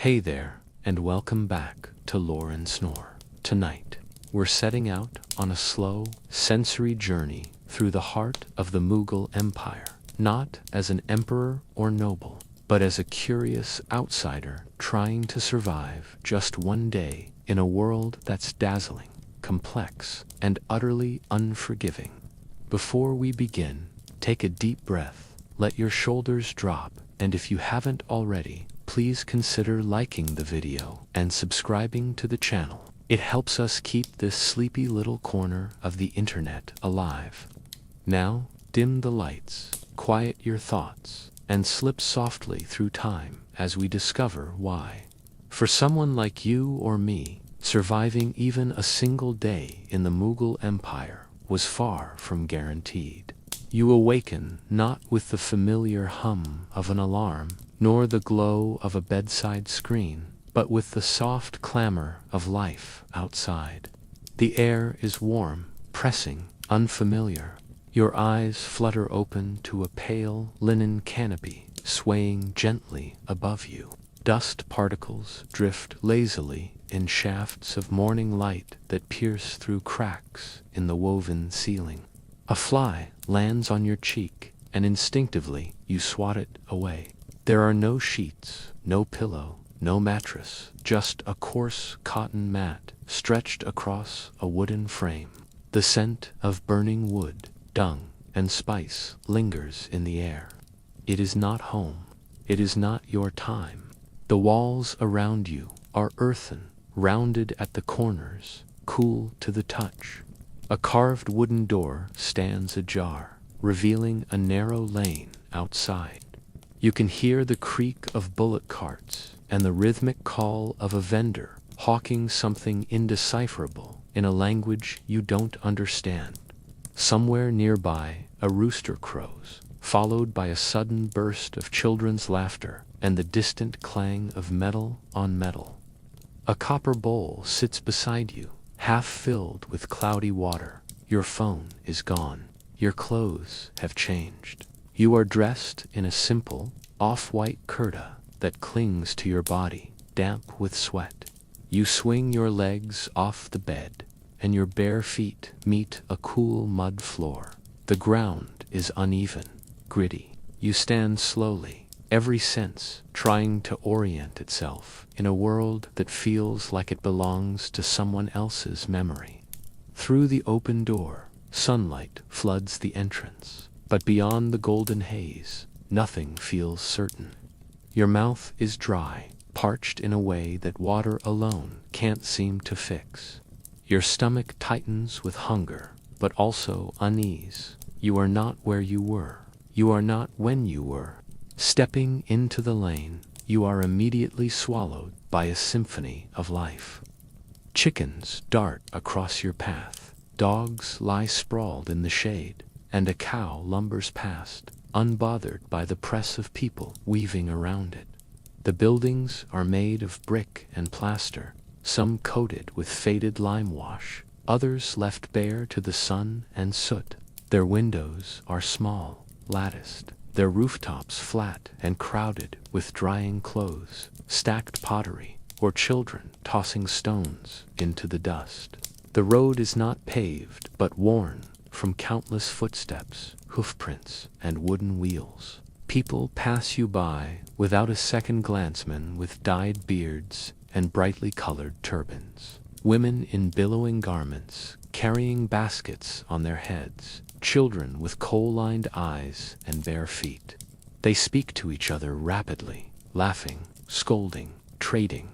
Hey there, and welcome back to Lore and Snore. Tonight, we're setting out on a slow, sensory journey through the heart of the Mughal Empire, not as an emperor or noble, but as a curious outsider trying to survive just one day in a world that's dazzling, complex, and utterly unforgiving. Before we begin, take a deep breath, let your shoulders drop, and if you haven't already, please consider liking the video and subscribing to the channel. It helps us keep this sleepy little corner of the internet alive. Now, dim the lights, quiet your thoughts, and slip softly through time as we discover why. For someone like you or me, surviving even a single day in the Mughal Empire was far from guaranteed. You awaken not with the familiar hum of an alarm, nor the glow of a bedside screen, but with the soft clamor of life outside. The air is warm, pressing, unfamiliar. Your eyes flutter open to a pale linen canopy swaying gently above you. Dust particles drift lazily in shafts of morning light that pierce through cracks in the woven ceiling. A fly lands on your cheek, and instinctively you swat it away. There are no sheets, no pillow, no mattress, just a coarse cotton mat stretched across a wooden frame. The scent of burning wood, dung, and spice lingers in the air. It is not home. It is not your time. The walls around you are earthen, rounded at the corners, cool to the touch. A carved wooden door stands ajar, revealing a narrow lane outside. You can hear the creak of bullock carts and the rhythmic call of a vendor hawking something indecipherable in a language you don't understand. Somewhere nearby, a rooster crows, followed by a sudden burst of children's laughter and the distant clang of metal on metal. A copper bowl sits beside you, half filled with cloudy water. Your phone is gone. Your clothes have changed. You are dressed in a simple, off-white kurta that clings to your body, damp with sweat. You swing your legs off the bed, and your bare feet meet a cool mud floor. The ground is uneven, gritty. You stand slowly, every sense trying to orient itself in a world that feels like it belongs to someone else's memory. Through the open door, sunlight floods the entrance. But beyond the golden haze, nothing feels certain. Your mouth is dry, parched in a way that water alone can't seem to fix. Your stomach tightens with hunger, but also unease. You are not where you were. You are not when you were. Stepping into the lane, you are immediately swallowed by a symphony of life. Chickens dart across your path. Dogs lie sprawled in the shade, and a cow lumbers past, unbothered by the press of people weaving around it. The buildings are made of brick and plaster, some coated with faded lime wash, others left bare to the sun and soot. Their windows are small, latticed, their rooftops flat and crowded with drying clothes, stacked pottery, or children tossing stones into the dust. The road is not paved, but worn from countless footsteps, hoofprints, and wooden wheels. People pass you by without a second glance, men with dyed beards and brightly colored turbans. Women in billowing garments, carrying baskets on their heads. Children with coal-lined eyes and bare feet. They speak to each other rapidly, laughing, scolding, trading.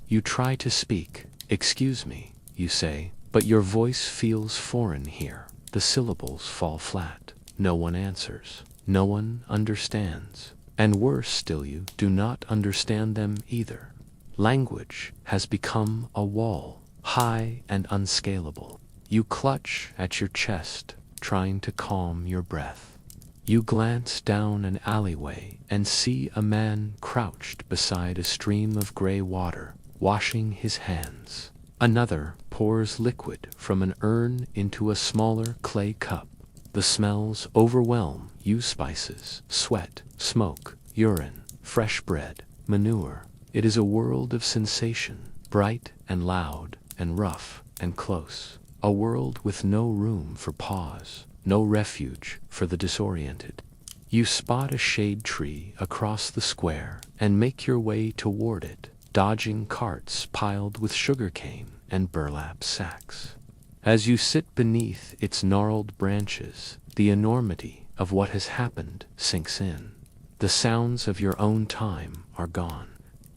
You try to speak. "Excuse me," you say, but your voice feels foreign here. The syllables fall flat. No one answers. No one understands. And worse still, you do not understand them either. Language has become a wall, high and unscalable. You clutch at your chest, trying to calm your breath. You glance down an alleyway and see a man crouched beside a stream of gray water, washing his hands. Another pours liquid from an urn into a smaller clay cup. The smells overwhelm you: spices, sweat, smoke, urine, fresh bread, manure. It is a world of sensation, bright and loud and rough and close. A world with no room for pause, no refuge for the disoriented. You spot a shade tree across the square and make your way toward it, dodging carts piled with sugarcane and burlap sacks. As you sit beneath its gnarled branches, the enormity of what has happened sinks in. The sounds of your own time are gone.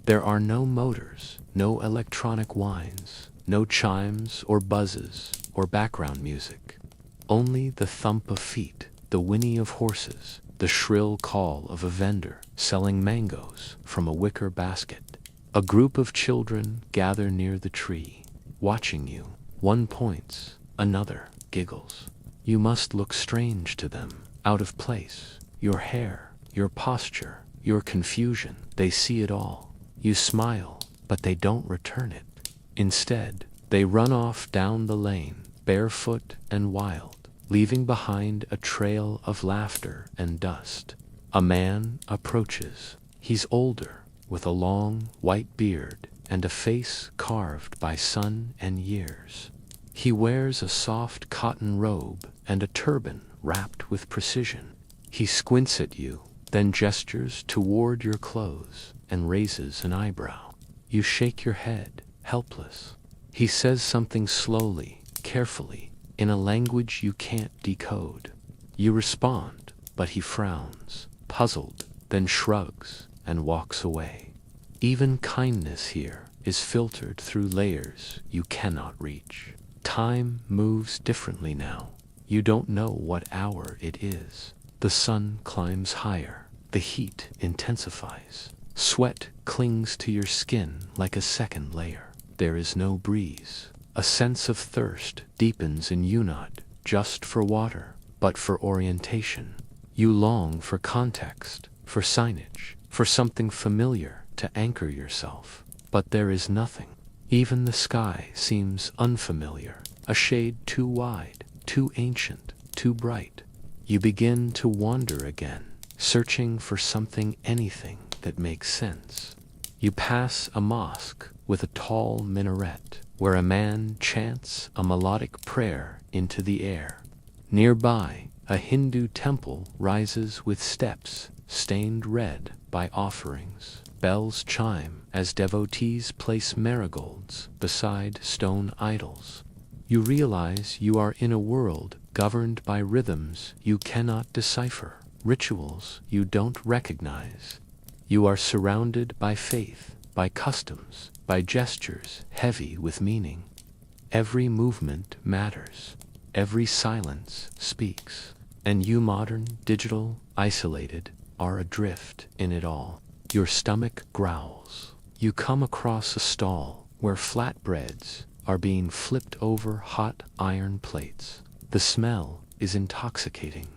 There are no motors, no electronic whines, no chimes or buzzes or background music. Only the thump of feet, the whinny of horses, the shrill call of a vendor selling mangoes from a wicker basket. A group of children gather near the tree, watching you. One points, another giggles. You must look strange to them, out of place. Your hair, your posture, your confusion, they see it all. You smile, but they don't return it. Instead, they run off down the lane, barefoot and wild, leaving behind a trail of laughter and dust. A man approaches. He's older, with a long, white beard and a face carved by sun and years. He wears a soft cotton robe and a turban wrapped with precision. He squints at you, then gestures toward your clothes and raises an eyebrow. You shake your head, helpless. He says something slowly, carefully, in a language you can't decode. You respond, but he frowns, puzzled, then shrugs and walks away. Even kindness here is filtered through layers you cannot reach. Time moves differently now. You don't know what hour it is. The sun climbs higher. The heat intensifies. Sweat clings to your skin like a second layer. There is no breeze. A sense of thirst deepens in you, not just for water, but for orientation. You long for context, for signage, for something familiar to anchor yourself. But there is nothing. Even the sky seems unfamiliar, a shade too wide, too ancient, too bright. You begin to wander again, searching for something, anything that makes sense. You pass a mosque with a tall minaret, where a man chants a melodic prayer into the air. Nearby, a Hindu temple rises with steps stained red by offerings. Bells chime as devotees place marigolds beside stone idols. You realize you are in a world governed by rhythms you cannot decipher, rituals you don't recognize. You are surrounded by faith, by customs, by gestures heavy with meaning. Every movement matters. Every silence speaks. And you, modern, digital, isolated, are adrift in it all. Your stomach growls. You come across a stall where flatbreads are being flipped over hot iron plates. The smell is intoxicating.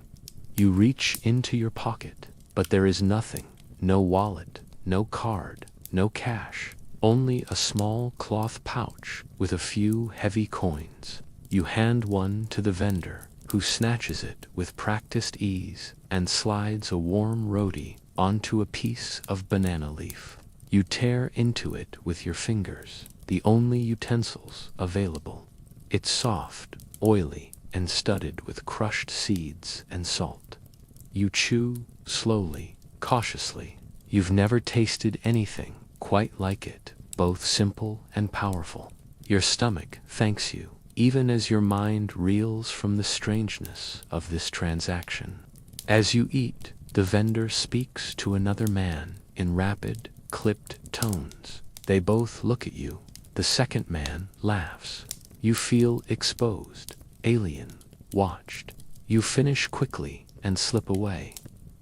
You reach into your pocket, but there is nothing. No wallet, no card, no cash. Only a small cloth pouch with a few heavy coins. You hand one to the vendor, who snatches it with practiced ease and slides a warm roti onto a piece of banana leaf. You tear into it with your fingers, the only utensils available. It's soft, oily, and studded with crushed seeds and salt. You chew slowly, cautiously. You've never tasted anything quite like it, both simple and powerful. Your stomach thanks you, even as your mind reels from the strangeness of this transaction. As you eat, the vendor speaks to another man in rapid, clipped tones. They both look at you. The second man laughs. You feel exposed, alien, watched. You finish quickly and slip away.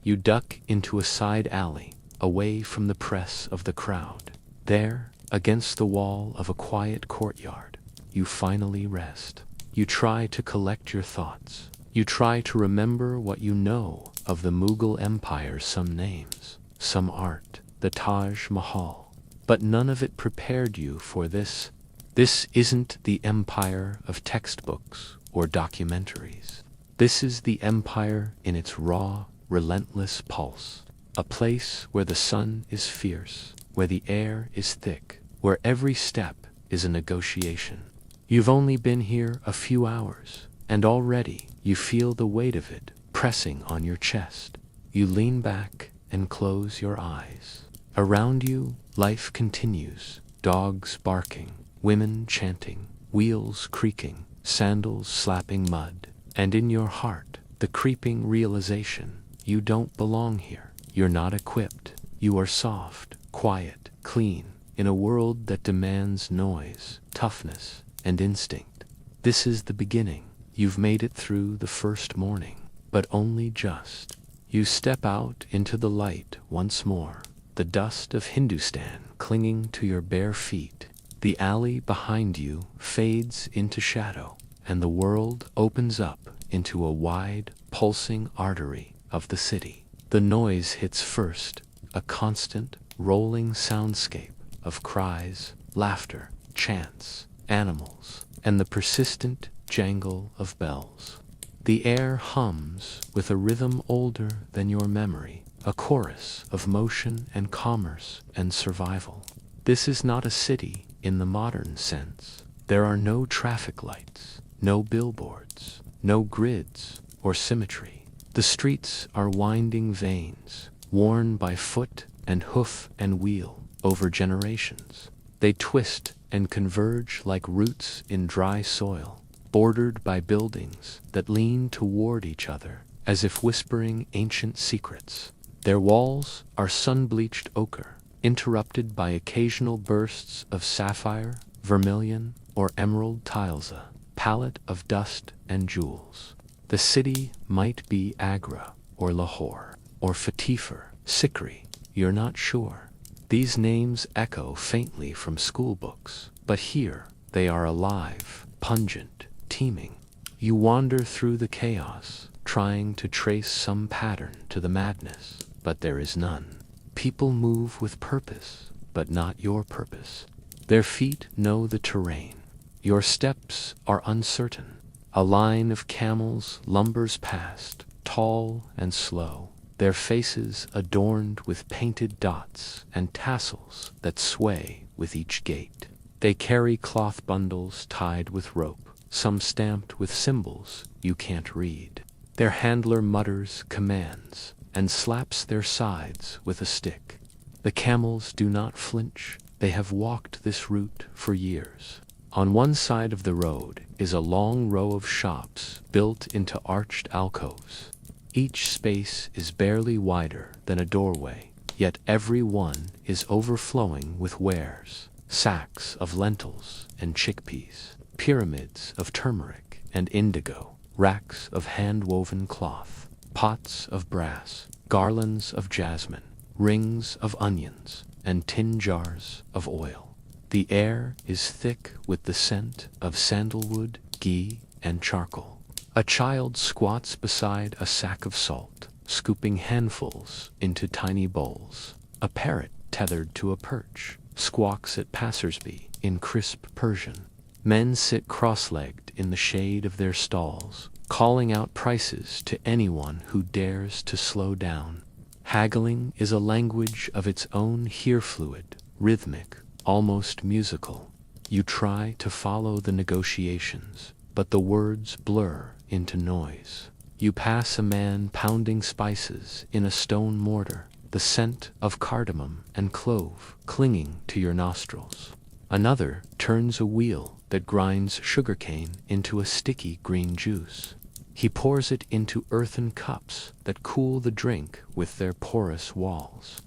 You duck into a side alley, away from the press of the crowd. There, against the wall of a quiet courtyard, you finally rest. You try to collect your thoughts. You try to remember what you know of the Mughal Empire, some names, some art, the Taj Mahal. But none of it prepared you for this. This isn't the empire of textbooks or documentaries. This is the empire in its raw, relentless pulse. A place where the sun is fierce, where the air is thick, where every step is a negotiation. You've only been here a few hours, and already you feel the weight of it pressing on your chest. You lean back and close your eyes. Around you, life continues, dogs barking, women chanting, wheels creaking, sandals slapping mud, and in your heart, the creeping realization, you don't belong here. You're not equipped. You are soft, quiet, clean, in a world that demands noise, toughness, and instinct. This is the beginning. You've made it through the first morning, but only just. You step out into the light once more, the dust of Hindustan clinging to your bare feet. The alley behind you fades into shadow, and the world opens up into a wide, pulsing artery of the city. The noise hits first, a constant, rolling soundscape of cries, laughter, chants, animals, and the persistent jangle of bells. The air hums with a rhythm older than your memory, a chorus of motion and commerce and survival. This is not a city in the modern sense. There are no traffic lights, no billboards, no grids or symmetry. The streets are winding veins, worn by foot and hoof and wheel over generations. They twist and converge like roots in dry soil, bordered by buildings that lean toward each other as if whispering ancient secrets. Their walls are sun-bleached ochre, interrupted by occasional bursts of sapphire, vermilion, or emerald tiles, a palette of dust and jewels. The city might be Agra, or Lahore, or Fatifur, Sikri, you're not sure. These names echo faintly from school books, but here they are alive, pungent, teeming. You wander through the chaos, trying to trace some pattern to the madness, but there is none. People move with purpose, but not your purpose. Their feet know the terrain. Your steps are uncertain. A line of camels lumbers past, tall and slow, their faces adorned with painted dots and tassels that sway with each gait. They carry cloth bundles tied with rope, some stamped with symbols you can't read. Their handler mutters commands and slaps their sides with a stick. The camels do not flinch. They have walked this route for years. On one side of the road is a long row of shops built into arched alcoves. Each space is barely wider than a doorway, yet every one is overflowing with wares. Sacks of lentils and chickpeas, pyramids of turmeric and indigo, racks of hand-woven cloth, pots of brass, garlands of jasmine, rings of onions, and tin jars of oil. The air is thick with the scent of sandalwood, ghee, and charcoal. A child squats beside a sack of salt, scooping handfuls into tiny bowls. A parrot tethered to a perch squawks at passersby in crisp Persian. Men sit cross-legged in the shade of their stalls, calling out prices to anyone who dares to slow down. Haggling is a language of its own, here fluid, rhythmic, almost musical. You try to follow the negotiations, but the words blur into noise. You pass a man pounding spices in a stone mortar, the scent of cardamom and clove clinging to your nostrils. Another turns a wheel that grinds sugarcane into a sticky green juice. He pours it into earthen cups that cool the drink with their porous walls.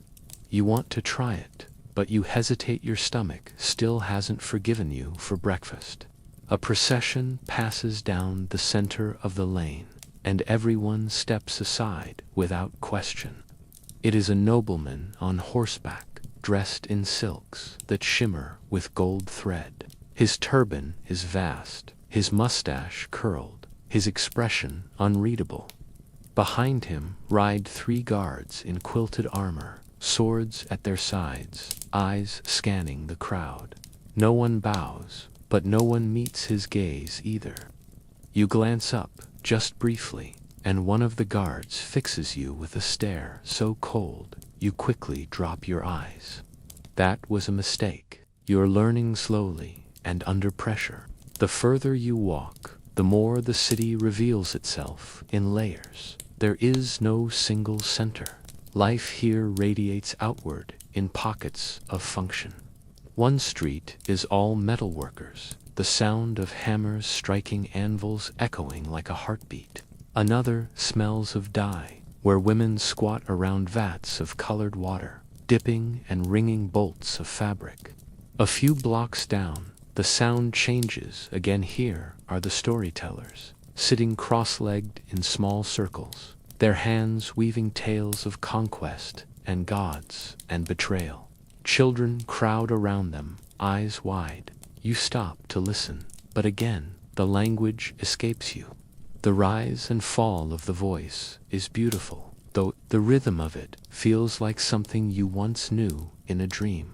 You want to try it, but you hesitate. Your stomach still hasn't forgiven you for breakfast. A procession passes down the center of the lane, and everyone steps aside without question. It is a nobleman on horseback, dressed in silks that shimmer with gold thread. His turban is vast, his mustache curled, his expression unreadable. Behind him ride 3 guards in quilted armor, swords at their sides, eyes scanning the crowd. No one bows, but no one meets his gaze either. You glance up, just briefly, and one of the guards fixes you with a stare so cold you quickly drop your eyes. That was a mistake. You're learning slowly and under pressure. The further you walk, the more the city reveals itself in layers. There is no single center. Life here radiates outward in pockets of function. One street is all metalworkers, the sound of hammers striking anvils echoing like a heartbeat. Another smells of dye, where women squat around vats of colored water, dipping and wringing bolts of fabric. A few blocks down, the sound changes again. Here are the storytellers, sitting cross-legged in small circles, their hands weaving tales of conquest and gods and betrayal. Children crowd around them, eyes wide. You stop to listen, but again, the language escapes you. The rise and fall of the voice is beautiful, though the rhythm of it feels like something you once knew in a dream.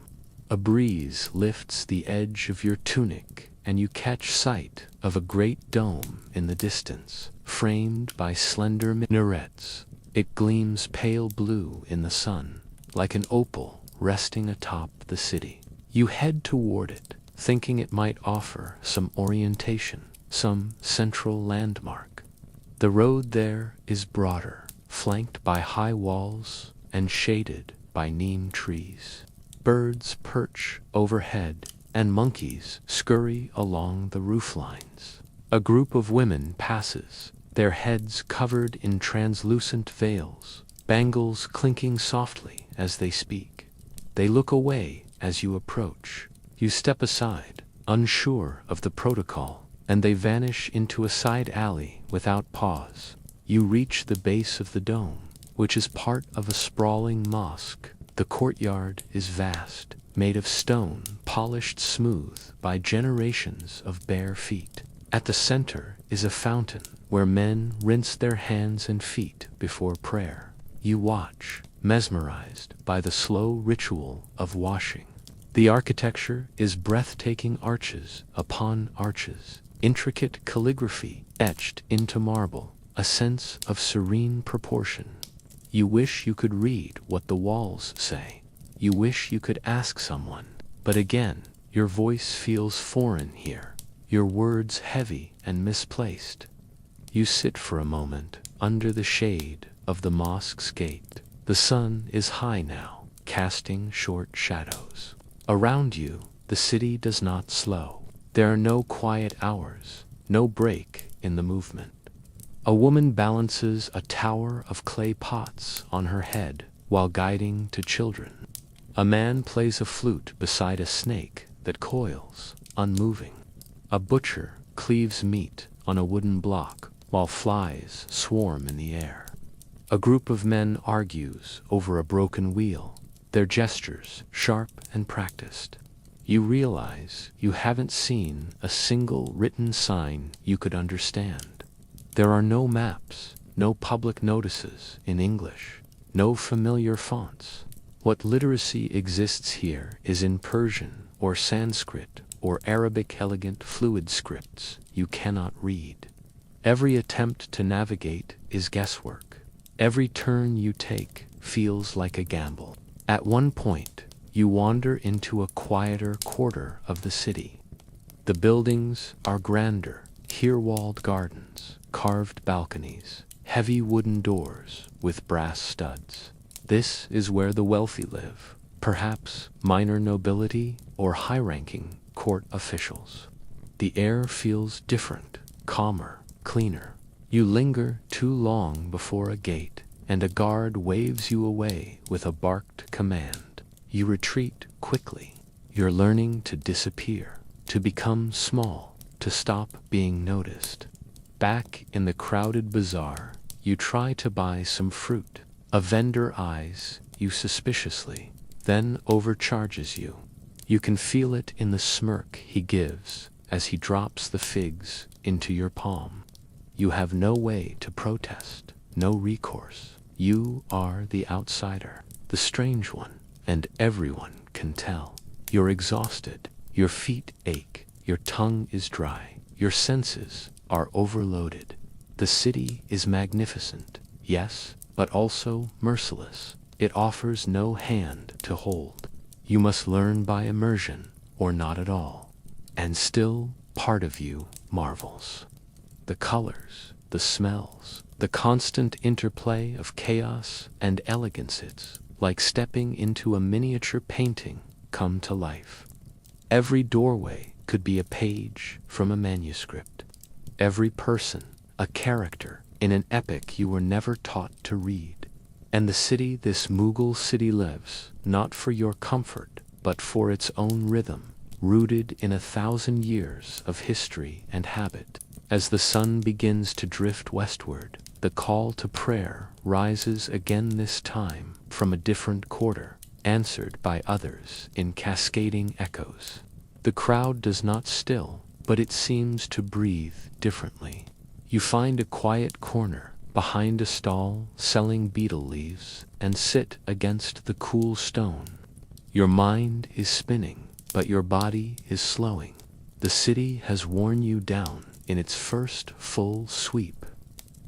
A breeze lifts the edge of your tunic, and you catch sight of a great dome in the distance, framed by slender minarets. It gleams pale blue in the sun, like an opal resting atop the city. You head toward it, thinking it might offer some orientation, some central landmark. The road there is broader, flanked by high walls and shaded by neem trees. Birds perch overhead, and monkeys scurry along the rooflines. A group of women passes, their heads covered in translucent veils, bangles clinking softly as they speak. They look away as you approach. You step aside, unsure of the protocol, and they vanish into a side alley without pause. You reach the base of the dome, which is part of a sprawling mosque. The courtyard is vast, made of stone, polished smooth by generations of bare feet. At the center is a fountain where men rinse their hands and feet before prayer. You watch, mesmerized by the slow ritual of washing. The architecture is breathtaking, arches upon arches, intricate calligraphy etched into marble, a sense of serene proportion. You wish you could read what the walls say. You wish you could ask someone, but again, your voice feels foreign here, your words heavy and misplaced. You sit for a moment under the shade of the mosque's gate. The sun is high now, casting short shadows. Around you, the city does not slow. There are no quiet hours, no break in the movement. A woman balances a tower of clay pots on her head while guiding to children. A man plays a flute beside a snake that coils, unmoving. A butcher cleaves meat on a wooden block while flies swarm in the air. A group of men argues over a broken wheel, their gestures sharp and practiced. You realize you haven't seen a single written sign you could understand. There are no maps, no public notices in English, no familiar fonts. What literacy exists here is in Persian or Sanskrit or Arabic, elegant fluid scripts you cannot read. Every attempt to navigate is guesswork. Every turn you take feels like a gamble. At one point, you wander into a quieter quarter of the city. The buildings are grander, here walled gardens, carved balconies, heavy wooden doors with brass studs. This is where the wealthy live, perhaps minor nobility or high-ranking court officials. The air feels different, calmer, cleaner. You linger too long before a gate, and a guard waves you away with a barked command. You retreat quickly. You're learning to disappear, to become small, to stop being noticed. Back in the crowded bazaar, you try to buy some fruit. A vendor eyes you suspiciously, then overcharges you. You can feel it in the smirk he gives as he drops the figs into your palm. You have no way to protest, no recourse. You are the outsider, the strange one, and everyone can tell. You're exhausted, your feet ache, your tongue is dry, your senses are overloaded. The city is magnificent, yes, but also merciless. It offers no hand to hold. You must learn by immersion, or not at all. And still, part of you marvels. The colors, the smells, the constant interplay of chaos and elegance, it's like stepping into a miniature painting come to life. Every doorway could be a page from a manuscript. Every person, a character in an epic you were never taught to read. And the city, this Mughal city, lives, not for your comfort, but for its own rhythm, rooted in 1,000 years of history and habit. As the sun begins to drift westward, the call to prayer rises again, this time from a different quarter, answered by others in cascading echoes. The crowd does not still, but it seems to breathe differently. You find a quiet corner behind a stall selling betel leaves and sit against the cool stone. Your mind is spinning, but your body is slowing. The city has worn you down in its first full sweep.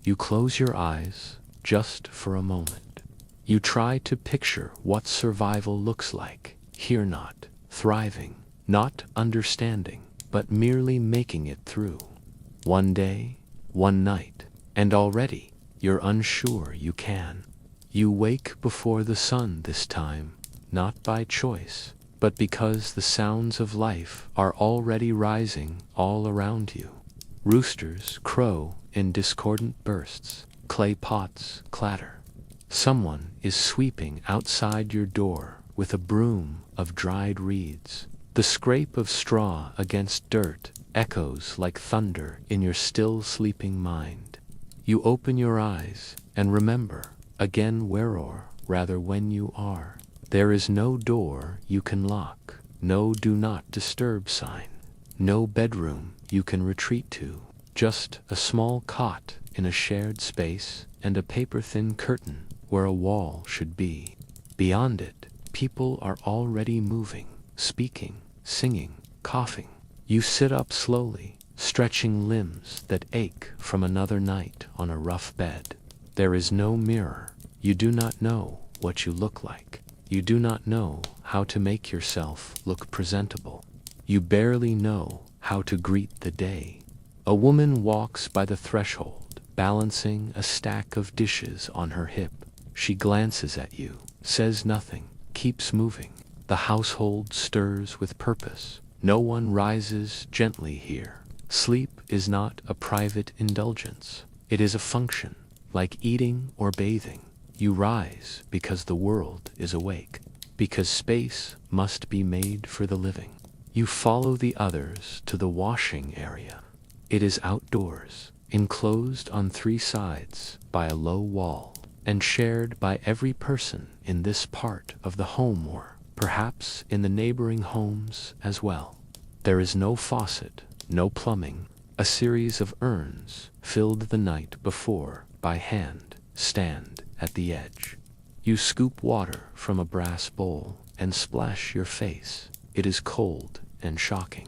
You close your eyes just for a moment. You try to picture what survival looks like, here not thriving, not understanding, but merely making it through. One day, one night, and already you're unsure you can. You wake before the sun this time, not by choice, but because the sounds of life are already rising all around you. Roosters crow in discordant bursts, clay pots clatter. Someone is sweeping outside your door with a broom of dried reeds. The scrape of straw against dirt echoes like thunder in your still sleeping mind. You open your eyes and remember again where, or rather when, you are. There is no door you can lock, no do not disturb sign, no bedroom you can retreat to, just a small cot in a shared space and a paper-thin curtain where a wall should be. Beyond it, people are already moving, speaking, singing, coughing. You sit up slowly, stretching limbs that ache from another night on a rough bed. There is no mirror. You do not know what you look like. You do not know how to make yourself look presentable. You barely know how to greet the day. A woman walks by the threshold, balancing a stack of dishes on her hip. She glances at you, says nothing, keeps moving. The household stirs with purpose. No one rises gently here. Sleep is not a private indulgence. It is a function, like eating or bathing. You rise because the world is awake, because space must be made for the living. You follow the others to the washing area. It is outdoors, enclosed on 3 sides by a low wall, and shared by every person in this part of the home, or perhaps in the neighboring homes as well. There is no faucet, no plumbing. A series of urns, filled the night before by hand, stand at the edge. You scoop water from a brass bowl and splash your face. It is cold and shocking.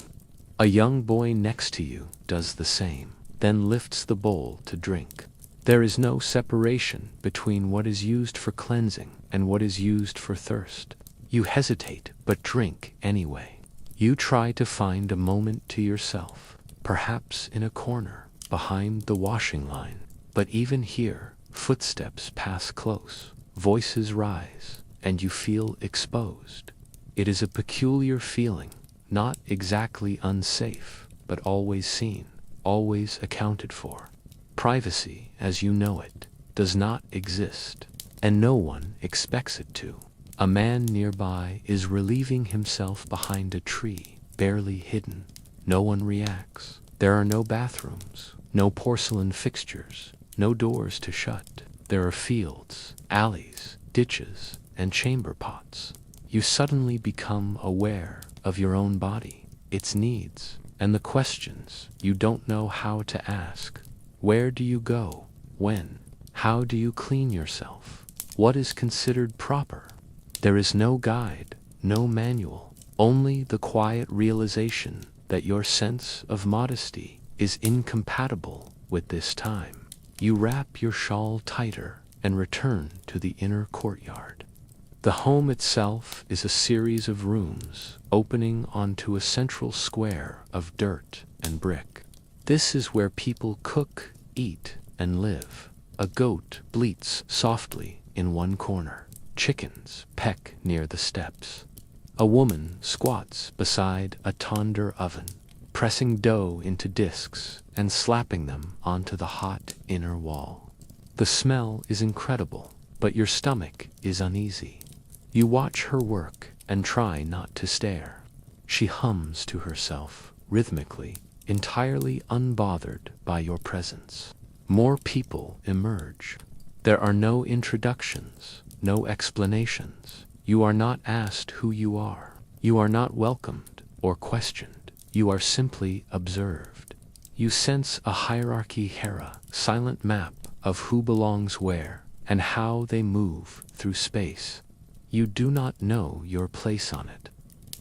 A young boy next to you does the same, then lifts the bowl to drink. There is no separation between what is used for cleansing and what is used for thirst. You hesitate, but drink anyway. You try to find a moment to yourself, perhaps in a corner, behind the washing line. But even here, footsteps pass close, voices rise, and you feel exposed. It is a peculiar feeling, not exactly unsafe, but always seen, always accounted for. Privacy, as you know it, does not exist, and no one expects it to. A man nearby is relieving himself behind a tree, barely hidden. No one reacts. There are no bathrooms, no porcelain fixtures, no doors to shut. There are fields, alleys, ditches, and chamber pots. You suddenly become aware of your own body, its needs, and the questions you don't know how to ask. Where do you go? When? How do you clean yourself? What is considered proper? There is no guide, no manual, only the quiet realization that your sense of modesty is incompatible with this time. You wrap your shawl tighter and return to the inner courtyard. The home itself is a series of rooms opening onto a central square of dirt and brick. This is where people cook, eat, and live. A goat bleats softly in one corner. Chickens peck near the steps. A woman squats beside a tandoor oven, pressing dough into discs and slapping them onto the hot inner wall. The smell is incredible, but your stomach is uneasy. You watch her work and try not to stare. She hums to herself, rhythmically, entirely unbothered by your presence. More people emerge. There are no introductions, no explanations. You are not asked who you are. You are not welcomed or questioned. You are simply observed. You sense a hierarchy Hera, silent map of who belongs where and how they move through space. You do not know your place on it.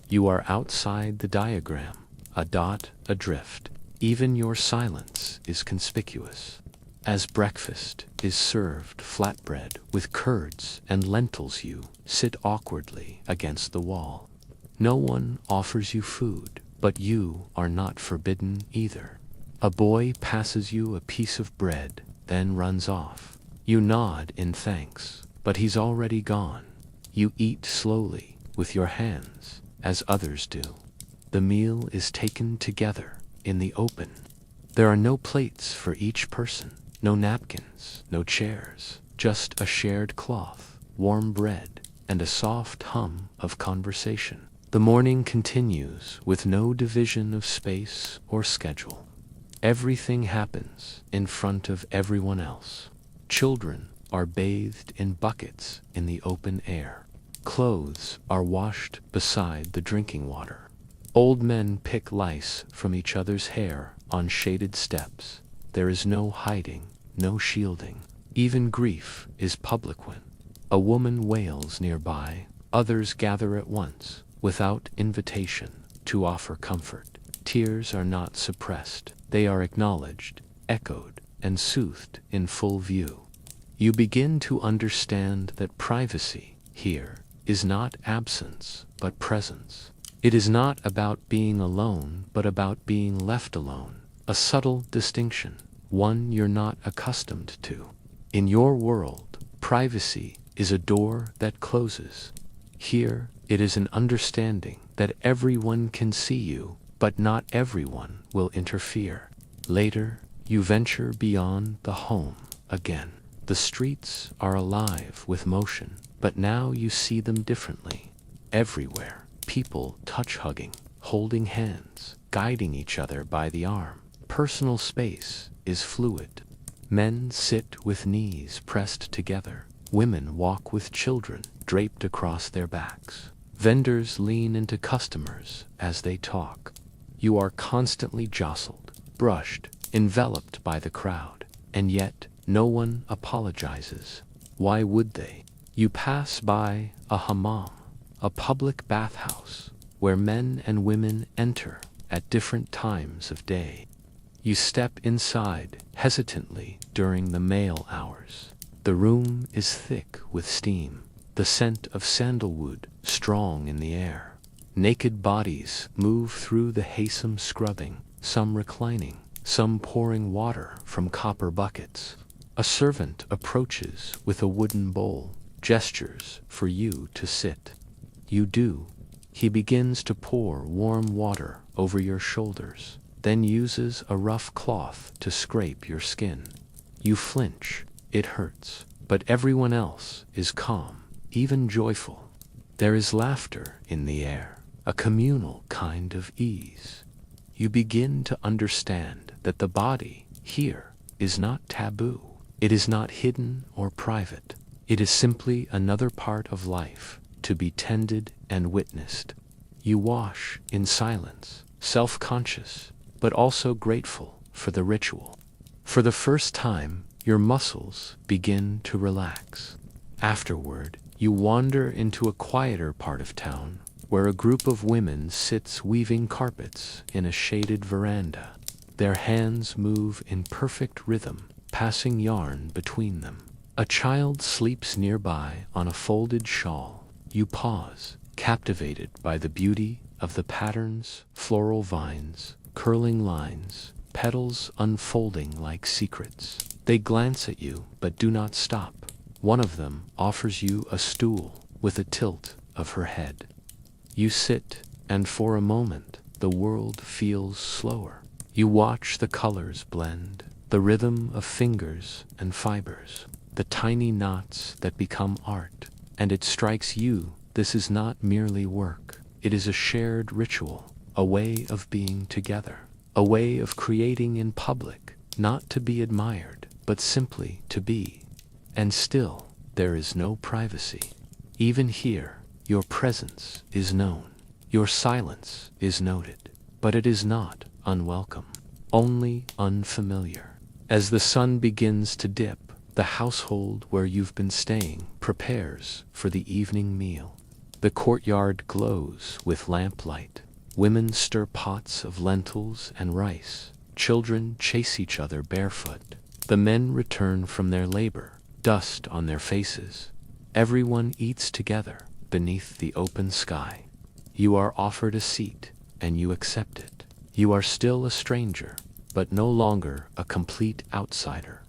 You are outside the diagram, a dot adrift. Even your silence is conspicuous. As breakfast is served flatbread with curds and lentils, you sit awkwardly against the wall. No one offers you food, but you are not forbidden either. A boy passes you a piece of bread, then runs off. You nod in thanks, but he's already gone. You eat slowly, with your hands, as others do. The meal is taken together, in the open. There are no plates for each person, no napkins, no chairs, just a shared cloth, warm bread, and a soft hum of conversation. The morning continues with no division of space or schedule. Everything happens in front of everyone else. Children are bathed in buckets in the open air. Clothes are washed beside the drinking water. Old men pick lice from each other's hair on shaded steps. There is no hiding, no shielding. Even grief is public when a woman wails nearby. Others gather at once, without invitation, to offer comfort. Tears are not suppressed. They are acknowledged, echoed, and soothed in full view. You begin to understand that privacy, here, is not absence, but presence. It is not about being alone, but about being left alone. A subtle distinction, one you're not accustomed to. In your world, privacy is a door that closes. Here, it is an understanding that everyone can see you, but not everyone will interfere. Later, you venture beyond the home again. The streets are alive with motion, but now you see them differently. Everywhere, people touch-hugging, holding hands, guiding each other by the arm. Personal space is fluid. Men sit with knees pressed together. Women walk with children draped across their backs. Vendors lean into customers as they talk. You are constantly jostled, brushed, enveloped by the crowd, and yet no one apologizes. Why would they? You pass by a hammam, a public bathhouse, where men and women enter at different times of day. You step inside hesitantly during the male hours. The room is thick with steam, the scent of sandalwood strong in the air. Naked bodies move through the hasten scrubbing, some reclining, some pouring water from copper buckets. A servant approaches with a wooden bowl, gestures for you to sit. You do. He begins to pour warm water over your shoulders, then uses a rough cloth to scrape your skin. You flinch. It hurts, but everyone else is calm, even joyful. There is laughter in the air, a communal kind of ease. You begin to understand that the body here is not taboo. It is not hidden or private. It is simply another part of life to be tended and witnessed. You wash in silence, self-conscious, but also grateful for the ritual. For the first time, your muscles begin to relax. Afterward, you wander into a quieter part of town, where a group of women sits weaving carpets in a shaded veranda. Their hands move in perfect rhythm, passing yarn between them. A child sleeps nearby on a folded shawl. You pause, captivated by the beauty of the patterns, floral vines, curling lines, petals unfolding like secrets. They glance at you but do not stop. One of them offers you a stool with a tilt of her head. You sit, and for a moment the world feels slower. You watch the colors blend, the rhythm of fingers and fibers, the tiny knots that become art, and it strikes you this is not merely work. It is a shared ritual, a way of being together, a way of creating in public, not to be admired, but simply to be. And still, there is no privacy. Even here, your presence is known. Your silence is noted, but it is not unwelcome, only unfamiliar. As the sun begins to dip, the household where you've been staying prepares for the evening meal. The courtyard glows with lamplight. Women stir pots of lentils and rice. Children chase each other barefoot. The men return from their labor, dust on their faces. Everyone eats together beneath the open sky. You are offered a seat, and you accept it. You are still a stranger, but no longer a complete outsider.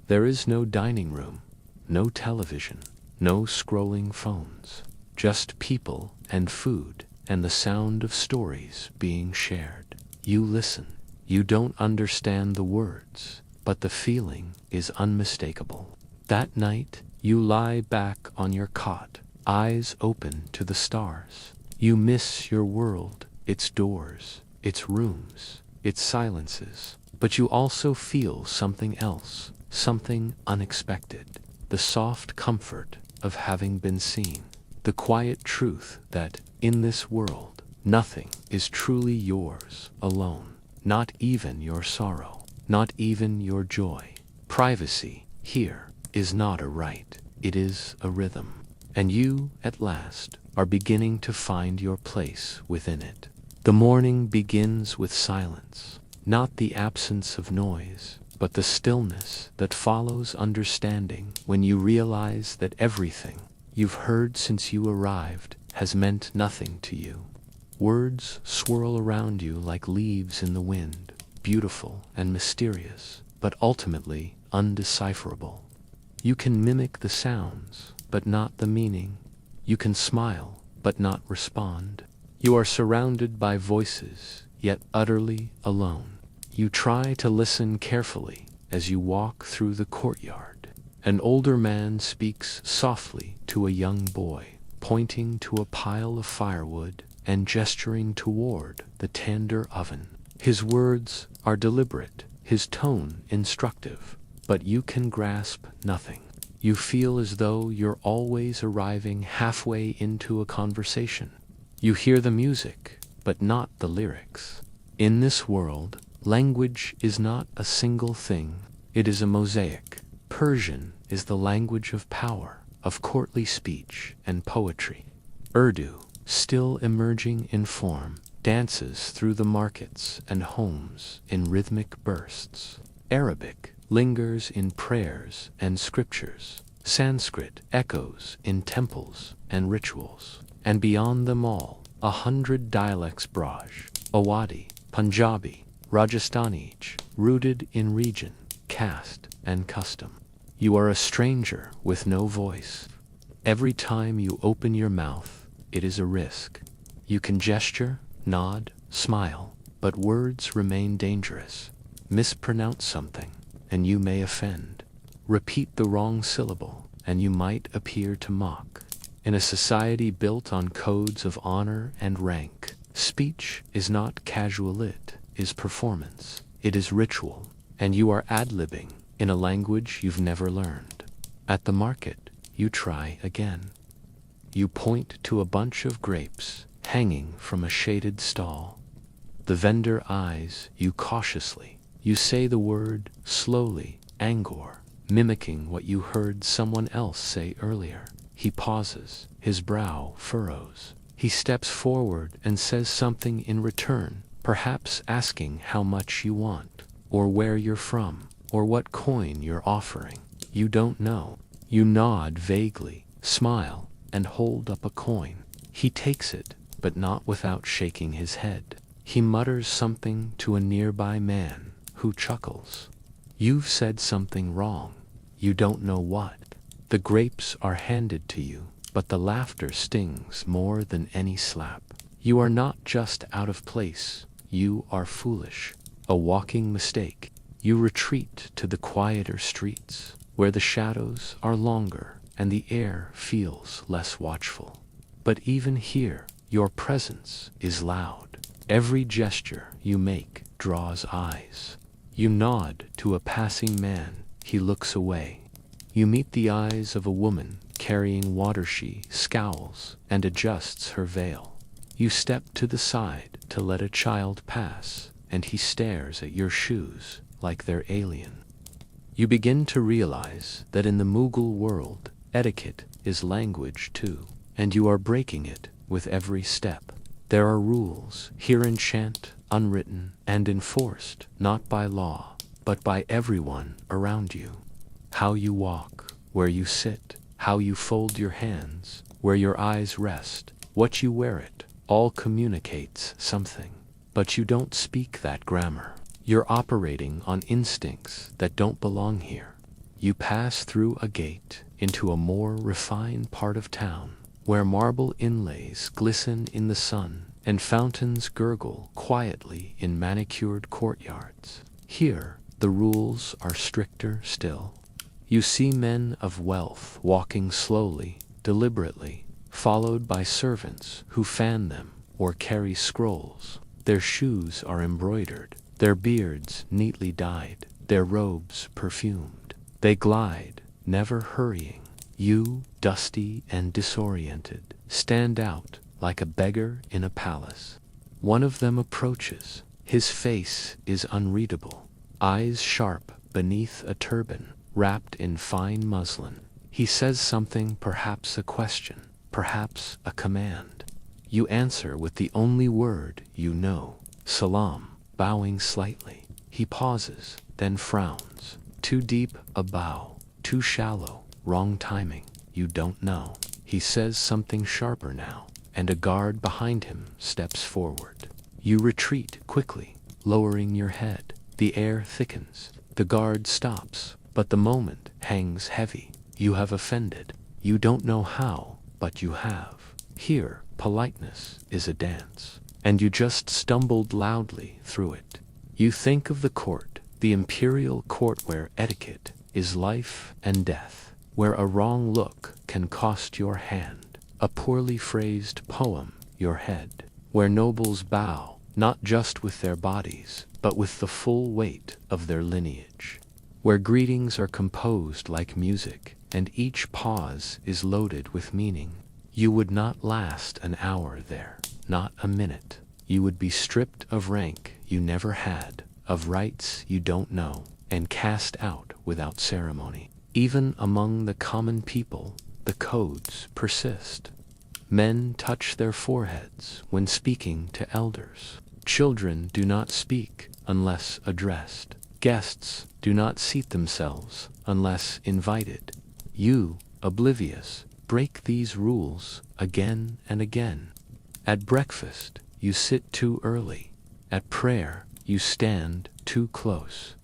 There is no dining room, no television, no scrolling phones. Just people and food and the sound of stories being shared. You listen. You don't understand the words, but the feeling is unmistakable. That night, you lie back on your cot, eyes open to the stars. You miss your world, its doors, its rooms, its silences. But you also feel something else, something unexpected. The soft comfort of having been seen. The quiet truth that, in this world, nothing is truly yours alone. Not even your sorrow, not even your joy. Privacy, here, is not a right, it is a rhythm. And you, at last, are beginning to find your place within it. The morning begins with silence, not the absence of noise, but the stillness that follows understanding when you realize that everything you've heard since you arrived has meant nothing to you. Words swirl around you like leaves in the wind, beautiful and mysterious, but ultimately undecipherable. You can mimic the sounds, but not the meaning. You can smile, but not respond. You are surrounded by voices, yet utterly alone. You try to listen carefully as you walk through the courtyard. An older man speaks softly to a young boy, pointing to a pile of firewood and gesturing toward the tender oven. His words are deliberate, his tone instructive, but you can grasp nothing. You feel as though you're always arriving halfway into a conversation. You hear the music, but not the lyrics. In this world, language is not a single thing, it is a mosaic. Persian is the language of power, of courtly speech and poetry. Urdu, still emerging in form, dances through the markets and homes in rhythmic bursts. Arabic lingers in prayers and scriptures. Sanskrit echoes in temples and rituals. And beyond them all, 100 dialects Braj, Awadhi, Punjabi, Rajasthani, each rooted in region, caste, and custom. You are a stranger with no voice. Every time you open your mouth, it is a risk. You can gesture, nod, smile, but words remain dangerous. Mispronounce something, and you may offend. Repeat the wrong syllable, and you might appear to mock. In a society built on codes of honor and rank, speech is not casual, it is performance. It is ritual, and you are ad-libbing in a language you've never learned. At the market, you try again. You point to a bunch of grapes hanging from a shaded stall. The vendor eyes you cautiously. You say the word slowly, Angor, mimicking what you heard someone else say earlier. He pauses, his brow furrows. He steps forward and says something in return, perhaps asking how much you want, or where you're from, or what coin you're offering. You don't know. You nod vaguely, smile, and hold up a coin. He takes it, but not without shaking his head. He mutters something to a nearby man, who chuckles. You've said something wrong. You don't know what. The grapes are handed to you, but the laughter stings more than any slap. You are not just out of place, you are foolish, a walking mistake. You retreat to the quieter streets, where the shadows are longer and the air feels less watchful. But even here, your presence is loud. Every gesture you make draws eyes. You nod to a passing man, he looks away. You meet the eyes of a woman carrying water. She scowls and adjusts her veil. You step to the side to let a child pass, and he stares at your shoes like they're alien. You begin to realize that in the Mughal world, etiquette is language too, and you are breaking it with every step. There are rules, here enchant, unwritten, and enforced, not by law, but by everyone around you. How you walk, where you sit, how you fold your hands, where your eyes rest, what you wear, it all communicates something. But you don't speak that grammar. You're operating on instincts that don't belong here. You pass through a gate into a more refined part of town, where marble inlays glisten in the sun and fountains gurgle quietly in manicured courtyards. Here, the rules are stricter still. You see men of wealth walking slowly, deliberately, followed by servants who fan them or carry scrolls. Their shoes are embroidered, their beards neatly dyed, their robes perfumed. They glide, never hurrying. You, dusty and disoriented, stand out like a beggar in a palace. One of them approaches. His face is unreadable, eyes sharp beneath a turban, wrapped in fine muslin. He says something, perhaps a question, perhaps a command. You answer with the only word you know, salam, bowing slightly. He pauses, then frowns. Too deep a bow, too shallow, wrong timing, you don't know. He says something sharper now, and a guard behind him steps forward. You retreat quickly, lowering your head. The air thickens. The guard stops, but the moment hangs heavy. You have offended. You don't know how, but you have. Here, politeness is a dance, and you just stumbled loudly through it. You think of the court, the imperial court where etiquette is life and death, where a wrong look can cost your hand, a poorly phrased poem your head, where nobles bow, not just with their bodies, but with the full weight of their lineage, where greetings are composed like music, and each pause is loaded with meaning. You would not last an hour there, not a minute. You would be stripped of rank you never had, of rights you don't know, and cast out without ceremony. Even among the common people, the codes persist. Men touch their foreheads when speaking to elders. Children do not speak unless addressed. Guests do not seat themselves unless invited. You, oblivious, break these rules again and again. At breakfast, you sit too early. At prayer, you stand too close.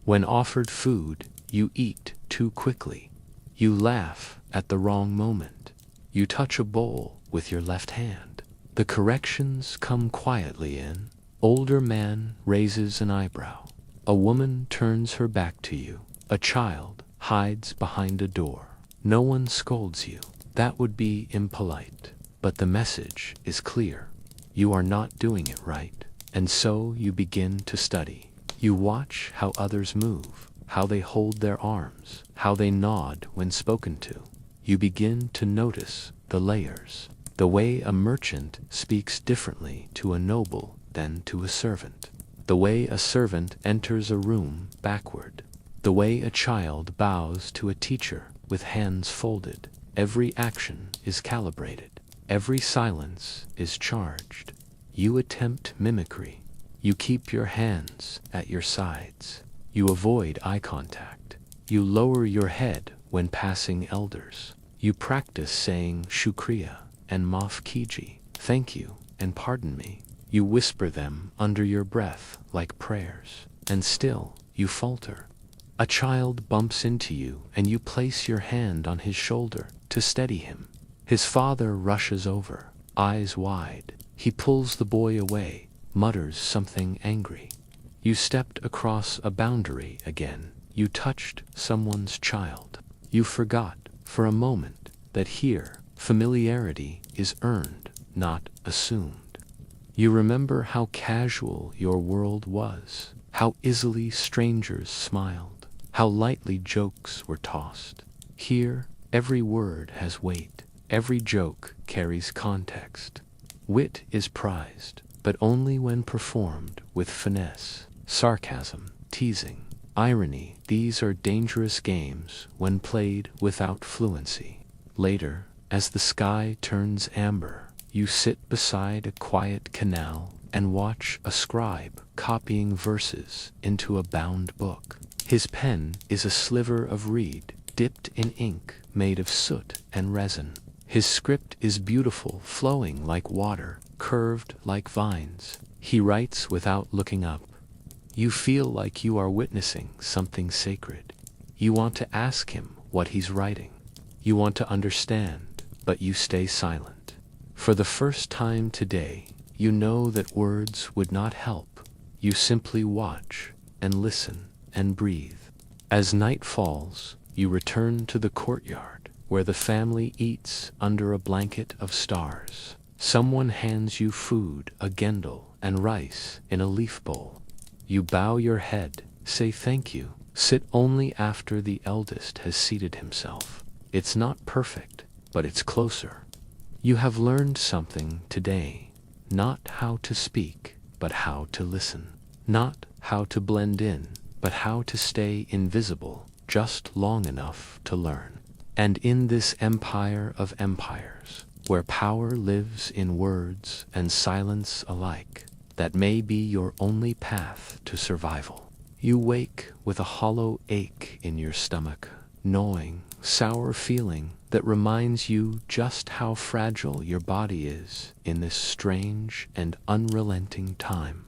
When offered food, you eat too quickly. You laugh at the wrong moment. You touch a bowl with your left hand. The corrections come quietly in. Older man raises an eyebrow. A woman turns her back to you. A child hides behind a door. No one scolds you. That would be impolite. But the message is clear. You are not doing it right. And so you begin to study. You watch how others move, how they hold their arms, how they nod when spoken to. You begin to notice the layers. The way a merchant speaks differently to a noble than to a servant. The way a servant enters a room backward. The way a child bows to a teacher with hands folded. Every action is calibrated. Every silence is charged. You attempt mimicry. You keep your hands at your sides. You avoid eye contact. You lower your head when passing elders. You practice saying shukriya and maaf kiji, thank you and pardon me. You whisper them under your breath like prayers, and still you falter. A child bumps into you and you place your hand on his shoulder to steady him. His father rushes over, eyes wide. He pulls the boy away, mutters something angry. You stepped across a boundary again. You touched someone's child. You forgot for a moment that here familiarity is earned, not assumed. You remember how casual your world was, how easily strangers smiled, how lightly jokes were tossed. Here, every word has weight, every joke carries context. Wit is prized, but only when performed with finesse, sarcasm, teasing, irony. These are dangerous games when played without fluency. Later, as the sky turns amber, you sit beside a quiet canal and watch a scribe copying verses into a bound book. His pen is a sliver of reed dipped in ink made of soot and resin. His script is beautiful, flowing like water, curved like vines. He writes without looking up. You feel like you are witnessing something sacred. You want to ask him what he's writing. You want to understand, but you stay silent. For the first time today, you know that words would not help. You simply watch and listen and breathe. As night falls, you return to the courtyard, where the family eats under a blanket of stars. Someone hands you food, a gendel, and rice in a leaf bowl. You bow your head, say thank you, sit only after the eldest has seated himself. It's not perfect, but it's closer. You have learned something today, not how to speak, but how to listen. Not how to blend in, but how to stay invisible, just long enough to learn. And in this empire of empires, where power lives in words and silence alike, that may be your only path to survival. You wake with a hollow ache in your stomach, gnawing, sour feeling that reminds you just how fragile your body is in this strange and unrelenting time.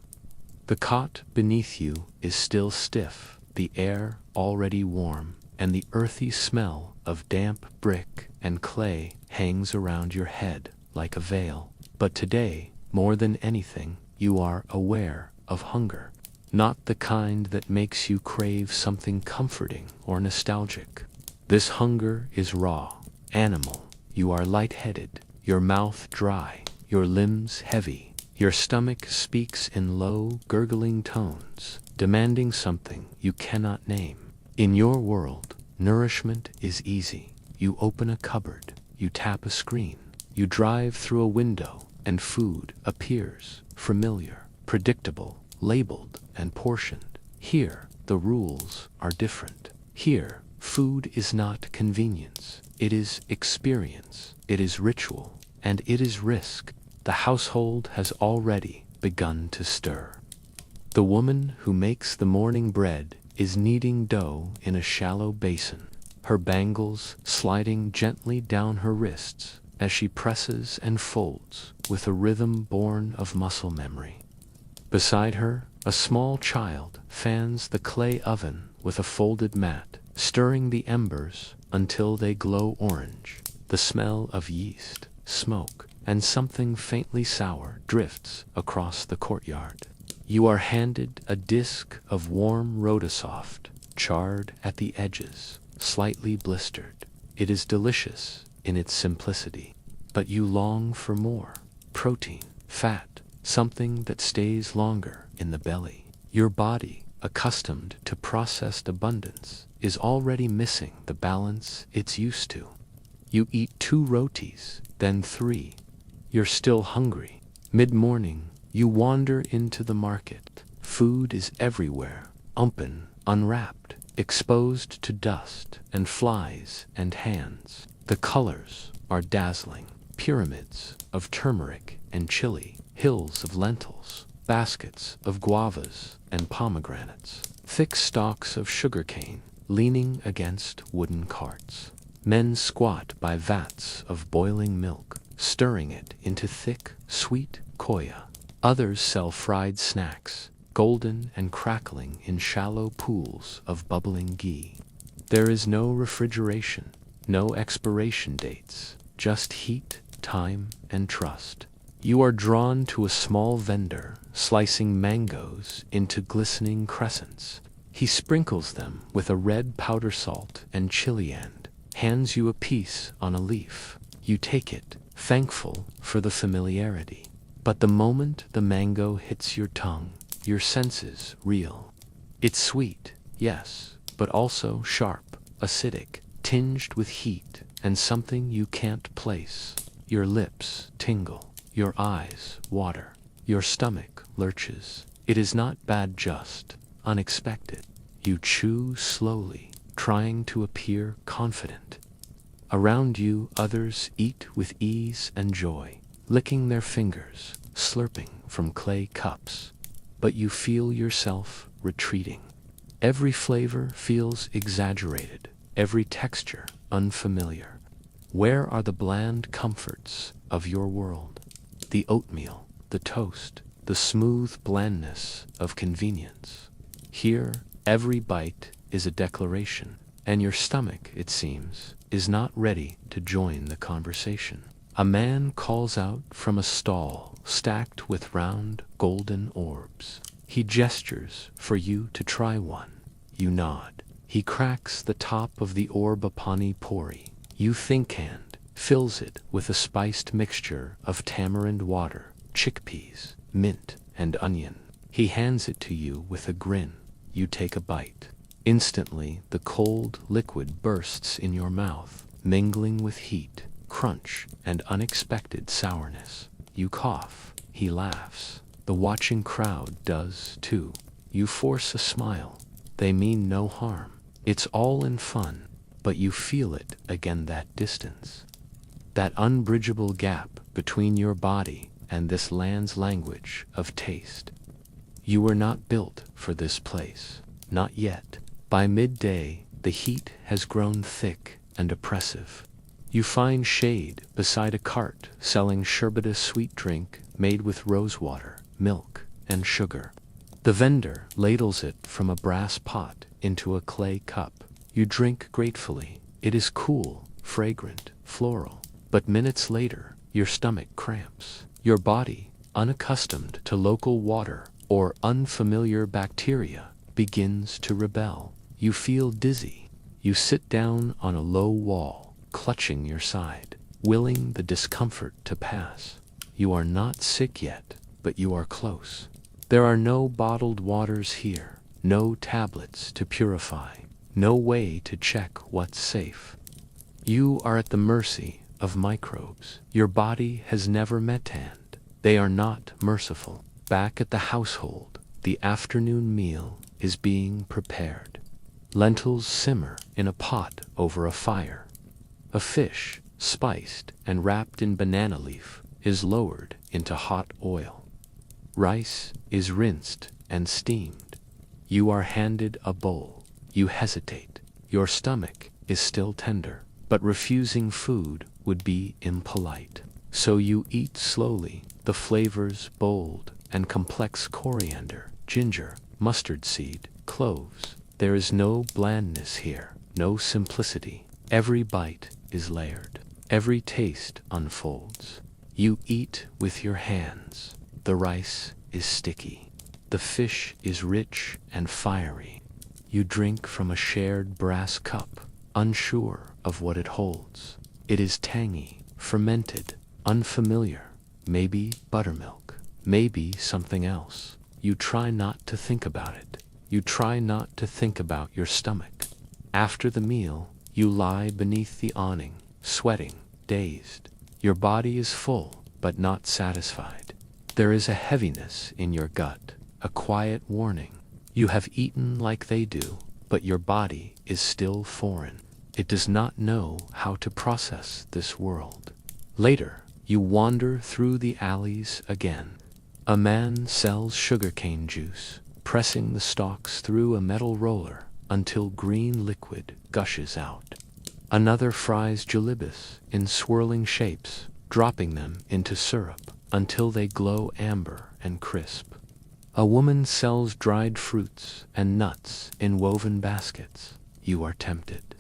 The cot beneath you is still stiff, the air already warm, and the earthy smell of damp brick and clay hangs around your head like a veil. But today, more than anything, you are aware of hunger. Not the kind that makes you crave something comforting or nostalgic. This hunger is raw, animal. You are lightheaded, your mouth dry, your limbs heavy. Your stomach speaks in low, gurgling tones, demanding something you cannot name. In your world, nourishment is easy. You open a cupboard, you tap a screen, you drive through a window, and food appears, familiar, predictable, labeled, and portioned. Here, the rules are different. Here, food is not convenience. It is experience. It is ritual. And it is risk. The household has already begun to stir. The woman who makes the morning bread is kneading dough in a shallow basin, her bangles sliding gently down her wrists as she presses and folds with a rhythm born of muscle memory. Beside her, a small child fans the clay oven with a folded mat, stirring the embers until they glow orange. The smell of yeast, smoke, and something faintly sour drifts across the courtyard. You are handed a disc of warm Rhodosoft, charred at the edges, slightly blistered. It is delicious in its simplicity, but you long for more. Protein, fat, something that stays longer in the belly. Your body, accustomed to processed abundance, is already missing the balance it's used to. You eat 2 rotis, then 3. You're still hungry. Mid-morning, you wander into the market. Food is everywhere, open, unwrapped, exposed to dust and flies and hands. The colors are dazzling. Pyramids of turmeric and chili, hills of lentils, baskets of guavas and pomegranates, thick stalks of sugarcane leaning against wooden carts. Men squat by vats of boiling milk, stirring it into thick, sweet koya. Others sell fried snacks, golden and crackling in shallow pools of bubbling ghee. There is no refrigeration, no expiration dates, just heat, time, and trust. You are drawn to a small vendor slicing mangoes into glistening crescents. He sprinkles them with a red powder salt and chili and hands you a piece on a leaf. You take it, thankful for the familiarity. But the moment the mango hits your tongue, your senses reel. It's sweet, yes, but also sharp, acidic, tinged with heat, and something you can't place. Your lips tingle, your eyes water, your stomach lurches. It is not bad, just unexpected. You chew slowly, trying to appear confident. Around you, others eat with ease and joy, licking their fingers, slurping from clay cups. But you feel yourself retreating. Every flavor feels exaggerated, every texture unfamiliar. Where are the bland comforts of your world? The oatmeal, the toast, the smooth blandness of convenience. Here, every bite is a declaration, and your stomach, it seems, is not ready to join the conversation. A man calls out from a stall stacked with round, golden orbs. He gestures for you to try one. You nod. He cracks the top of the orb upon pori. You think and fills it with a spiced mixture of tamarind water, chickpeas, mint, and onion. He hands it to you with a grin. You take a bite. Instantly, the cold liquid bursts in your mouth, mingling with heat, crunch, and unexpected sourness. You cough. He laughs. The watching crowd does too. You force a smile. They mean no harm. It's all in fun, but you feel it again, that distance. That unbridgeable gap between your body and this land's language of taste. You were not built for this place. Not yet. By midday, the heat has grown thick and oppressive. You find shade beside a cart selling sherbet, a sweet drink made with rosewater, milk, and sugar. The vendor ladles it from a brass pot into a clay cup. You drink gratefully. It is cool, fragrant, floral. But minutes later, your stomach cramps. Your body, unaccustomed to local water or unfamiliar bacteria, begins to rebel. You feel dizzy. You sit down on a low wall, clutching your side, willing the discomfort to pass. You are not sick yet, but you are close. There are no bottled waters here, no tablets to purify, no way to check what's safe. You are at the mercy of microbes. Your body has never met, and they are not merciful. Back at the household, the afternoon meal is being prepared. Lentils simmer in a pot over a fire. A fish, spiced and wrapped in banana leaf, is lowered into hot oil. Rice is rinsed and steamed. You are handed a bowl. You hesitate. Your stomach is still tender, but refusing food would be impolite. So you eat slowly, the flavors bold and complex: coriander, ginger, mustard seed, cloves. There is no blandness here, no simplicity. Every bite is layered. Every taste unfolds. You eat with your hands. The rice is sticky. The fish is rich and fiery. You drink from a shared brass cup, unsure of what it holds. It is tangy, fermented, unfamiliar. Maybe buttermilk, maybe something else. You try not to think about it. You try not to think about your stomach. After the meal, you lie beneath the awning, sweating, dazed. Your body is full, but not satisfied. There is a heaviness in your gut, a quiet warning. You have eaten like they do, but your body is still foreign. It does not know how to process this world. Later, you wander through the alleys again. A man sells sugarcane juice, pressing the stalks through a metal roller until green liquid gushes out. Another fries jalebis in swirling shapes, dropping them into syrup until they glow amber and crisp. A woman sells dried fruits and nuts in woven baskets. You are tempted.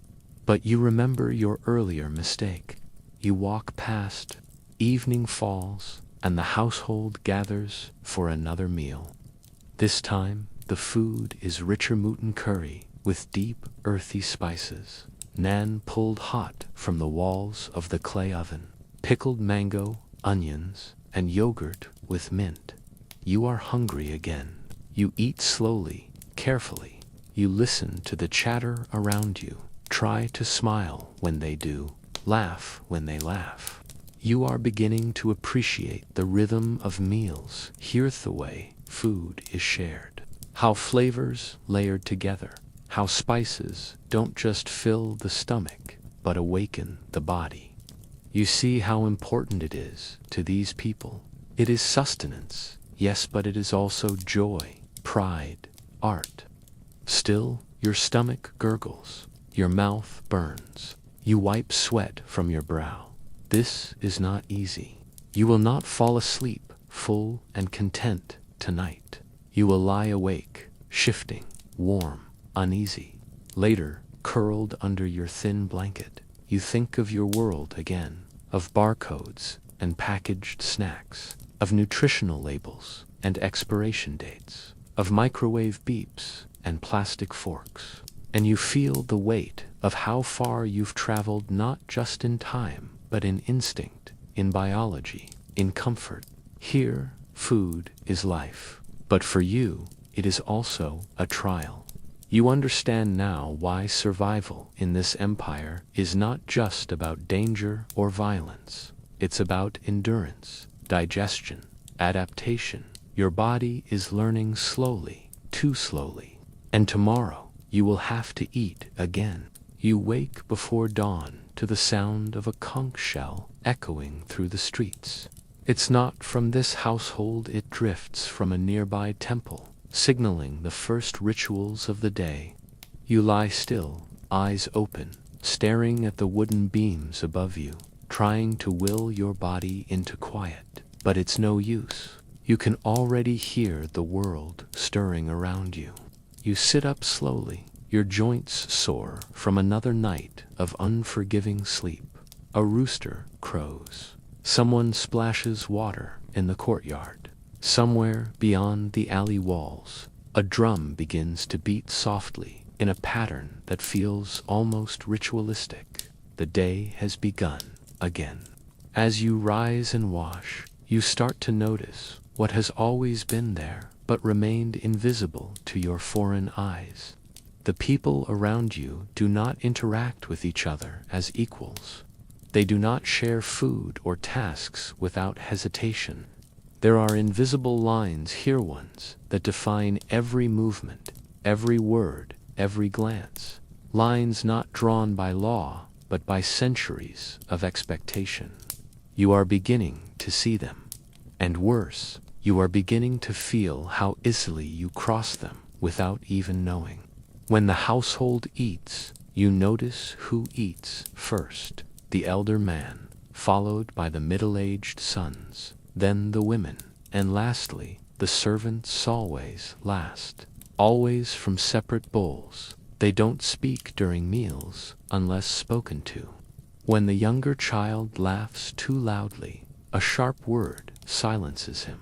But you remember your earlier mistake. You walk past, evening falls, and the household gathers for another meal. This time, the food is richer mutton curry with deep, earthy spices, naan pulled hot from the walls of the clay oven, pickled mango, onions, and yogurt with mint. You are hungry again. You eat slowly, carefully. You listen to the chatter around you. Try to smile when they do, laugh when they laugh. You are beginning to appreciate the rhythm of meals. Here's the way food is shared. How flavors layered together. How spices don't just fill the stomach, but awaken the body. You see how important it is to these people. It is sustenance, yes, but it is also joy, pride, art. Still, your stomach gurgles, your mouth burns, you wipe sweat from your brow. This is not easy. You will not fall asleep, full and content, tonight. You will lie awake, shifting, warm, uneasy. Later, curled under your thin blanket, you think of your world again, of barcodes and packaged snacks, of nutritional labels and expiration dates, of microwave beeps and plastic forks. And you feel the weight of how far you've traveled, not just in time, but in instinct, in biology, in comfort. Here, food is life. But for you, it is also a trial. You understand now why survival in this empire is not just about danger or violence. It's about endurance, digestion, adaptation. Your body is learning slowly, too slowly. And tomorrow, you will have to eat again. You wake before dawn to the sound of a conch shell echoing through the streets. It's not from this household, it drifts from a nearby temple, signaling the first rituals of the day. You lie still, eyes open, staring at the wooden beams above you, trying to will your body into quiet. But it's no use. You can already hear the world stirring around you. You sit up slowly, your joints sore from another night of unforgiving sleep. A rooster crows. Someone splashes water in the courtyard. Somewhere beyond the alley walls, a drum begins to beat softly in a pattern that feels almost ritualistic. The day has begun again. As you rise and wash, you start to notice what has always been there but remained invisible to your foreign eyes. The people around you do not interact with each other as equals. They do not share food or tasks without hesitation. There are invisible lines, here ones, that define every movement, every word, every glance. Lines not drawn by law, but by centuries of expectation. You are beginning to see them. And worse, you are beginning to feel how easily you cross them without even knowing. When the household eats, you notice who eats first. The elder man, followed by the middle-aged sons, then the women, and lastly, the servants always last. Always from separate bowls. They don't speak during meals unless spoken to. When the younger child laughs too loudly, a sharp word silences him.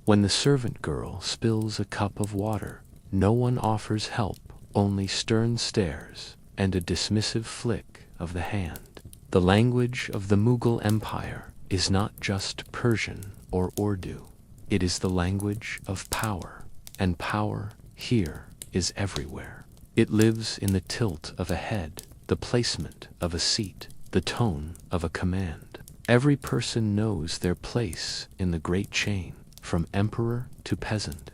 When the servant girl spills a cup of water, no one offers help, only stern stares and a dismissive flick of the hand. The language of the Mughal Empire is not just Persian or Urdu. It is the language of power, and power here is everywhere. It lives in the tilt of a head, the placement of a seat, the tone of a command. Every person knows their place in the great chain, from emperor to peasant.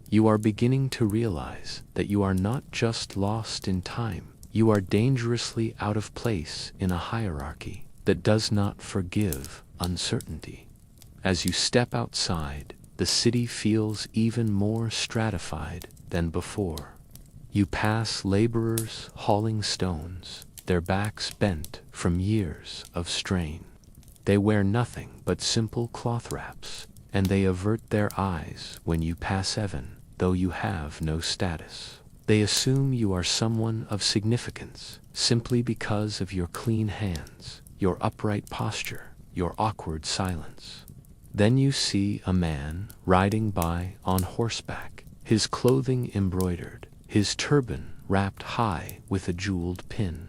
You are beginning to realize that you are not just lost in time, you are dangerously out of place in a hierarchy that does not forgive uncertainty. As you step outside, the city feels even more stratified than before. You pass laborers hauling stones, their backs bent from years of strain. They wear nothing but simple cloth wraps, and they avert their eyes when you pass even, though you have no status. They assume you are someone of significance simply because of your clean hands, your upright posture, your awkward silence. Then you see a man riding by on horseback, his clothing embroidered, his turban wrapped high with a jeweled pin.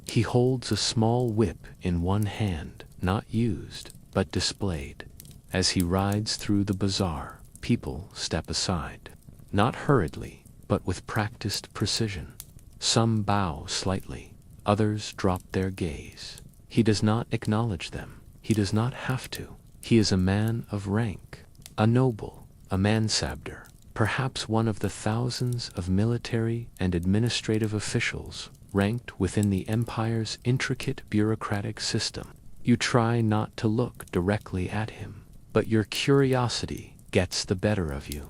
He holds a small whip in one hand, not used, but displayed. As he rides through the bazaar, people step aside, not hurriedly, but with practiced precision. Some bow slightly, others drop their gaze. He does not acknowledge them. He does not have to. He is a man of rank, a noble, a mansabdar, perhaps one of the thousands of military and administrative officials ranked within the empire's intricate bureaucratic system. You try not to look directly at him, but your curiosity gets the better of you.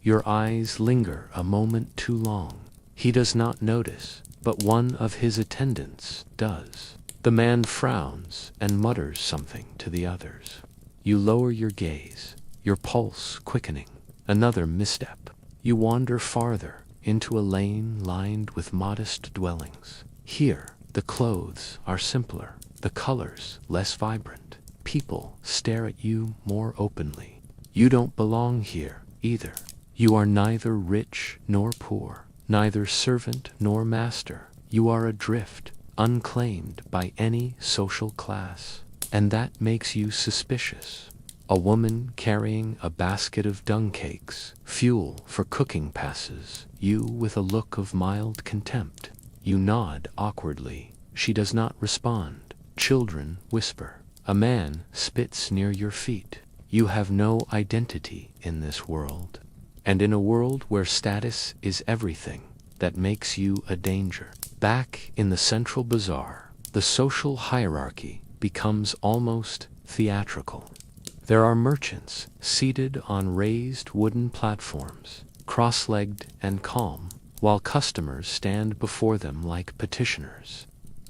Your eyes linger a moment too long. He does not notice, but one of his attendants does. The man frowns and mutters something to the others. You lower your gaze, your pulse quickening. Another misstep. You wander farther into a lane lined with modest dwellings. Here, the clothes are simpler, the colors less vibrant. People stare at you more openly. You don't belong here either. You are neither rich nor poor, neither servant nor master. You are adrift, unclaimed by any social class. And that makes you suspicious. A woman carrying a basket of dung cakes, fuel for cooking, passes you with a look of mild contempt. You nod awkwardly. She does not respond. Children whisper. A man spits near your feet. You have no identity in this world. And in a world where status is everything, that makes you a danger. Back in the central bazaar, the social hierarchy becomes almost theatrical. There are merchants seated on raised wooden platforms, cross-legged and calm, while customers stand before them like petitioners.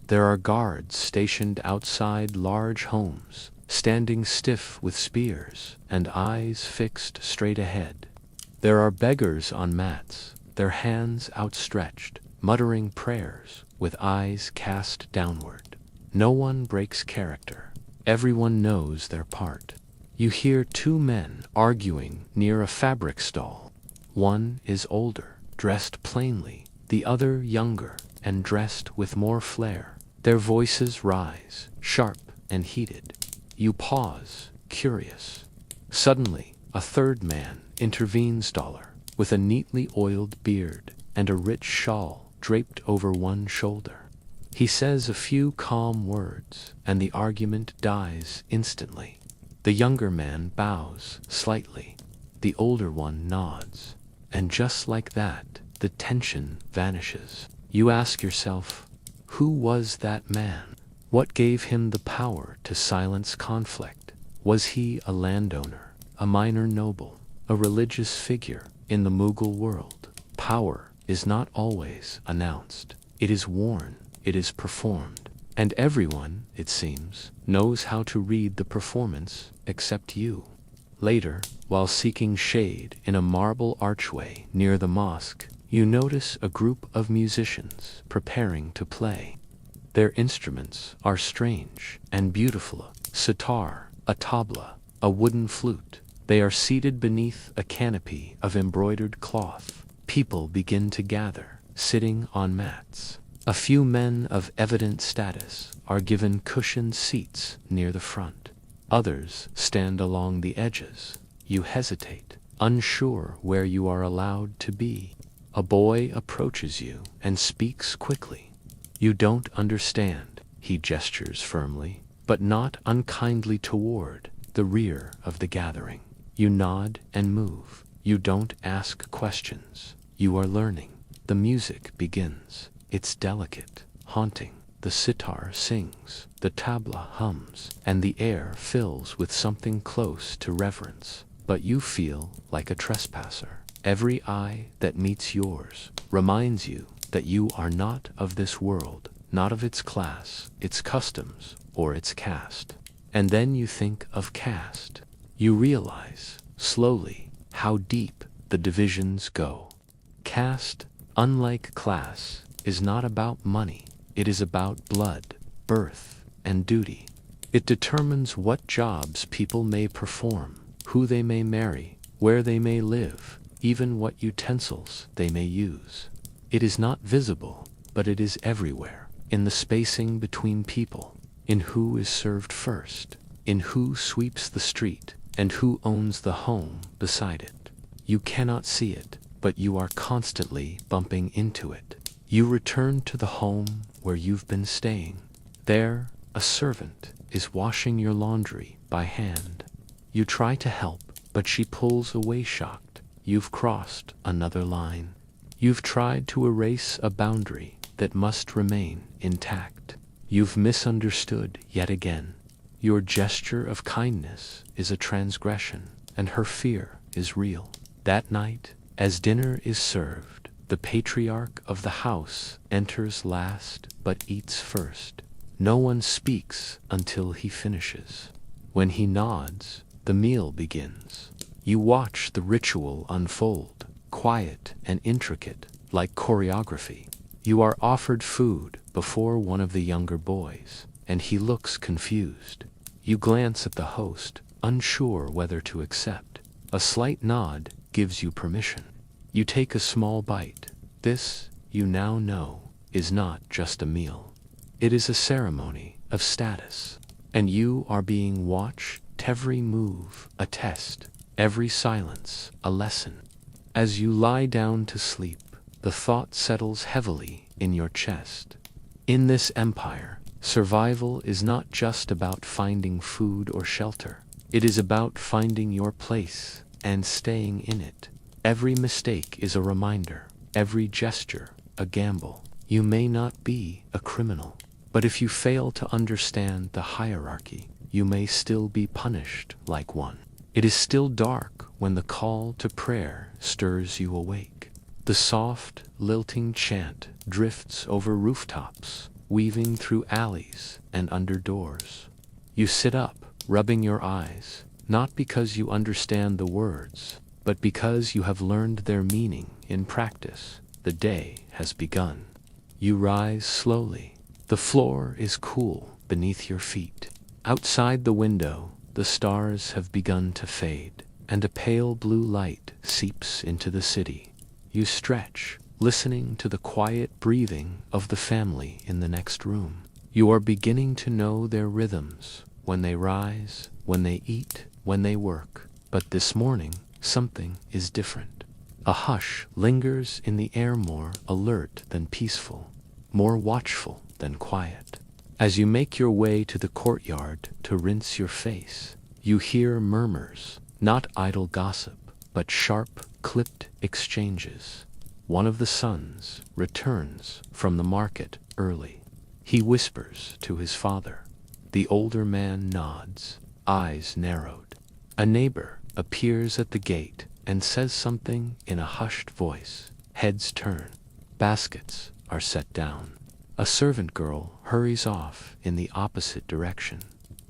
There are guards stationed outside large homes, standing stiff with spears and eyes fixed straight ahead. There are beggars on mats, their hands outstretched, muttering prayers with eyes cast downward. No one breaks character. Everyone knows their part. You hear two men arguing near a fabric stall. One is older, dressed plainly, the other younger and dressed with more flair. Their voices rise, sharp and heated. You pause, curious. Suddenly, a third man intervenes, with a neatly oiled beard and a rich shawl draped over one shoulder. He says a few calm words, and the argument dies instantly. The younger man bows slightly. The older one nods. And just like that, the tension vanishes. You ask yourself, who was that man? What gave him the power to silence conflict? Was he a landowner, a minor noble, a religious figure? In the Mughal world, power is not always announced. It is worn, it is performed. And everyone, it seems, knows how to read the performance except you. Later, while seeking shade in a marble archway near the mosque, you notice a group of musicians preparing to play. Their instruments are strange and beautiful: sitar, a tabla, a wooden flute. They are seated beneath a canopy of embroidered cloth. People begin to gather, sitting on mats. A few men of evident status are given cushioned seats near the front. Others stand along the edges. You hesitate, unsure where you are allowed to be. A boy approaches you and speaks quickly. You don't understand. He gestures firmly, but not unkindly, toward the rear of the gathering. You nod and move. You don't ask questions. You are learning. The music begins. It's delicate, haunting. The sitar sings, the tabla hums, and the air fills with something close to reverence. But you feel like a trespasser. Every eye that meets yours reminds you that you are not of this world, not of its class, its customs, or its caste. And then you think of caste. You realize, slowly, how deep the divisions go. Caste, unlike class, is not about money. It is about blood, birth, and duty. It determines what jobs people may perform, who they may marry, where they may live, even what utensils they may use. It is not visible, but it is everywhere, in the spacing between people, in who is served first, in who sweeps the street, and who owns the home beside it. You cannot see it, but you are constantly bumping into it. You return to the home where you've been staying. There, a servant is washing your laundry by hand. You try to help, but she pulls away shocked. You've crossed another line. You've tried to erase a boundary that must remain intact. You've misunderstood yet again. Your gesture of kindness is a transgression, and her fear is real. That night, as dinner is served, the patriarch of the house enters last but eats first. No one speaks until he finishes. When he nods, the meal begins. You watch the ritual unfold, quiet and intricate, like choreography. You are offered food before one of the younger boys, and he looks confused. You glance at the host, unsure whether to accept. A slight nod gives you permission. You take a small bite. This, you now know, is not just a meal. It is a ceremony of status, and you are being watched, every move a test, every silence a lesson. As you lie down to sleep, the thought settles heavily in your chest. In this empire, survival is not just about finding food or shelter. It is about finding your place and staying in it. Every mistake is a reminder, every gesture a gamble. You may not be a criminal, but if you fail to understand the hierarchy, you may still be punished like one. It is still dark when the call to prayer stirs you awake. The soft, lilting chant drifts over rooftops, weaving through alleys and under doors. You sit up, rubbing your eyes, not because you understand the words, but because you have learned their meaning in practice. The day has begun. You rise slowly. The floor is cool beneath your feet. Outside the window, the stars have begun to fade, and a pale blue light seeps into the city. You stretch, listening to the quiet breathing of the family in the next room. You are beginning to know their rhythms, when they rise, when they eat, when they work. But this morning, something is different. A hush lingers in the air, more alert than peaceful, more watchful than quiet. As you make your way to the courtyard to rinse your face, you hear murmurs, not idle gossip, but sharp, clipped exchanges. One of the sons returns from the market early. He whispers to his father. The older man nods, eyes narrowed. A neighbor appears at the gate and says something in a hushed voice. Heads turn. Baskets are set down. A servant girl hurries off in the opposite direction.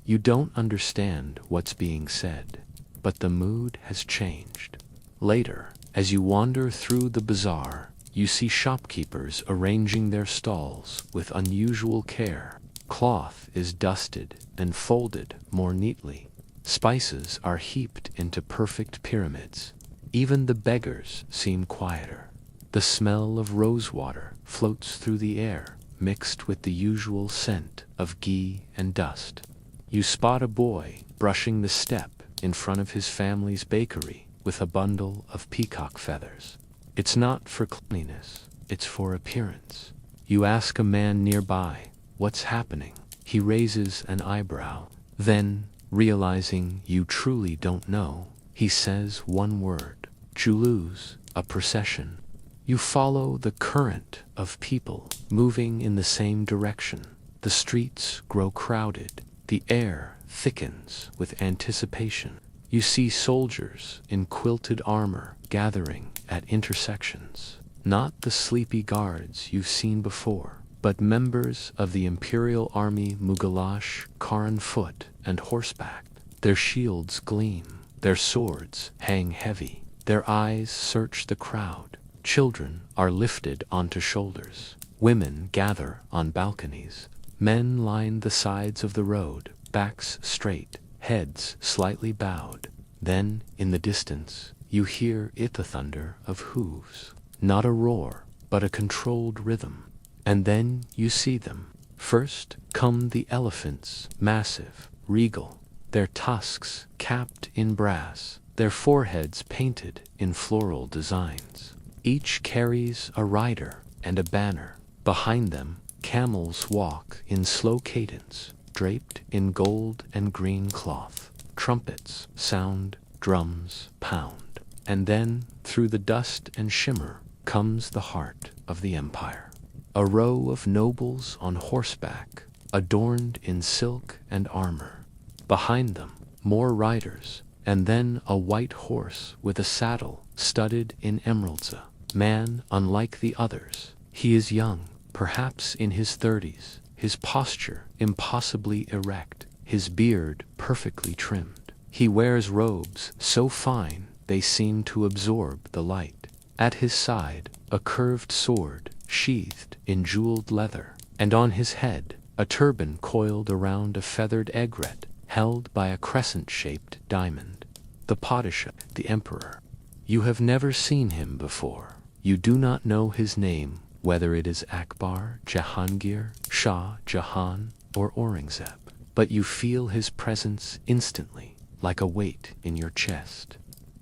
You don't understand what's being said, but the mood has changed. Later, as you wander through the bazaar, you see shopkeepers arranging their stalls with unusual care. Cloth is dusted and folded more neatly. Spices are heaped into perfect pyramids. Even the beggars seem quieter. The smell of rosewater floats through the air, mixed with the usual scent of ghee and dust. You spot a boy brushing the step in front of his family's bakery with a bundle of peacock feathers. It's not for cleanliness, it's for appearance. You ask a man nearby, "What's happening?" He raises an eyebrow. Then, realizing you truly don't know, he says one word, "Julus, a procession." You follow the current of people moving in the same direction. The streets grow crowded. The air thickens with anticipation. You see soldiers in quilted armor gathering at intersections. Not the sleepy guards you've seen before, but members of the imperial army Mughalash are on foot and horseback. Their shields gleam, their swords hang heavy, their eyes search the crowd. Children are lifted onto shoulders. Women gather on balconies. Men line the sides of the road, backs straight, heads slightly bowed. Then, in the distance, you hear the thunder of hooves. Not a roar, but a controlled rhythm. And then you see them. First come the elephants, massive, regal, their tusks capped in brass, their foreheads painted in floral designs. Each carries a rider and a banner. Behind them, camels walk in slow cadence, draped in gold and green cloth. Trumpets sound, drums pound. And then, through the dust and shimmer, comes the heart of the empire. A row of nobles on horseback, adorned in silk and armor. Behind them, more riders, and then a white horse with a saddle studded in emeralds. A man unlike the others. He is young, perhaps in his 30s, his posture impossibly erect, his beard perfectly trimmed. He wears robes so fine they seem to absorb the light. At his side, a curved sword sheathed in jeweled leather, and on his head, a turban coiled around a feathered egret held by a crescent-shaped diamond. The Padishah, the emperor. You have never seen him before. You do not know his name, whether it is Akbar, Jahangir, Shah Jahan, or Aurangzeb. But you feel his presence instantly, like a weight in your chest.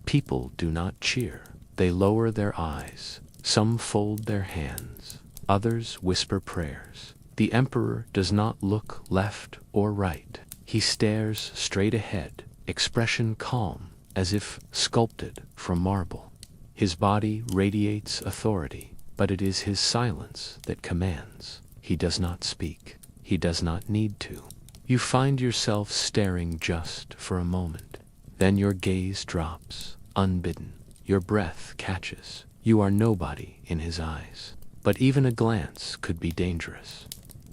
People do not cheer. They lower their eyes. Some fold their hands. Others whisper prayers. The emperor does not look left or right. He stares straight ahead, expression calm, as if sculpted from marble. His body radiates authority, but it is his silence that commands. He does not speak. He does not need to. You find yourself staring just for a moment. Then your gaze drops, unbidden. Your breath catches. You are nobody in his eyes. But even a glance could be dangerous.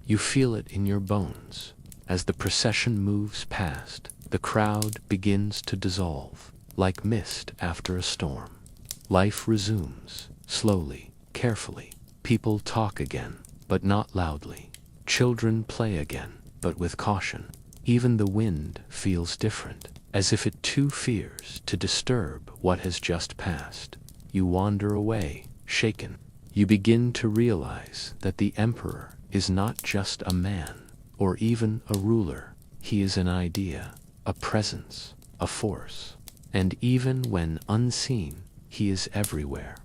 You feel it in your bones. As the procession moves past, the crowd begins to dissolve, like mist after a storm. Life resumes, slowly, carefully. People talk again, but not loudly. Children play again, but with caution. Even the wind feels different, as if it too fears to disturb what has just passed. You wander away, shaken. You begin to realize that the emperor is not just a man, or even a ruler. He is an idea, a presence, a force. And even when unseen, he is everywhere.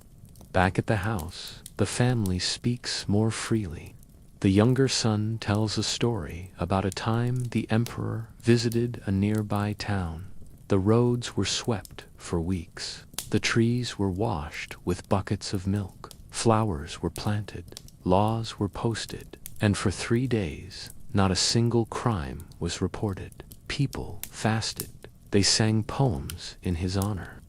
Back at the house, the family speaks more freely. The younger son tells a story about a time the emperor visited a nearby town. The roads were swept for weeks. The trees were washed with buckets of milk. Flowers were planted. Laws were posted. And for 3 days, not a single crime was reported. People fasted. They sang poems in his honor.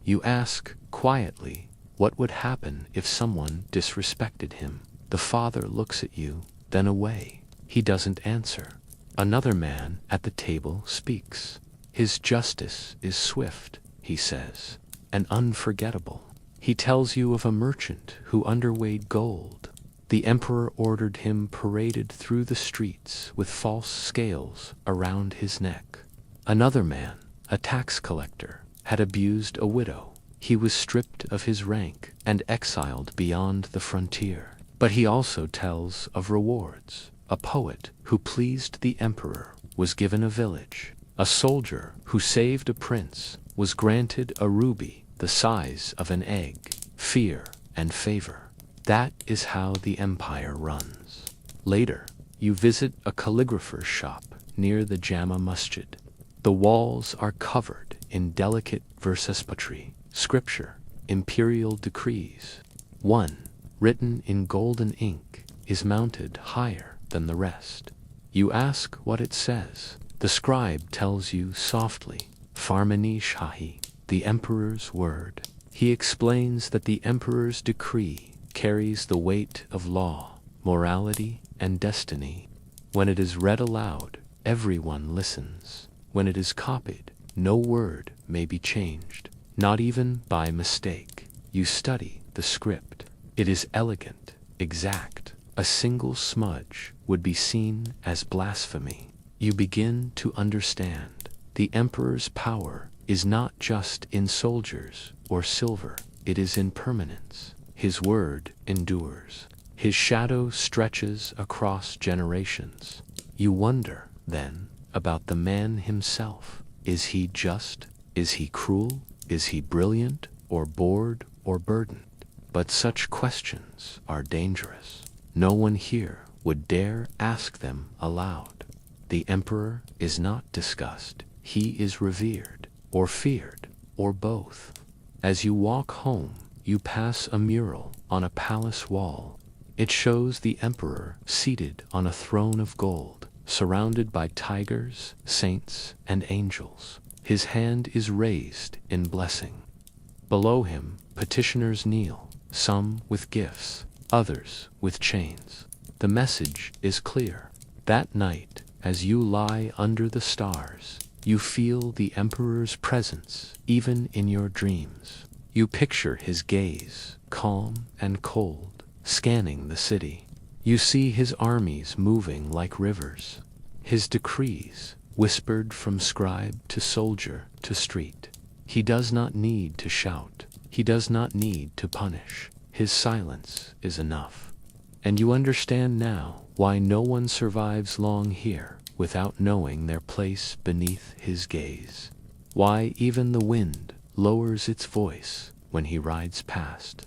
You ask, quietly, what would happen if someone disrespected him? The father looks at you, then away. He doesn't answer. Another man at the table speaks. His justice is swift, he says, and unforgettable. He tells you of a merchant who underweighed gold. The emperor ordered him paraded through the streets with false scales around his neck. Another man, a tax collector, had abused a widow. He was stripped of his rank and exiled beyond the frontier. But he also tells of rewards. A poet who pleased the emperor was given a village. A soldier who saved a prince was granted a ruby the size of an egg. Fear and favor. That is how the empire runs. Later, you visit a calligrapher's shop near the Jama Masjid. The walls are covered in delicate versespatry, scripture, imperial decrees. One, written in golden ink, is mounted higher than the rest. You ask what it says. The scribe tells you softly, Farmani Shahi, the emperor's word. He explains that the emperor's decree carries the weight of law. morality, and destiny. When it is read aloud, everyone listens. When it is copied, no word may be changed, not even by mistake. You study the script. It is elegant, exact. A single smudge would be seen as blasphemy. You begin to understand. The emperor's power is not just in soldiers or silver, it is in permanence. His word endures. His shadow stretches across generations. You wonder, then, about the man himself. Is he just? Is he cruel? Is he brilliant, or bored, or burdened? But such questions are dangerous. No one here would dare ask them aloud. The emperor is not discussed. He is revered, or feared, or both. As you walk home, you pass a mural on a palace wall. It shows the emperor seated on a throne of gold, surrounded by tigers, saints, and angels. His hand is raised in blessing. Below him, petitioners kneel, some with gifts, others with chains. The message is clear. That night, as you lie under the stars, you feel the emperor's presence, even in your dreams. You picture his gaze, calm and cold, scanning the city. You see his armies moving like rivers, his decrees whispered from scribe to soldier to street. He does not need to shout. He does not need to punish. His silence is enough. And you understand now why no one survives long here without knowing their place beneath his gaze. Why even the wind lowers its voice when he rides past.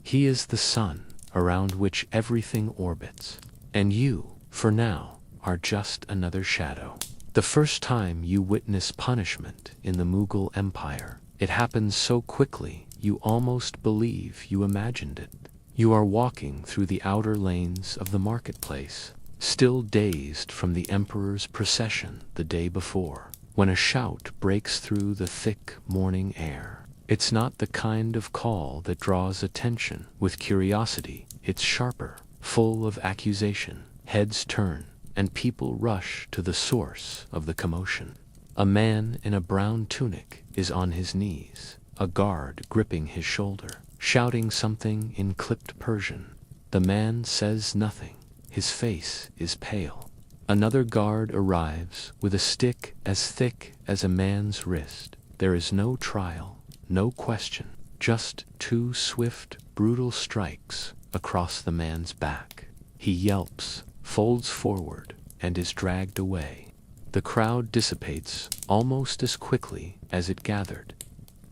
He is the sun around which everything orbits, and you, for now, are just another shadow. The first time you witness punishment in the Mughal Empire, it happens so quickly you almost believe you imagined it. You are walking through the outer lanes of the marketplace, still dazed from the emperor's procession the day before, when a shout breaks through the thick morning air. It's not the kind of call that draws attention with curiosity. It's sharper, full of accusation. Heads turn, and people rush to the source of the commotion. A man in a brown tunic is on his knees, a guard gripping his shoulder, shouting something in clipped Persian. The man says nothing. His face is pale. Another guard arrives with a stick as thick as a man's wrist. There is no trial, no question, just two swift, brutal strikes across the man's back. He yelps, folds forward, and is dragged away. The crowd dissipates almost as quickly as it gathered.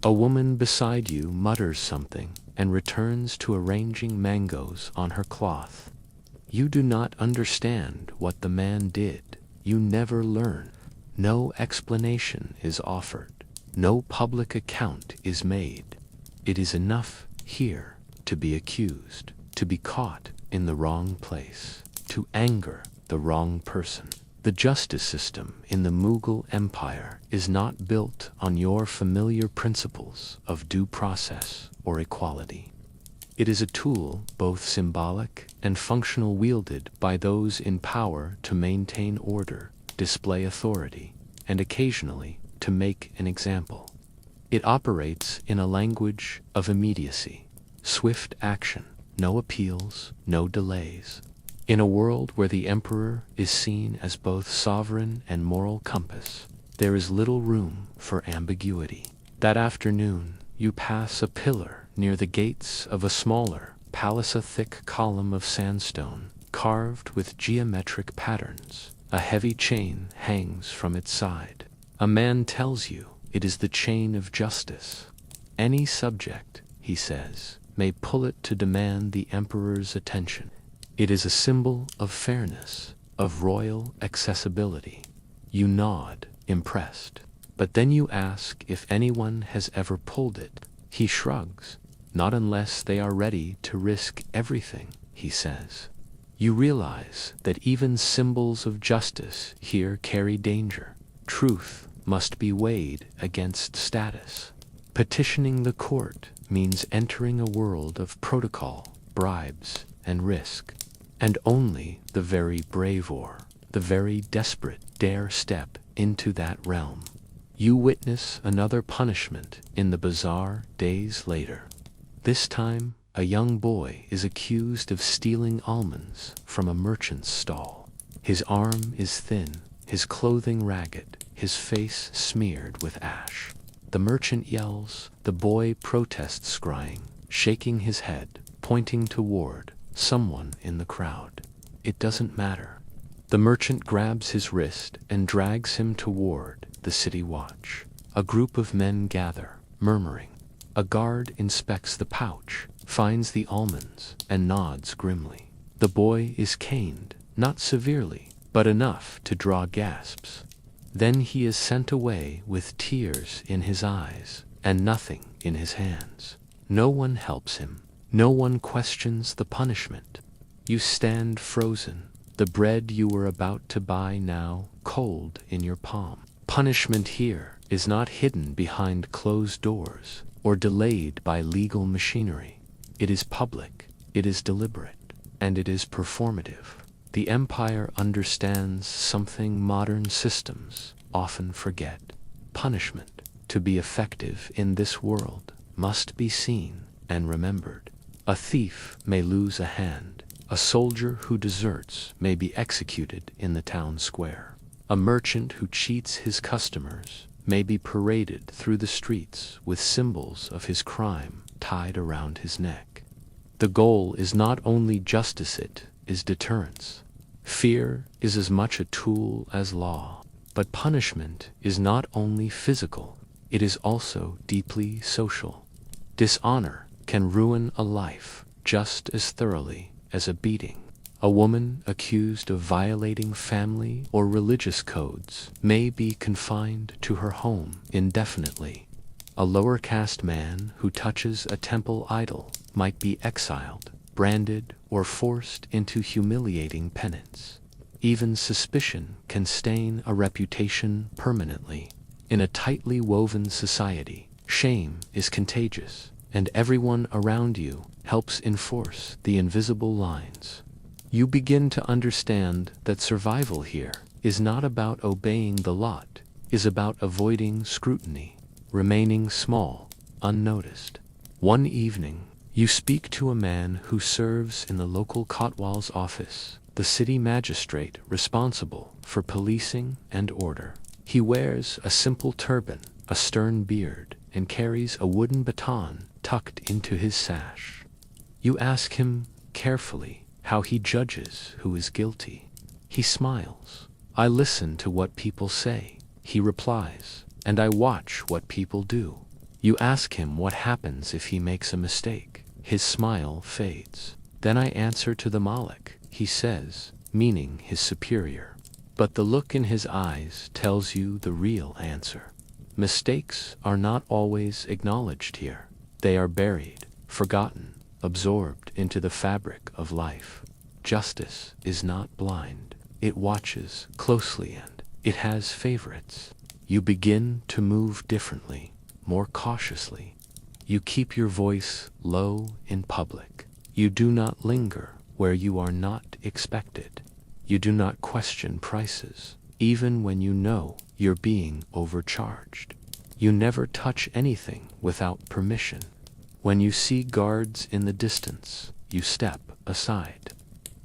A woman beside you mutters something and returns to arranging mangoes on her cloth. You do not understand what the man did. You never learn. No explanation is offered. No public account is made. It is enough here to be accused, to be caught in the wrong place, to anger the wrong person. The justice system in the Mughal Empire is not built on your familiar principles of due process or equality. It is a tool both symbolic and functional, wielded by those in power to maintain order, display authority, and occasionally to make an example. It operates in a language of immediacy, swift action, no appeals, no delays. In a world where the emperor is seen as both sovereign and moral compass, there is little room for ambiguity. That afternoon, you pass a pillar near the gates of a smaller palace, a thick column of sandstone, carved with geometric patterns. A heavy chain hangs from its side. A man tells you it is the chain of justice. Any subject, he says, may pull it to demand the emperor's attention. It is a symbol of fairness, of royal accessibility. You nod, impressed. But then you ask if anyone has ever pulled it. He shrugs. Not unless they are ready to risk everything, he says. You realize that even symbols of justice here carry danger. Truth must be weighed against status. Petitioning the court means entering a world of protocol, bribes, and risk. And only the very brave or the very desperate dare step into that realm. You witness another punishment in the bazaar days later. This time, a young boy is accused of stealing almonds from a merchant's stall. His arm is thin, his clothing ragged, his face smeared with ash. The merchant yells, the boy protests, crying, shaking his head, pointing toward someone in the crowd. It doesn't matter. The merchant grabs his wrist and drags him toward the city watch. A group of men gather, murmuring. A guard inspects the pouch, finds the almonds, and nods grimly. The boy is caned, not severely, but enough to draw gasps. Then he is sent away with tears in his eyes and nothing in his hands. No one helps him. No one questions the punishment. You stand frozen, the bread you were about to buy now cold in your palm. Punishment here is not hidden behind closed doors or delayed by legal machinery. It is public, it is deliberate, and it is performative. The empire understands something modern systems often forget. Punishment, to be effective in this world, must be seen and remembered. A thief may lose a hand. A soldier who deserts may be executed in the town square. A merchant who cheats his customers may be paraded through the streets with symbols of his crime tied around his neck. The goal is not only justice, it is deterrence. Fear is as much a tool as law. But punishment is not only physical, it is also deeply social. Dishonor can ruin a life just as thoroughly as a beating. A woman accused of violating family or religious codes may be confined to her home indefinitely. A lower caste man who touches a temple idol might be exiled, branded, or forced into humiliating penance. Even suspicion can stain a reputation permanently. In a tightly woven society, shame is contagious, and everyone around you helps enforce the invisible lines. You begin to understand that survival here is not about obeying the lot, is about avoiding scrutiny, remaining small, unnoticed. One evening, you speak to a man who serves in the local Kotwal's office, the city magistrate responsible for policing and order. He wears a simple turban, a stern beard, and carries a wooden baton tucked into his sash. You ask him carefully how he judges who is guilty. He smiles. I listen to what people say, he replies, and I watch what people do. You ask him what happens if he makes a mistake. His smile fades. Then I answer to the Malik, he says, meaning his superior. But the look in his eyes tells you the real answer. Mistakes are not always acknowledged here. They are buried, forgotten, absorbed into the fabric of life. Justice is not blind. It watches closely and it has favorites. You begin to move differently, more cautiously. You keep your voice low in public. You do not linger where you are not expected. You do not question prices, even when you know you're being overcharged. You never touch anything without permission. When you see guards in the distance, you step aside.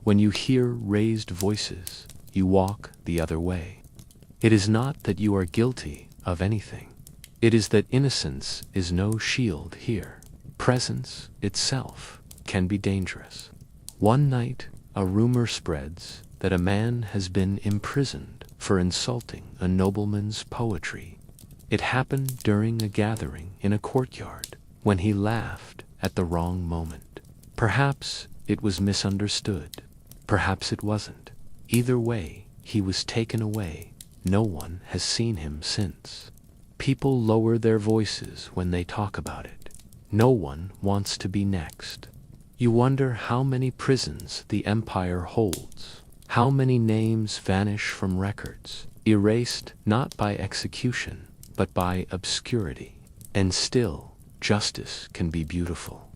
When you hear raised voices, you walk the other way. It is not that you are guilty of anything. It is that innocence is no shield here. Presence itself can be dangerous. One night, a rumor spreads that a man has been imprisoned for insulting a nobleman's poetry. It happened during a gathering in a courtyard, when he laughed at the wrong moment. Perhaps it was misunderstood. Perhaps it wasn't. Either way, he was taken away. No one has seen him since. People lower their voices when they talk about it. No one wants to be next. You wonder how many prisons the empire holds. How many names vanish from records, erased not by execution, but by obscurity. And still, justice can be beautiful.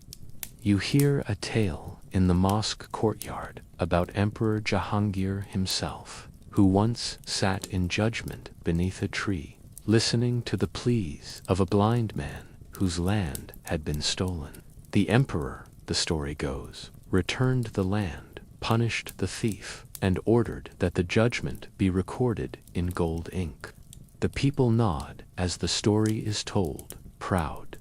You hear a tale in the mosque courtyard about Emperor Jahangir himself, who once sat in judgment beneath a tree, listening to the pleas of a blind man whose land had been stolen. The emperor, the story goes, returned the land, punished the thief, and ordered that the judgment be recorded in gold ink. The people nod as the story is told, proud.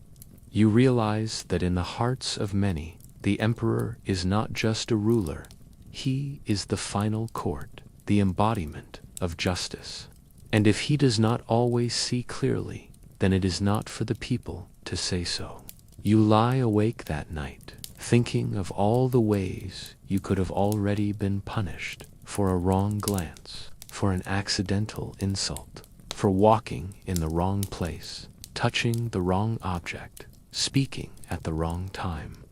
You realize that in the hearts of many, the emperor is not just a ruler, he is the final court, the embodiment of justice. And if he does not always see clearly, then it is not for the people to say so. You lie awake that night, thinking of all the ways you could have already been punished for a wrong glance, for an accidental insult, for walking in the wrong place, touching the wrong object, speaking at the wrong time.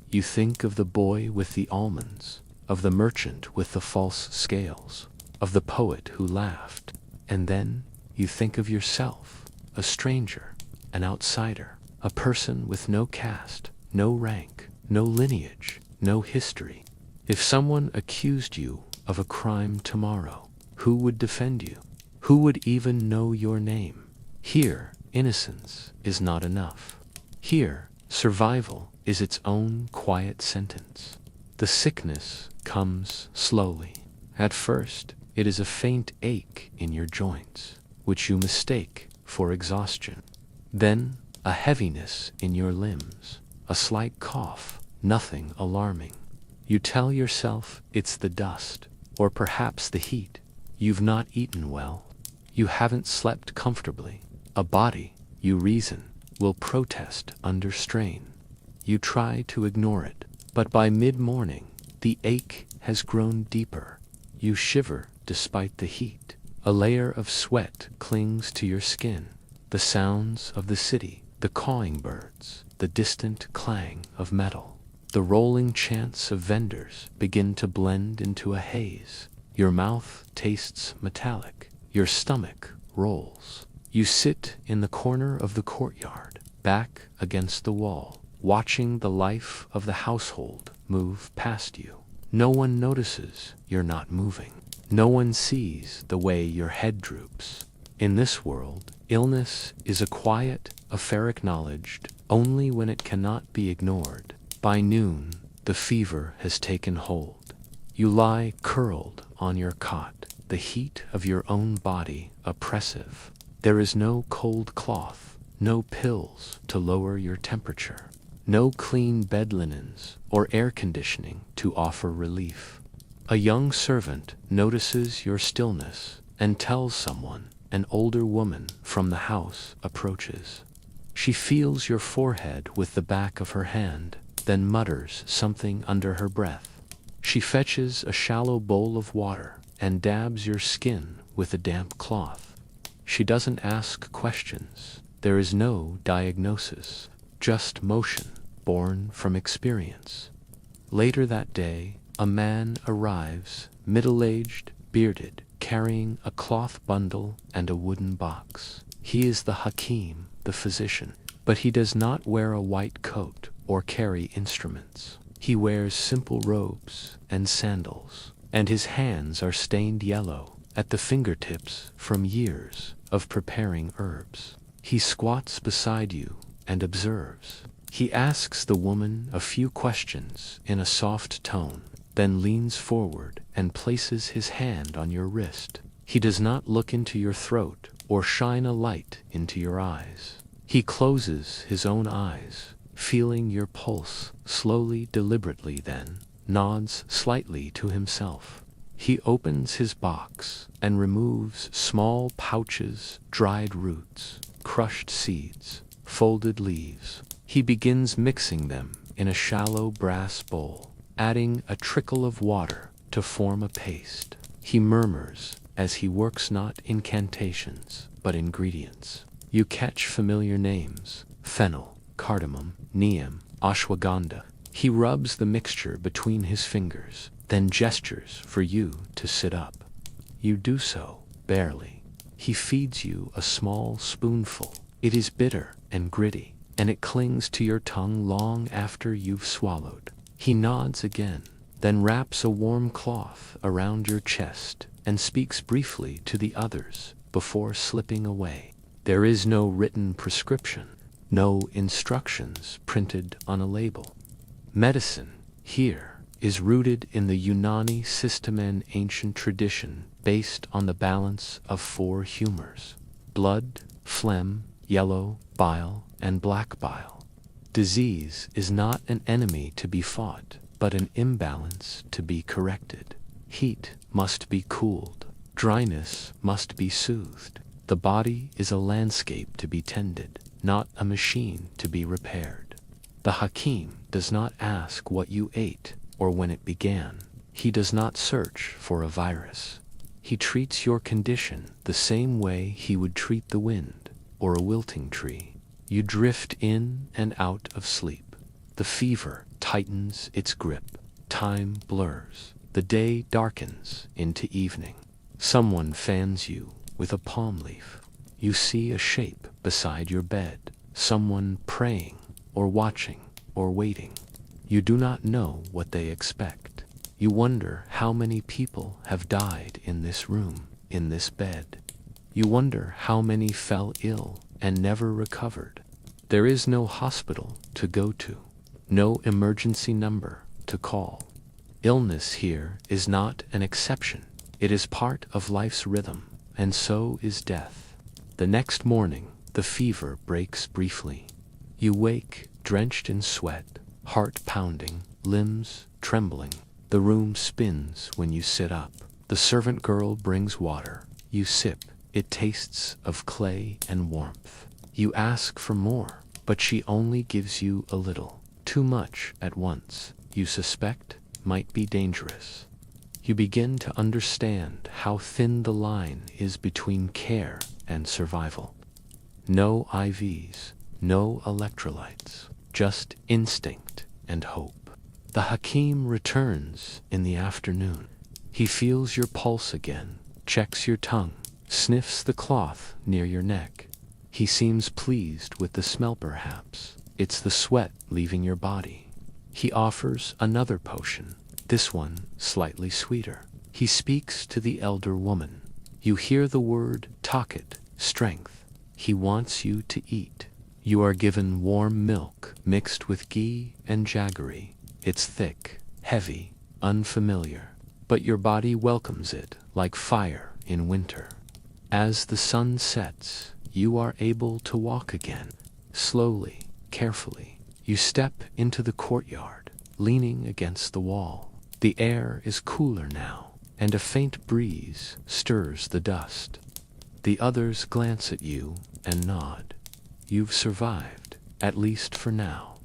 You think of the boy with the almonds, of the merchant with the false scales, of the poet who laughed, and then you think of yourself, a stranger, an outsider, a person with no caste, no rank, no lineage, no history. If someone accused you of a crime tomorrow, who would defend you? Who would even know your name? Here, innocence is not enough. Here, survival is its own quiet sentence. The sickness comes slowly. At first, it is a faint ache in your joints, which you mistake for exhaustion. Then, a heaviness in your limbs, a slight cough, nothing alarming. You tell yourself it's the dust, or perhaps the heat. You've not eaten well. You haven't slept comfortably. A body, you reason, will protest under strain. You try to ignore it, but by mid-morning, the ache has grown deeper. You shiver despite the heat. A layer of sweat clings to your skin. The sounds of the city, the cawing birds, the distant clang of metal, the rolling chants of vendors begin to blend into a haze. Your mouth tastes metallic. Your stomach rolls. You sit in the corner of the courtyard, back against the wall, watching the life of the household move past you. No one notices you're not moving. No one sees the way your head droops. In this world, illness is a quiet affair acknowledged only when it cannot be ignored. By noon, the fever has taken hold. You lie curled on your cot, the heat of your own body oppressive. There is no cold cloth, no pills to lower your temperature, no clean bed linens or air conditioning to offer relief. A young servant notices your stillness and tells someone. An older woman from the house approaches. She feels your forehead with the back of her hand, then mutters something under her breath. She fetches a shallow bowl of water and dabs your skin with a damp cloth. She doesn't ask questions. There is no diagnosis, just motion born from experience. Later that day, a man arrives, middle-aged, bearded, carrying a cloth bundle and a wooden box. He is the Hakim, the physician, but he does not wear a white coat or carry instruments. He wears simple robes and sandals, and his hands are stained yellow at the fingertips from years of preparing herbs. He squats beside you and observes. He asks the woman a few questions in a soft tone, then leans forward and places his hand on your wrist. He does not look into your throat or shine a light into your eyes. He closes his own eyes, feeling your pulse slowly, deliberately, then nods slightly to himself. He opens his box and removes small pouches, dried roots, crushed seeds, folded leaves. He begins mixing them in a shallow brass bowl, adding a trickle of water to form a paste. He murmurs as he works not incantations, but ingredients. You catch familiar names: fennel, cardamom, neem, ashwagandha. He rubs the mixture between his fingers, then gestures for you to sit up. You do so, barely. He feeds you a small spoonful. It is bitter and gritty, and it clings to your tongue long after you've swallowed. He nods again, then wraps a warm cloth around your chest and speaks briefly to the others before slipping away. There is no written prescription, no instructions printed on a label. Medicine, here, is rooted in the Unani system, an ancient tradition based on the balance of 4 humors: blood, phlegm, yellow bile, and black bile. Disease is not an enemy to be fought, but an imbalance to be corrected. Heat must be cooled, dryness must be soothed. The body is a landscape to be tended, not a machine to be repaired. The Hakim does not ask what you ate or when it began. He does not search for a virus. He treats your condition the same way he would treat the wind or a wilting tree. You drift in and out of sleep. The fever tightens its grip. Time blurs. The day darkens into evening. Someone fans you with a palm leaf. You see a shape beside your bed, someone praying or watching or waiting. You do not know what they expect. You wonder how many people have died in this room, in this bed. You wonder how many fell ill and never recovered. There is no hospital to go to, no emergency number to call. Illness here is not an exception. It is part of life's rhythm, and so is death. The next morning, the fever breaks briefly. You wake, drenched in sweat, heart pounding, limbs trembling. The room spins when you sit up. The servant girl brings water. You sip. It tastes of clay and warmth. You ask for more, but she only gives you a little. Too much at once, you suspect, might be dangerous. You begin to understand how thin the line is between care and survival. No IVs, no electrolytes, just instinct and hope. The Hakim returns in the afternoon. He feels your pulse again, checks your tongue, sniffs the cloth near your neck. He seems pleased with the smell perhaps. It's the sweat leaving your body. He offers another potion, this one slightly sweeter. He speaks to the elder woman. You hear the word takat, strength. He wants you to eat. You are given warm milk mixed with ghee and jaggery. It's thick, heavy, unfamiliar, but your body welcomes it like fire in winter. As the sun sets, you are able to walk again. Slowly, carefully, you step into the courtyard, leaning against the wall. The air is cooler now, and a faint breeze stirs the dust. The others glance at you and nod. You've survived, at least for now.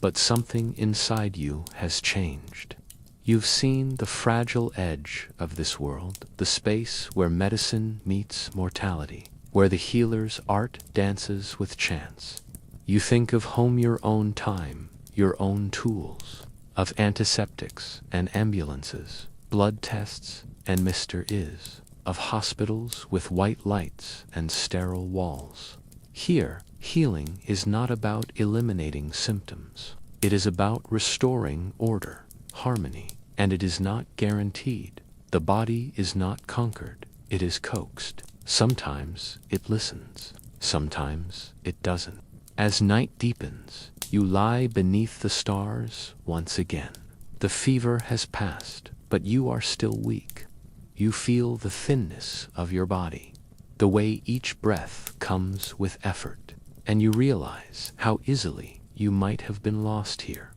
But something inside you has changed. You've seen the fragile edge of this world, the space where medicine meets mortality, where the healer's art dances with chance. You think of home, your own time, your own tools, of antiseptics and ambulances, blood tests and Mr. Is, of hospitals with white lights and sterile walls. Here, healing is not about eliminating symptoms. It is about restoring order, harmony, and it is not guaranteed. The body is not conquered, it is coaxed. Sometimes it listens, sometimes it doesn't. As night deepens, you lie beneath the stars once again. The fever has passed, but you are still weak. You feel the thinness of your body, the way each breath comes with effort, and you realize how easily you might have been lost here.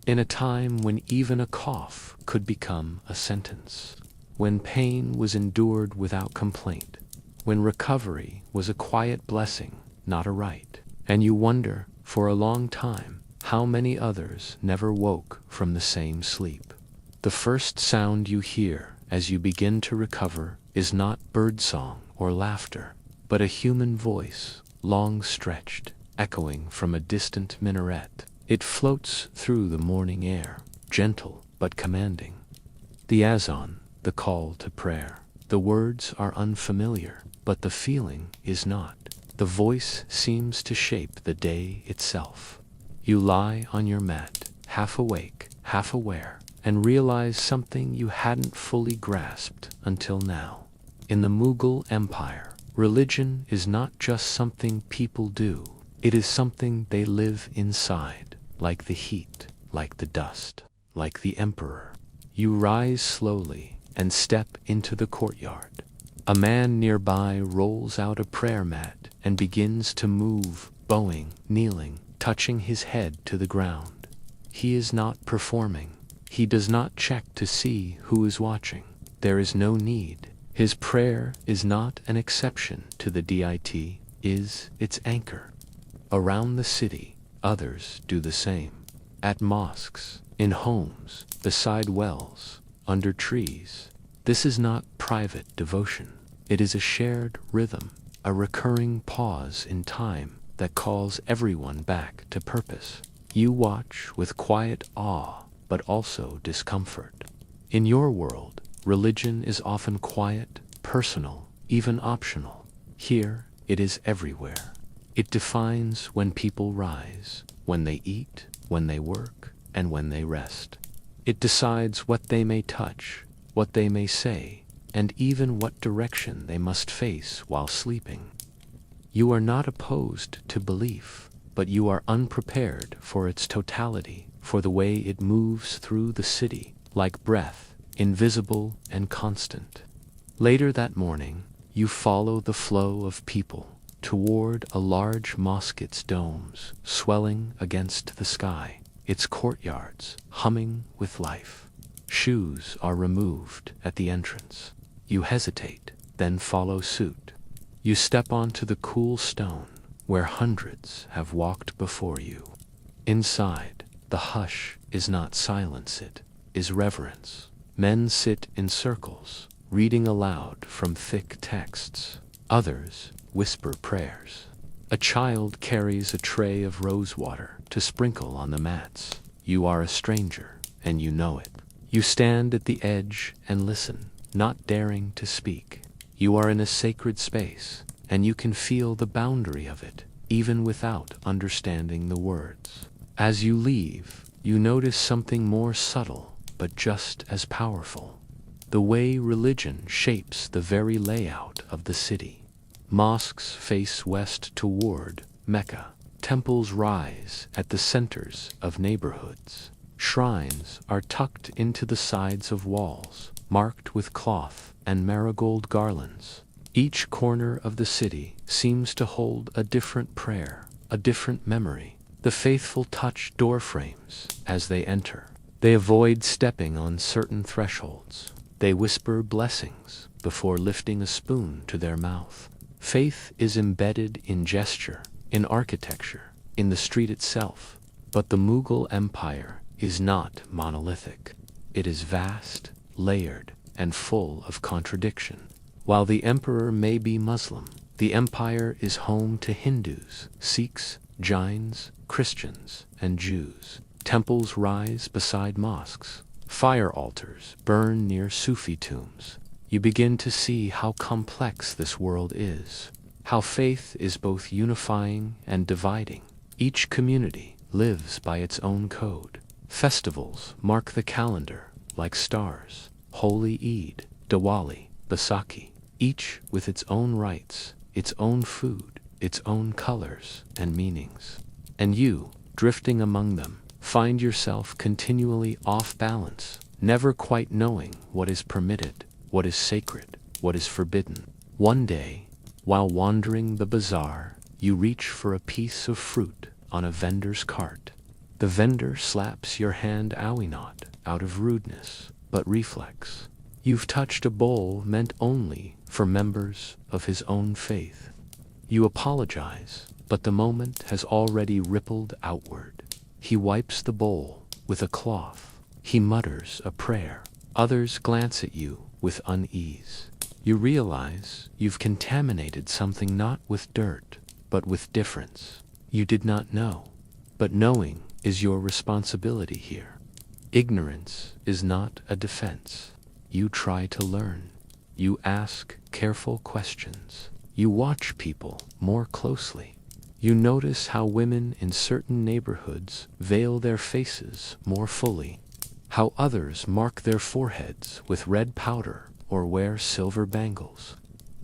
In a time when even a cough could become a sentence, when pain was endured without complaint, when recovery was a quiet blessing, not a right, and you wonder, for a long time, how many others never woke from the same sleep. The first sound you hear as you begin to recover is not birdsong or laughter, but a human voice, long stretched, echoing from a distant minaret. It floats through the morning air, gentle but commanding. The azan, the call to prayer. The words are unfamiliar, but the feeling is not. The voice seems to shape the day itself. You lie on your mat, half awake, half aware, and realize something you hadn't fully grasped until now. In the Mughal Empire, religion is not just something people do, it is something they live inside, like the heat, like the dust, like the emperor. You rise slowly and step into the courtyard. A man nearby rolls out a prayer mat and begins to move, bowing, kneeling, touching his head to the ground. He is not performing. He does not check to see who is watching. There is no need. His prayer is not an exception to the DIT, is its anchor. Around the city, others do the same. At mosques, in homes, beside wells, under trees. This is not private devotion. It is a shared rhythm, a recurring pause in time that calls everyone back to purpose. You watch with quiet awe, but also discomfort. In your world, religion is often quiet, personal, even optional. Here, it is everywhere. It defines when people rise, when they eat, when they work, and when they rest. It decides what they may touch, what they may say, and even what direction they must face while sleeping. You are not opposed to belief, but you are unprepared for its totality, for the way it moves through the city, like breath, invisible and constant. Later that morning, you follow the flow of people toward a large mosque's domes, swelling against the sky, its courtyards humming with life. Shoes are removed at the entrance. You hesitate, then follow suit. You step onto the cool stone, where hundreds have walked before you. Inside, the hush is not silence, it is reverence. Men sit in circles, reading aloud from thick texts. Others whisper prayers. A child carries a tray of rose water to sprinkle on the mats. You are a stranger, and you know it. You stand at the edge and listen, not daring to speak. You are in a sacred space, and you can feel the boundary of it, even without understanding the words. As you leave, you notice something more subtle, but just as powerful. The way religion shapes the very layout of the city. Mosques face west toward Mecca. Temples rise at the centers of neighborhoods. Shrines are tucked into the sides of walls, marked with cloth and marigold garlands. Each corner of the city seems to hold a different prayer, a different memory. The faithful touch door frames as they enter. They avoid stepping on certain thresholds. They whisper blessings before lifting a spoon to their mouth. Faith is embedded in gesture, in architecture, in the street itself. But the Mughal Empire is not monolithic. It is vast, layered, and full of contradiction. While the emperor may be Muslim, the empire is home to Hindus, Sikhs, Jains, Christians, and Jews. Temples rise beside mosques. Fire altars burn near Sufi tombs. You begin to see how complex this world is, how faith is both unifying and dividing. Each community lives by its own code. Festivals mark the calendar like stars. Holy Eid, Diwali, Baisakhi, each with its own rites, its own food, its own colors and meanings. And you, drifting among them, find yourself continually off balance, never quite knowing what is permitted, what is sacred, what is forbidden. One day, while wandering the bazaar, you reach for a piece of fruit on a vendor's cart. The vendor slaps your hand not out of rudeness, but reflex. You've touched a bowl meant only for members of his own faith. You apologize, but the moment has already rippled outward. He wipes the bowl with a cloth. He mutters a prayer. Others glance at you with unease. You realize you've contaminated something not with dirt, but with difference. You did not know, but knowing is your responsibility here. Ignorance is not a defense. You try to learn. You ask careful questions. You watch people more closely. You notice how women in certain neighborhoods veil their faces more fully. how others mark their foreheads with red powder or wear silver bangles.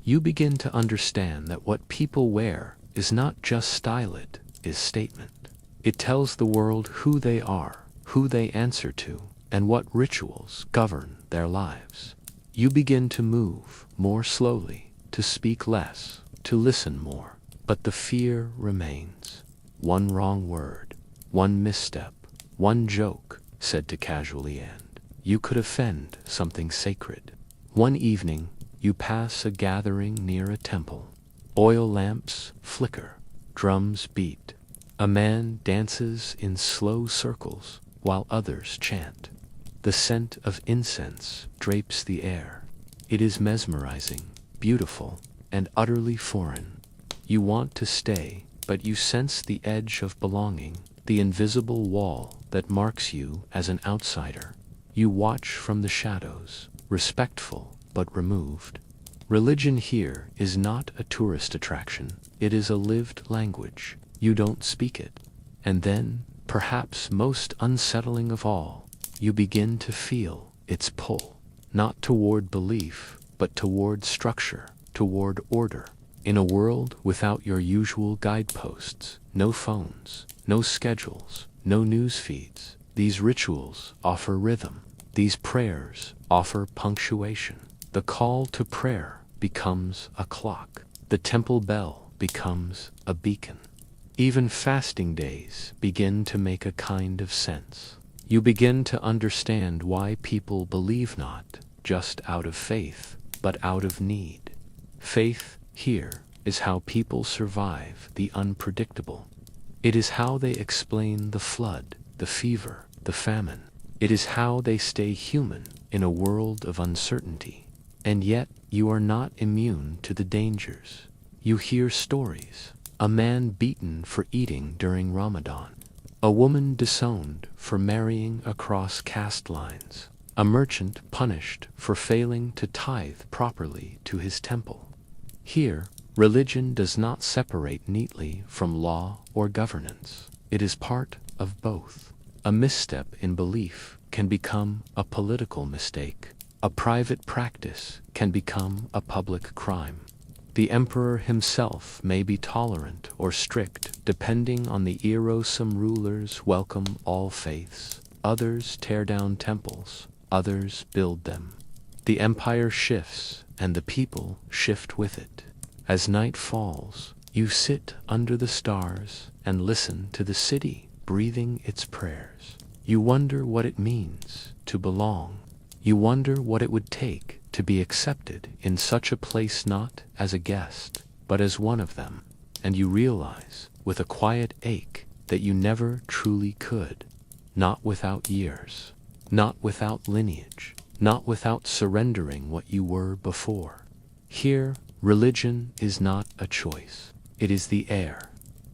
You begin to understand that what people wear is not just style, it is statement. It tells the world who they are, who they answer to, and what rituals govern their lives. You begin to move more slowly, to speak less, to listen more, but the fear remains. One wrong word, one misstep, one joke said to casually end, you could offend something sacred. One evening, you pass a gathering near a temple. Oil lamps flicker, drums beat. A man dances in slow circles while others chant. The scent of incense drapes the air. It is mesmerizing, beautiful, and utterly foreign. You want to stay, but you sense the edge of belonging, the invisible wall that marks you as an outsider. You watch from the shadows, respectful but removed. Religion here is not a tourist attraction, it is a lived language. You don't speak it. And then, perhaps most unsettling of all, you begin to feel its pull, not toward belief, but toward structure, toward order. In a world without your usual guideposts, no phones, no schedules, no news feeds, these rituals offer rhythm. These prayers offer punctuation. The call to prayer becomes a clock. The temple bell becomes a beacon. Even fasting days begin to make a kind of sense. You begin to understand why people believe not just out of faith, but out of need. Faith here is how people survive the unpredictable. It is how they explain the flood, the fever, the famine. It is how they stay human in a world of uncertainty. And yet, you are not immune to the dangers. You hear stories. A man beaten for eating during Ramadan. A woman disowned for marrying across caste lines. A merchant punished for failing to tithe properly to his temple. Here, religion does not separate neatly from law or governance. It is part of both. A misstep in belief can become a political mistake. A private practice can become a public crime. The emperor himself may be tolerant or strict depending on the era. Some rulers welcome all faiths, others tear down temples, others build them. The empire shifts and the people shift with it. As night falls, you sit under the stars and listen to the city breathing its prayers. You wonder what it means to belong. You wonder what it would take to be accepted in such a place, not as a guest, but as one of them. And you realize, with a quiet ache, that you never truly could. Not without years, not without lineage, not without surrendering what you were before. Here, religion is not a choice. It is the air.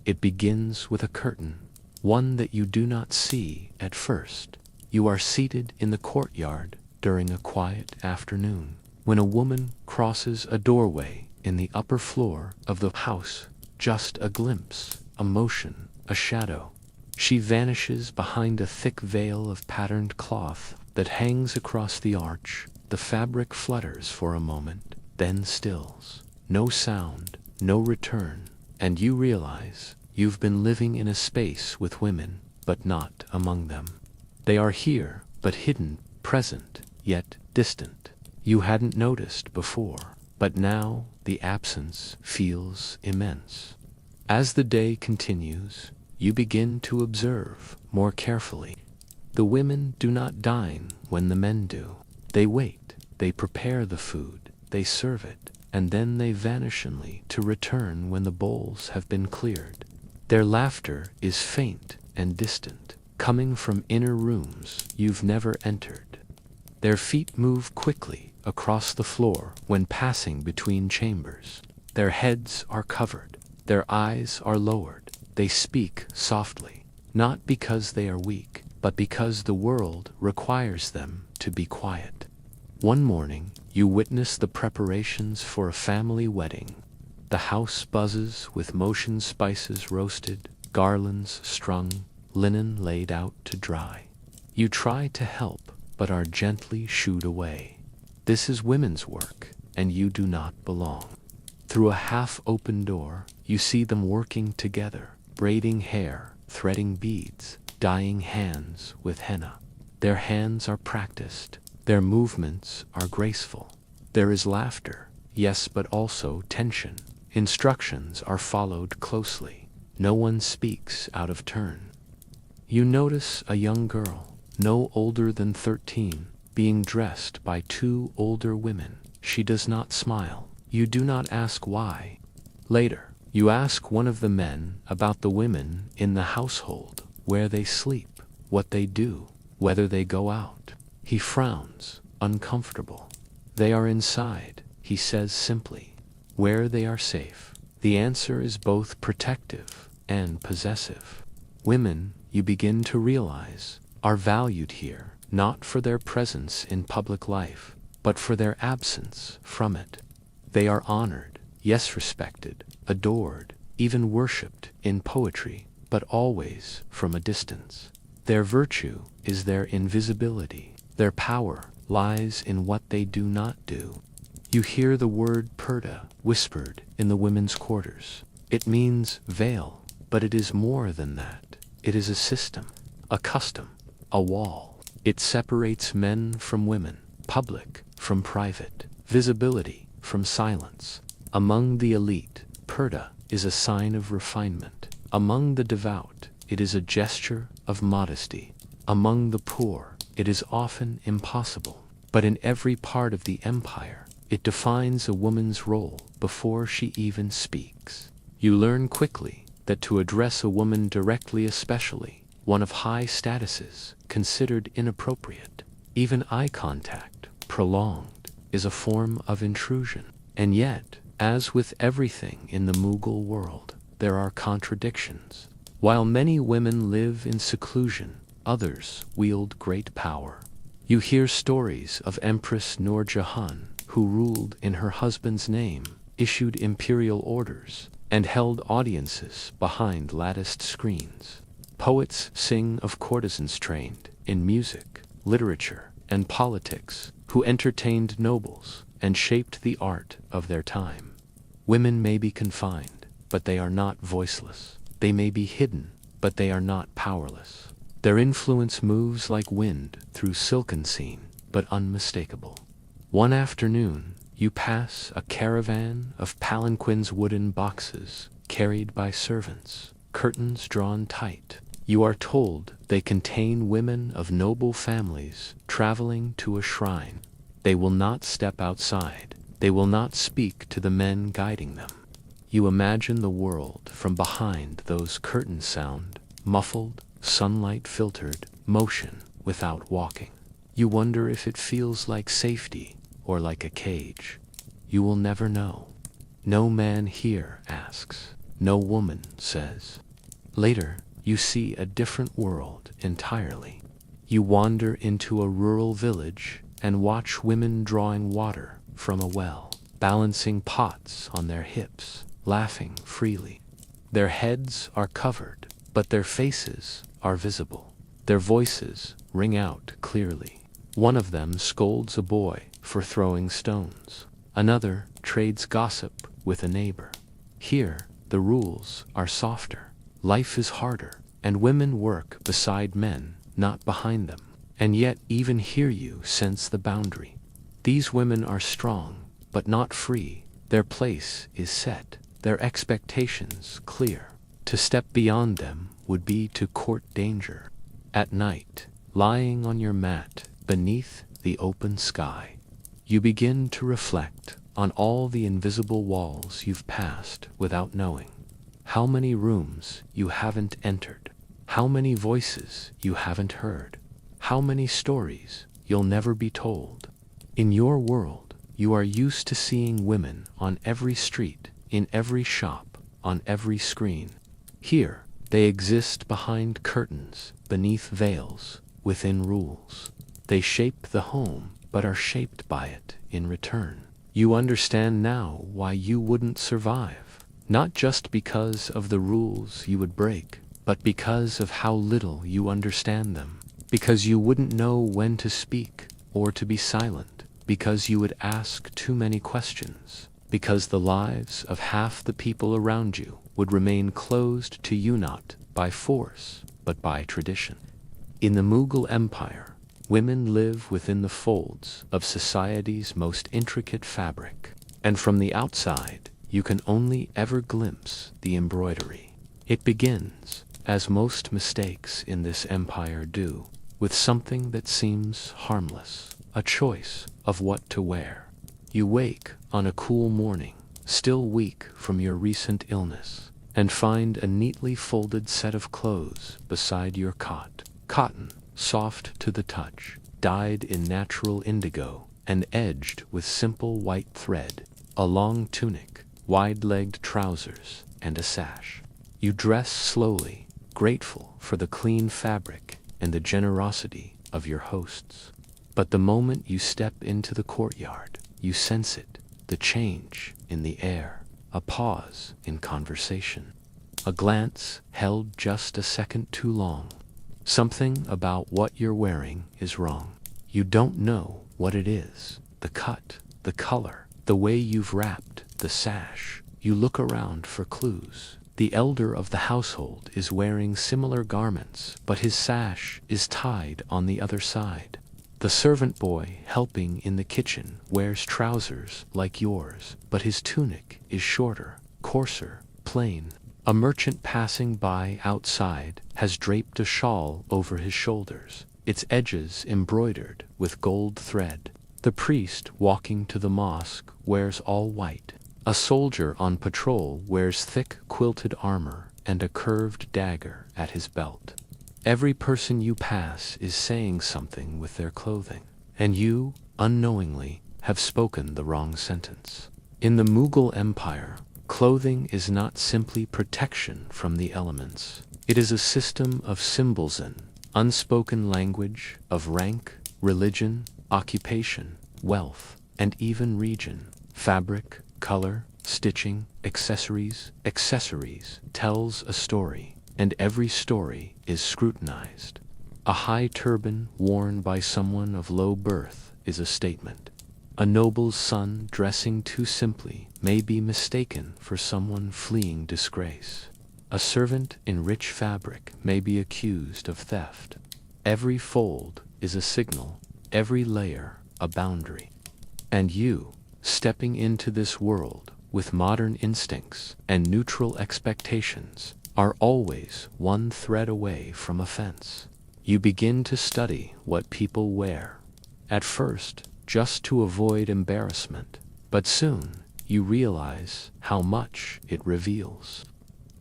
It begins with a curtain, one that you do not see at first. You are seated in the courtyard during a quiet afternoon, when a woman crosses a doorway in the upper floor of the house. Just a glimpse, a motion, a shadow. She vanishes behind a thick veil of patterned cloth that hangs across the arch. The fabric flutters for a moment, then stills. No sound, no return, and you realize you've been living in a space with women, but not among them. They are here, but hidden, present, yet distant. You hadn't noticed before, but now the absence feels immense. As the day continues, you begin to observe more carefully. The women do not dine when the men do. They wait, they prepare the food, they serve it, and then they vanish only to return when the bowls have been cleared. Their laughter is faint and distant, coming from inner rooms you've never entered. Their feet move quickly across the floor when passing between chambers. Their heads are covered, their eyes are lowered. They speak softly, not because they are weak, but because the world requires them to be quiet. One morning, you witness the preparations for a family wedding. The house buzzes with motion, spices roasted, garlands strung, linen laid out to dry. You try to help, but are gently shooed away. This is women's work, and you do not belong. Through a half-open door, you see them working together, braiding hair, threading beads, dyeing hands with henna. Their hands are practiced, their movements are graceful. There is laughter, yes, but also tension. Instructions are followed closely. No one speaks out of turn. You notice a young girl, no older than 13, being dressed by two older women. She does not smile. You do not ask why. Later, you ask one of the men about the women in the household, where they sleep, what they do, whether they go out. He frowns, uncomfortable. They are inside, he says simply, where they are safe. The answer is both protective and possessive. Women, you begin to realize, are valued here, not for their presence in public life, but for their absence from it. They are honored, yes, respected, adored, even worshipped in poetry, but always from a distance. Their virtue is their invisibility. Their power lies in what they do not do. You hear the word purdah whispered in the women's quarters. It means veil, but it is more than that. It is a system, a custom, a wall. It separates men from women, public from private, visibility from silence. Among the elite, purdah is a sign of refinement. Among the devout, it is a gesture of modesty. Among the poor, it is often impossible. But in every part of the empire, it defines a woman's role before she even speaks. You learn quickly that to address a woman directly, especially one of high status, is considered inappropriate. Even eye contact, prolonged, is a form of intrusion. And yet, as with everything in the Mughal world, there are contradictions. While many women live in seclusion, others wield great power. You hear stories of Empress Nur Jahan, who ruled in her husband's name, issued imperial orders, and held audiences behind latticed screens. Poets sing of courtesans trained in music, literature, and politics, who entertained nobles and shaped the art of their time. Women may be confined, but they are not voiceless. They may be hidden, but they are not powerless. Their influence moves like wind through silken scene, but unmistakable. One afternoon, you pass a caravan of palanquins, wooden boxes carried by servants, curtains drawn tight. You are told they contain women of noble families traveling to a shrine. They will not step outside. They will not speak to the men guiding them. You imagine the world from behind those curtains, sound, muffled, sunlight-filtered, motion without walking. You wonder if it feels like safety or like a cage. You will never know. No man here asks. No woman says. Later, you see a different world entirely. You wander into a rural village and watch women drawing water from a well, balancing pots on their hips, laughing freely. Their heads are covered, but their faces are visible. Their voices ring out clearly. One of them scolds a boy for throwing stones. Another trades gossip with a neighbor. Here, the rules are softer. Life is harder, and women work beside men, not behind them. And yet, even here you sense the boundary. These women are strong, but not free. Their place is set, their expectations clear. To step beyond them would be to court danger. At night, lying on your mat beneath the open sky, you begin to reflect on all the invisible walls you've passed without knowing. How many rooms you haven't entered. How many voices you haven't heard. How many stories you'll never be told. In your world, you are used to seeing women on every street, in every shop, on every screen. Here, they exist behind curtains, beneath veils, within rules. They shape the home, but are shaped by it in return. You understand now why you wouldn't survive. Not just because of the rules you would break, but because of how little you understand them. because you wouldn't know when to speak or to be silent, because you would ask too many questions, because the lives of half the people around you would remain closed to you not by force, but by tradition. In the Mughal Empire, women live within the folds of society's most intricate fabric, and from the outside, you can only ever glimpse the embroidery. It begins, as most mistakes in this empire do, with something that seems harmless, a choice of what to wear. You wake on a cool morning, still weak from your recent illness, and find a neatly folded set of clothes beside your cot. Cotton, soft to the touch, dyed in natural indigo, and edged with simple white thread, a long tunic, wide-legged trousers, and a sash. You dress slowly, grateful for the clean fabric and the generosity of your hosts. But the moment you step into the courtyard, you sense it, the change in the air, a pause in conversation, a glance held just a second too long. Something about what you're wearing is wrong. You don't know what it is, the cut, the color, the way you've wrapped the sash. You look around for clues. The elder of the household is wearing similar garments, but his sash is tied on the other side. The servant boy helping in the kitchen wears trousers like yours, but his tunic is shorter, coarser, plain. A merchant passing by outside has draped a shawl over his shoulders, its edges embroidered with gold thread. The priest walking to the mosque wears all white. A soldier on patrol wears thick quilted armor and a curved dagger at his belt. Every person you pass is saying something with their clothing, and you, unknowingly, have spoken the wrong sentence. In the Mughal Empire, clothing is not simply protection from the elements. It is a system of symbols and unspoken language of rank, religion, occupation, wealth, and even region. Fabric, color, stitching, accessories tells a story, and every story is scrutinized. A high turban worn by someone of low birth is a statement. A noble's son dressing too simply may be mistaken for someone fleeing disgrace. A servant in rich fabric may be accused of theft. Every fold is a signal, every layer a boundary. And you, stepping into this world with modern instincts and neutral expectations, are always one thread away from offense. You begin to study what people wear, at first just to avoid embarrassment, but soon you realize how much it reveals.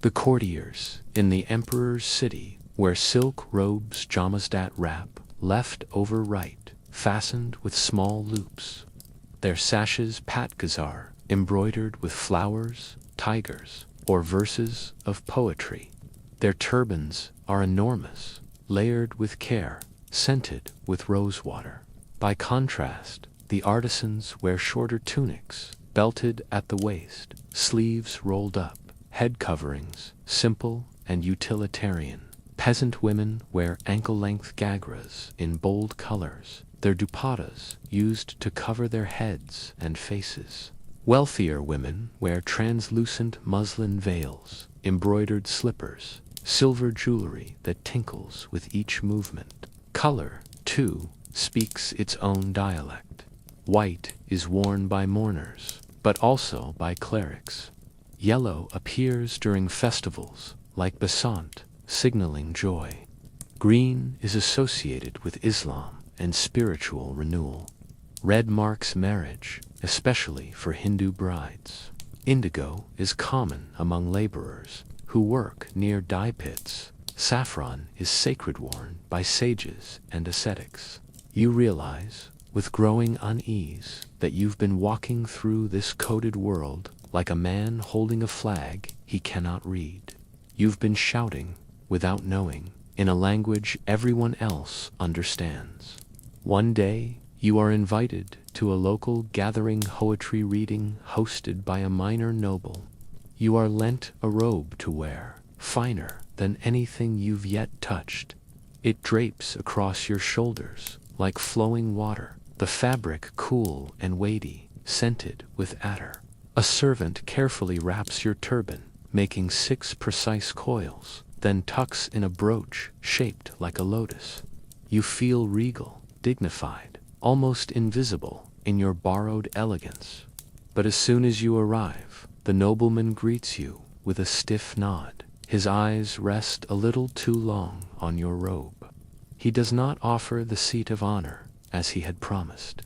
The courtiers in the emperor's city wear silk robes jamazdat wrap, left over right, fastened with small loops. Their sashes patgazar, embroidered with flowers, tigers, or verses of poetry. Their turbans are enormous, layered with care, scented with rosewater. By contrast, the artisans wear shorter tunics, belted at the waist, sleeves rolled up, head coverings, simple and utilitarian. Peasant women wear ankle-length gagras in bold colors, their dupattas used to cover their heads and faces. Wealthier women wear translucent muslin veils, embroidered slippers, silver jewelry that tinkles with each movement. Color, too, speaks its own dialect. White is worn by mourners, but also by clerics. Yellow appears during festivals, like Basant, signaling joy. Green is associated with Islam and spiritual renewal. Red marks marriage, especially for Hindu brides. Indigo is common among laborers who work near dye pits. Saffron is sacred worn by sages and ascetics. You realize, with growing unease, that you've been walking through this coded world like a man holding a flag he cannot read. You've been shouting, without knowing, in a language everyone else understands. One day, you are invited to a local gathering poetry reading hosted by a minor noble. You are lent a robe to wear, finer than anything you've yet touched. It drapes across your shoulders like flowing water, the fabric cool and weighty, scented with attar. A servant carefully wraps your turban, making 6 precise coils, then tucks in a brooch shaped like a lotus. You feel regal, dignified, almost invisible in your borrowed elegance. But as soon as you arrive, the nobleman greets you with a stiff nod. His eyes rest a little too long on your robe. He does not offer the seat of honor as he had promised.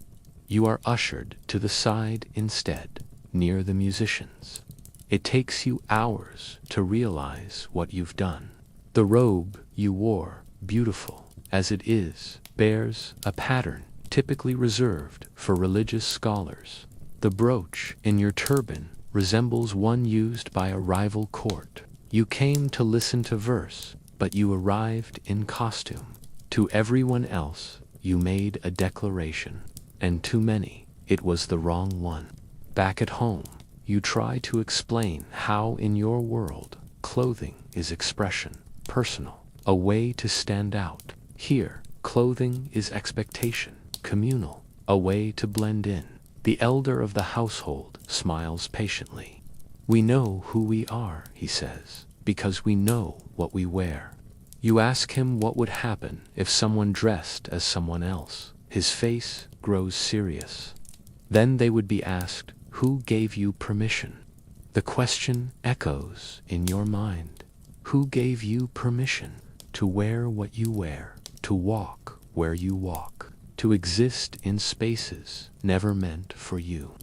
You are ushered to the side instead, near the musicians. It takes you hours to realize what you've done. The robe you wore, beautiful as it is, bears a pattern typically reserved for religious scholars. The brooch in your turban resembles one used by a rival court. You came to listen to verse, but you arrived in costume. To everyone else, you made a declaration, and to many, it was the wrong one. Back at home, you try to explain how in your world, clothing is expression, personal, a way to stand out. Here, clothing is expectation, communal, a way to blend in. The elder of the household smiles patiently. We know who we are, he says, because we know what we wear. You ask him what would happen if someone dressed as someone else. His face grows serious. Then they would be asked, who gave you permission? The question echoes in your mind. Who gave you permission to wear what you wear, to walk where you walk, to exist in spaces never meant for you?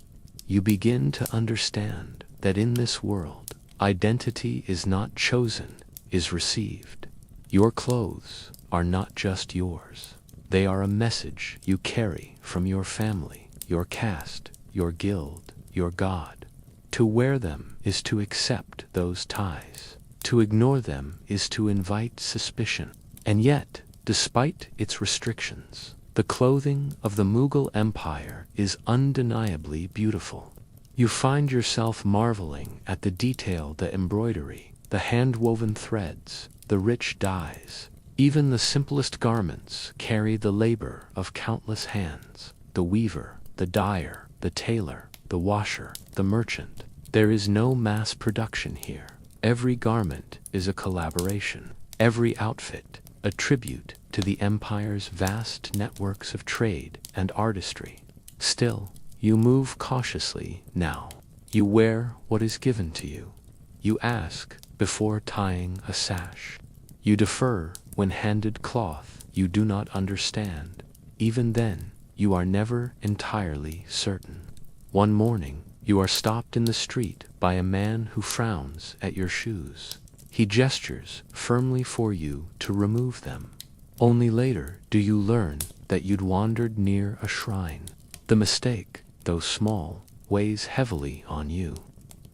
You begin to understand that in this world, identity is not chosen, is received. Your clothes are not just yours. They are a message you carry from your family, your caste, your guild, your god. To wear them is to accept those ties. To ignore them is to invite suspicion. And yet, despite its restrictions, the clothing of the Mughal Empire is undeniably beautiful. You find yourself marveling at the detail, the embroidery, the hand-woven threads, the rich dyes. Even the simplest garments carry the labor of countless hands. The weaver, the dyer, the tailor, the washer, the merchant. There is no mass production here. Every garment is a collaboration. Every outfit, a tribute to the empire's vast networks of trade and artistry. Still, you move cautiously now. You wear what is given to you. You ask before tying a sash. You defer when handed cloth you do not understand. Even then, you are never entirely certain. One morning, you are stopped in the street by a man who frowns at your shoes. He gestures firmly for you to remove them. Only later do you learn that you'd wandered near a shrine. The mistake, though small, weighs heavily on you.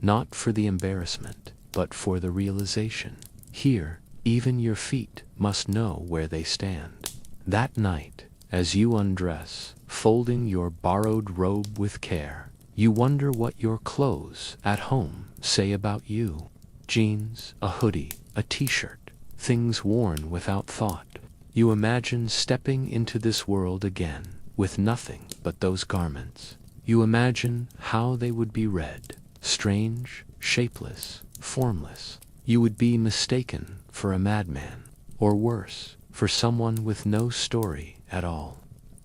Not for the embarrassment, but for the realization. Here, even your feet must know where they stand. That night, as you undress, folding your borrowed robe with care, you wonder what your clothes at home say about you. Jeans, a hoodie, a t-shirt, things worn without thought. You imagine stepping into this world again, with nothing but those garments. You imagine how they would be read. Strange, shapeless, formless. You would be mistaken for a madman, or worse, for someone with no story at all.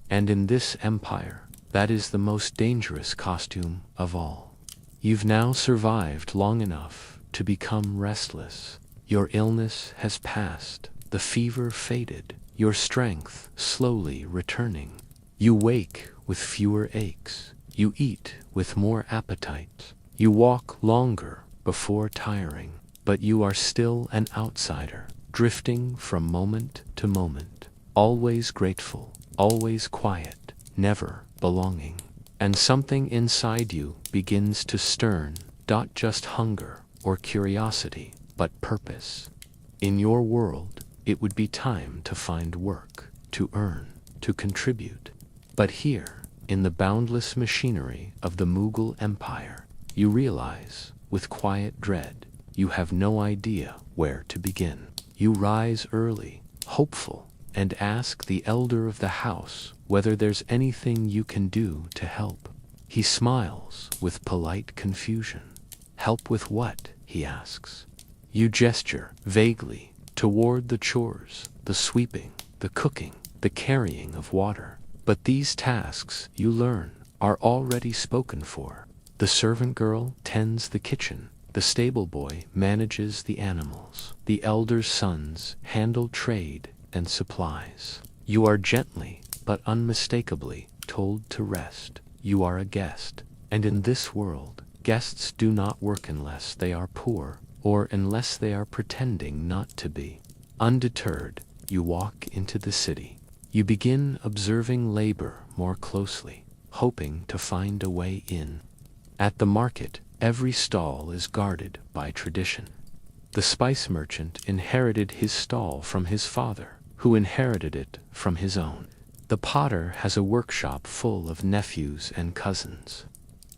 And in this empire, that is the most dangerous costume of all. You've now survived long enough to become restless. Your illness has passed, the fever faded, your strength slowly returning. You wake with fewer aches. You eat with more appetite. You walk longer before tiring. But you are still an outsider, drifting from moment to moment, always grateful, always quiet, never belonging. And something inside you begins to stir, not just hunger or curiosity, but purpose. In your world, it would be time to find work, to earn, to contribute. But here, in the boundless machinery of the Mughal Empire, you realize, with quiet dread, you have no idea where to begin. You rise early, hopeful, and ask the elder of the house whether there's anything you can do to help. He smiles with polite confusion. Help with what? He asks. You gesture vaguely toward the chores, the sweeping, the cooking, the carrying of water. But these tasks, you learn, are already spoken for. The servant girl tends the kitchen. The stable boy manages the animals. The elder's sons handle trade and supplies. You are gently, but unmistakably, told to rest. You are a guest. And in this world, guests do not work unless they are poor, or unless they are pretending not to be. Undeterred, you walk into the city. You begin observing labor more closely, hoping to find a way in. At the market, every stall is guarded by tradition. The spice merchant inherited his stall from his father, who inherited it from his own. The potter has a workshop full of nephews and cousins.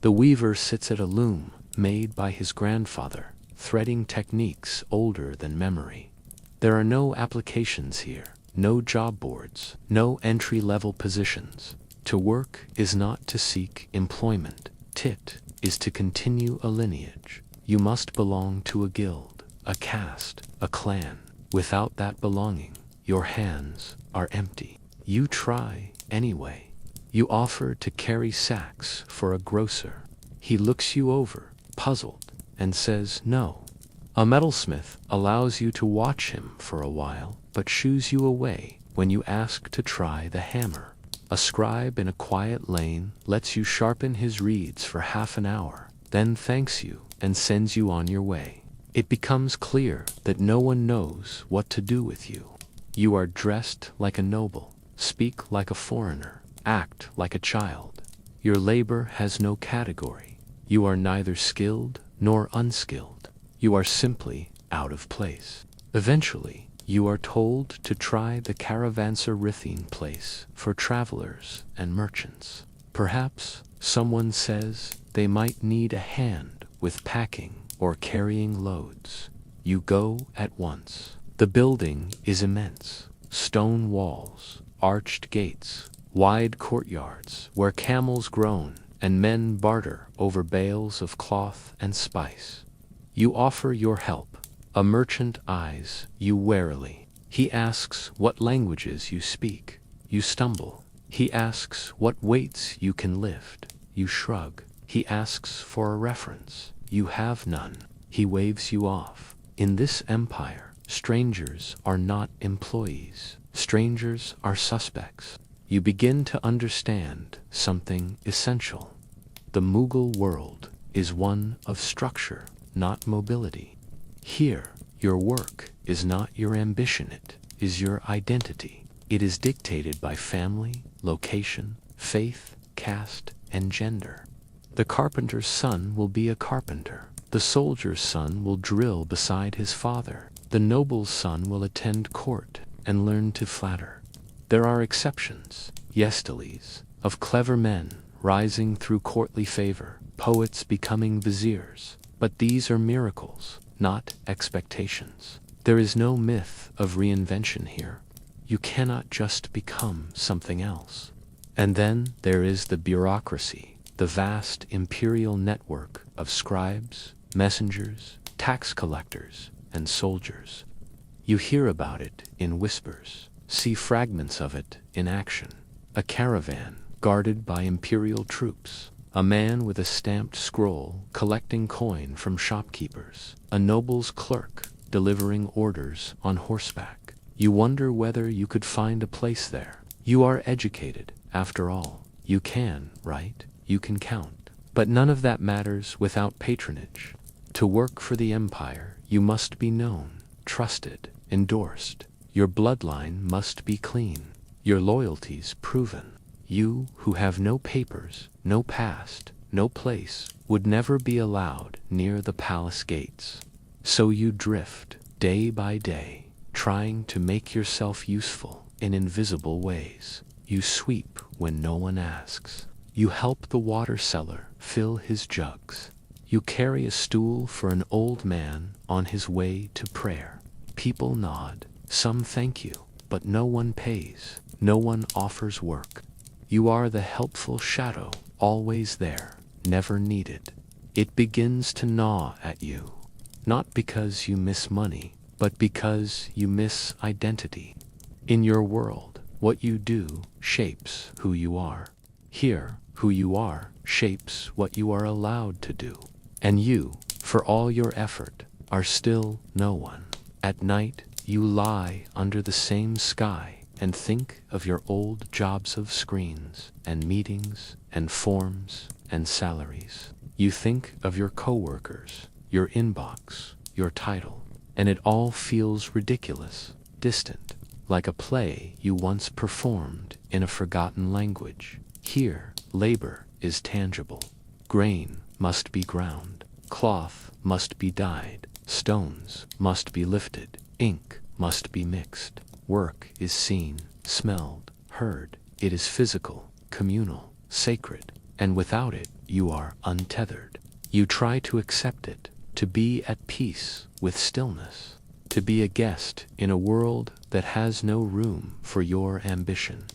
The weaver sits at a loom made by his grandfather, threading techniques older than memory. There are no applications here, no job boards, no entry-level positions. To work is not to seek employment. Tit is to continue a lineage. You must belong to a guild, a caste, a clan. Without that belonging, your hands are empty. You try anyway. You offer to carry sacks for a grocer. He looks you over, puzzled, and says no. A metalsmith allows you to watch him for a while, but shoos you away when you ask to try the hammer. A scribe in a quiet lane lets you sharpen his reeds for half an hour, then thanks you and sends you on your way. It becomes clear that no one knows what to do with you. You are dressed like a noble, speak like a foreigner, act like a child. Your labor has no category. You are neither skilled nor unskilled. You are simply out of place. Eventually, you are told to try the caravanserai place for travelers and merchants. Perhaps someone says they might need a hand with packing or carrying loads. You go at once. The building is immense. Stone walls, arched gates, wide courtyards where camels groan and men barter over bales of cloth and spice. You offer your help. A merchant eyes you warily. He asks what languages you speak. You stumble. He asks what weights you can lift. You shrug. He asks for a reference. You have none. He waves you off. In this empire, strangers are not employees. Strangers are suspects. You begin to understand something essential. The Mughal world is one of structure, not mobility. Here, your work is not your ambition, it is your identity. It is dictated by family, location, faith, caste, and gender. The carpenter's son will be a carpenter. The soldier's son will drill beside his father. The noble's son will attend court and learn to flatter. There are exceptions, yestellis, of clever men rising through courtly favor, poets becoming viziers. But these are miracles, not expectations. There is no myth of reinvention here. You cannot just become something else. And then there is the bureaucracy, the vast imperial network of scribes, messengers, tax collectors, and soldiers. You hear about it in whispers, see fragments of it in action. A caravan guarded by imperial troops. A man with a stamped scroll collecting coin from shopkeepers. A noble's clerk delivering orders on horseback. You wonder whether you could find a place there. You are educated, after all. You can, right? You can count. But none of that matters without patronage. To work for the empire, you must be known, trusted, endorsed. Your bloodline must be clean. Your loyalties proven. You who have no papers, no past, no place, would never be allowed near the palace gates. So you drift, day by day, trying to make yourself useful in invisible ways. You sweep when no one asks. You help the water seller fill his jugs. You carry a stool for an old man on his way to prayer. People nod, some thank you, but no one pays, no one offers work. You are the helpful shadow, always there, never needed. It begins to gnaw at you, not because you miss money, but because you miss identity. In your world, what you do shapes who you are. Here, who you are shapes what you are allowed to do. And you, for all your effort, are still no one. At night, you lie under the same sky and think of your old jobs of screens and meetings and forms and salaries. You think of your coworkers, your inbox, your title, and it all feels ridiculous, distant, like a play you once performed in a forgotten language. Here, labor is tangible. Grain must be ground, cloth must be dyed, stones must be lifted, ink must be mixed. Work is seen, smelled, heard. It is physical, communal, sacred, and without it, you are untethered. You try to accept it, to be at peace with stillness, to be a guest in a world that has no room for your ambition.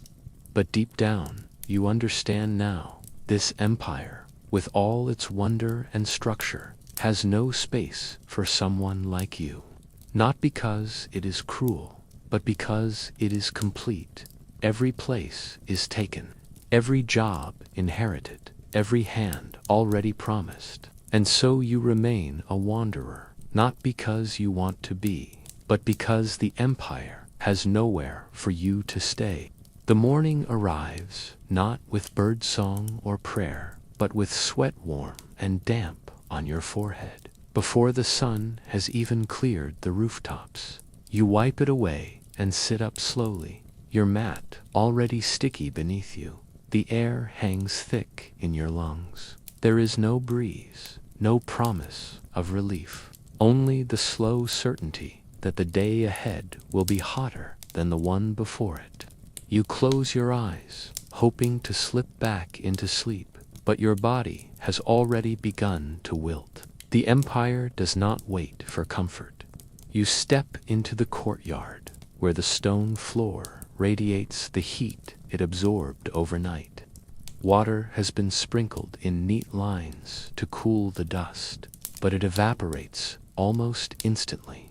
But deep down, you understand now, this empire, with all its wonder and structure, has no space for someone like you. Not because it is cruel, but because it is complete. Every place is taken, every job inherited, every hand already promised. And so you remain a wanderer, not because you want to be, but because the empire has nowhere for you to stay. The morning arrives, not with birdsong or prayer, but with sweat warm and damp on your forehead. Before the sun has even cleared the rooftops, you wipe it away and sit up slowly, your mat already sticky beneath you. The air hangs thick in your lungs. There is no breeze, no promise of relief, only the slow certainty that the day ahead will be hotter than the one before it. You close your eyes, hoping to slip back into sleep, but your body has already begun to wilt. The empire does not wait for comfort. You step into the courtyard, where the stone floor radiates the heat it absorbed overnight. Water has been sprinkled in neat lines to cool the dust, but it evaporates almost instantly.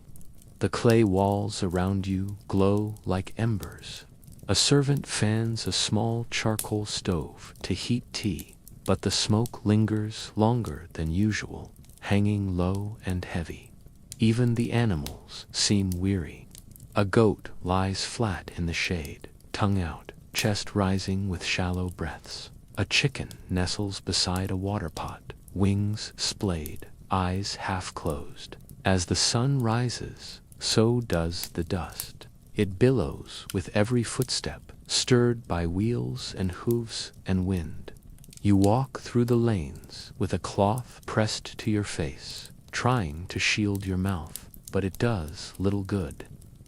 The clay walls around you glow like embers. A servant fans a small charcoal stove to heat tea, but the smoke lingers longer than usual, hanging low and heavy. Even the animals seem weary. A goat lies flat in the shade, tongue out, chest rising with shallow breaths. A chicken nestles beside a water pot, wings splayed, eyes half closed. As the sun rises, so does the dust. It billows with every footstep, stirred by wheels and hooves and wind. You walk through the lanes with a cloth pressed to your face, trying to shield your mouth, but it does little good.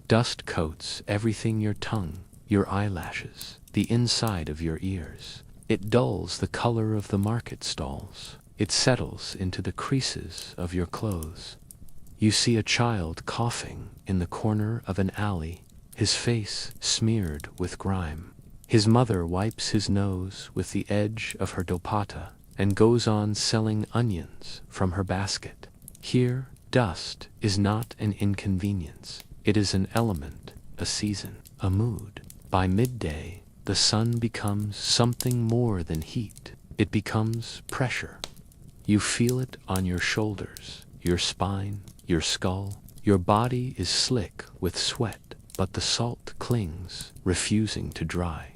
Dust coats everything: your tongue, your eyelashes, the inside of your ears. It dulls the color of the market stalls. It settles into the creases of your clothes. You see a child coughing in the corner of an alley, his face smeared with grime. His mother wipes his nose with the edge of her dupatta and goes on selling onions from her basket. Here, dust is not an inconvenience. It is an element, a season, a mood. By midday, the sun becomes something more than heat. It becomes pressure. You feel it on your shoulders, your spine, your skull. Your body is slick with sweat, but the salt clings, refusing to dry.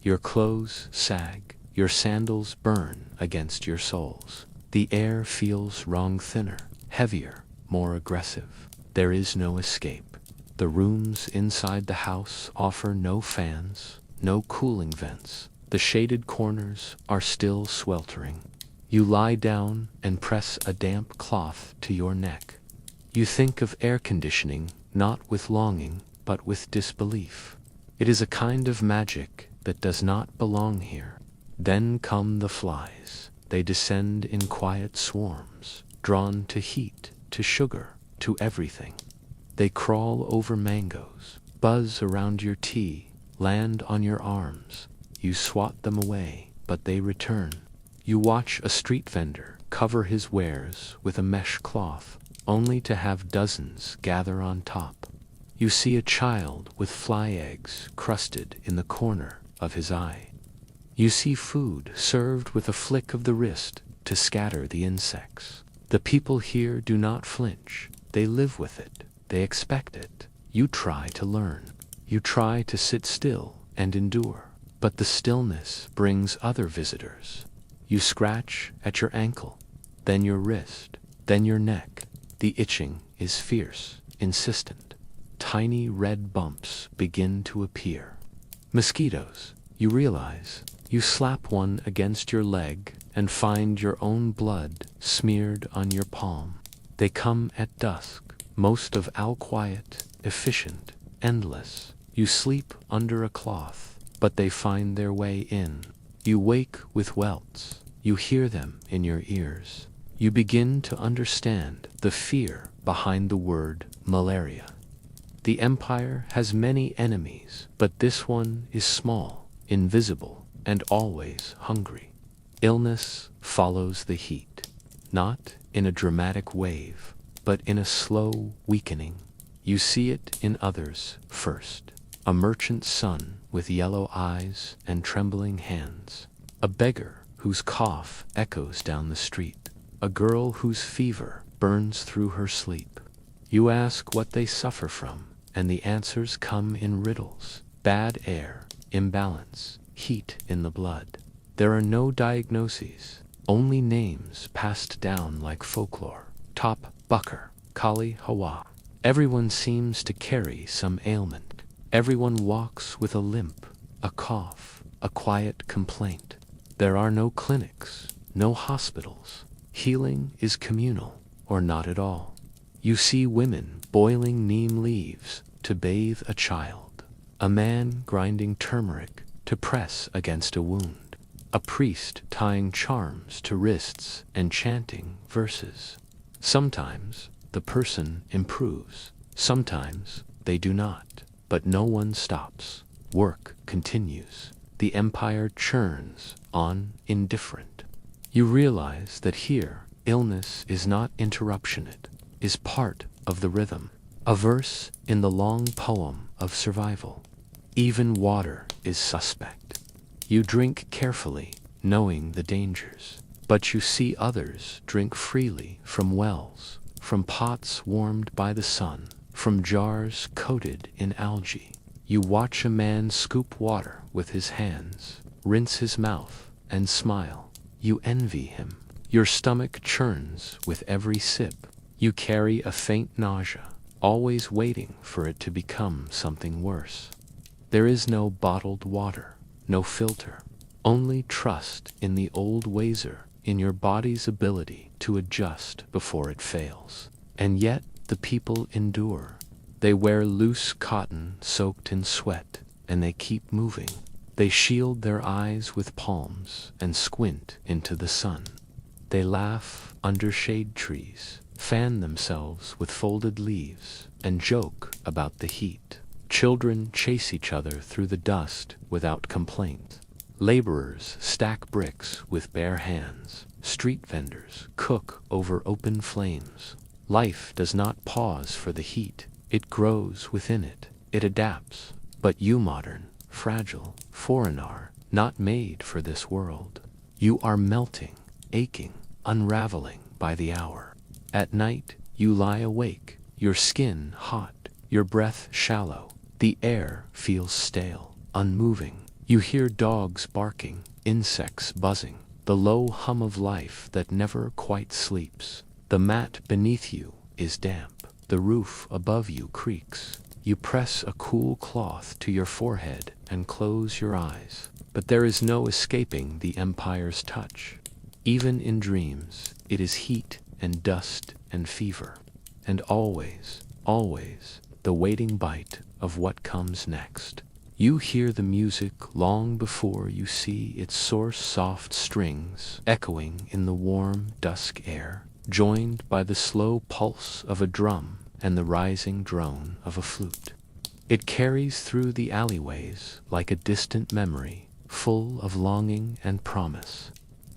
Your clothes sag, your sandals burn against your soles. The air feels wrong, thinner, heavier, more aggressive. There is no escape. The rooms inside the house offer no fans, no cooling vents. The shaded corners are still sweltering. You lie down and press a damp cloth to your neck. You think of air conditioning, not with longing, but with disbelief. It is a kind of magic that does not belong here. Then come the flies. They descend in quiet swarms, drawn to heat, to sugar, to everything. They crawl over mangoes, buzz around your tea, land on your arms. You swat them away, but they return. You watch a street vendor cover his wares with a mesh cloth, only to have dozens gather on top. You see a child with fly eggs crusted in the corner of his eye. You see food served with a flick of the wrist to scatter the insects. The people here do not flinch. They live with it. They expect it. You try to learn. You try to sit still and endure. But the stillness brings other visitors. You scratch at your ankle, then your wrist, then your neck. The itching is fierce, insistent. Tiny red bumps begin to appear. Mosquitoes, you realize. You slap one against your leg and find your own blood smeared on your palm. They come at dusk, most of all quiet, efficient, endless. You sleep under a cloth, but they find their way in. You wake with welts. You hear them in your ears. You begin to understand the fear behind the word malaria. The empire has many enemies, but this one is small, invisible, and always hungry. Illness follows the heat, not in a dramatic wave, but in a slow weakening. You see it in others first. A merchant's son with yellow eyes and trembling hands. A beggar whose cough echoes down the street. A girl whose fever burns through her sleep. You ask what they suffer from, and the answers come in riddles. Bad air, imbalance, heat in the blood. There are no diagnoses, only names passed down like folklore. Top Bucker, Kali Hawa. Everyone seems to carry some ailment. Everyone walks with a limp, a cough, a quiet complaint. There are no clinics, no hospitals. Healing is communal, or not at all. You see women boiling neem leaves to bathe a child. A man grinding turmeric to press against a wound. A priest tying charms to wrists and chanting verses. Sometimes the person improves. Sometimes they do not. But no one stops. Work continues. The empire churns on indifferent. You realize that here, illness is not interruption, it is part of the rhythm. A verse in the long poem of survival. Even water is suspect. You drink carefully, knowing the dangers. But you see others drink freely from wells, from pots warmed by the sun, from jars coated in algae. You watch a man scoop water with his hands, rinse his mouth, and smile. You envy him. Your stomach churns with every sip. You carry a faint nausea, always waiting for it to become something worse. There is no bottled water, no filter, only trust in the old wazer, in your body's ability to adjust before it fails. And yet the people endure. They wear loose cotton soaked in sweat, and they keep moving. They shield their eyes with palms and squint into the sun. They laugh under shade trees, fan themselves with folded leaves, and joke about the heat. Children chase each other through the dust without complaint. Laborers stack bricks with bare hands. Street vendors cook over open flames. Life does not pause for the heat. It grows within it. It adapts. But you, modern, fragile, foreigner, not made for this world. You are melting, aching, unraveling by the hour. At night, you lie awake, your skin hot, your breath shallow. The air feels stale, unmoving. You hear dogs barking, insects buzzing, the low hum of life that never quite sleeps. The mat beneath you is damp. The roof above you creaks. You press a cool cloth to your forehead and close your eyes. But there is no escaping the empire's touch. Even in dreams, it is heat and dust and fever. And always, always, the waiting bite of what comes next. You hear the music long before you see its source, soft strings echoing in the warm dusk air, joined by the slow pulse of a drum and the rising drone of a flute. It carries through the alleyways like a distant memory, full of longing and promise.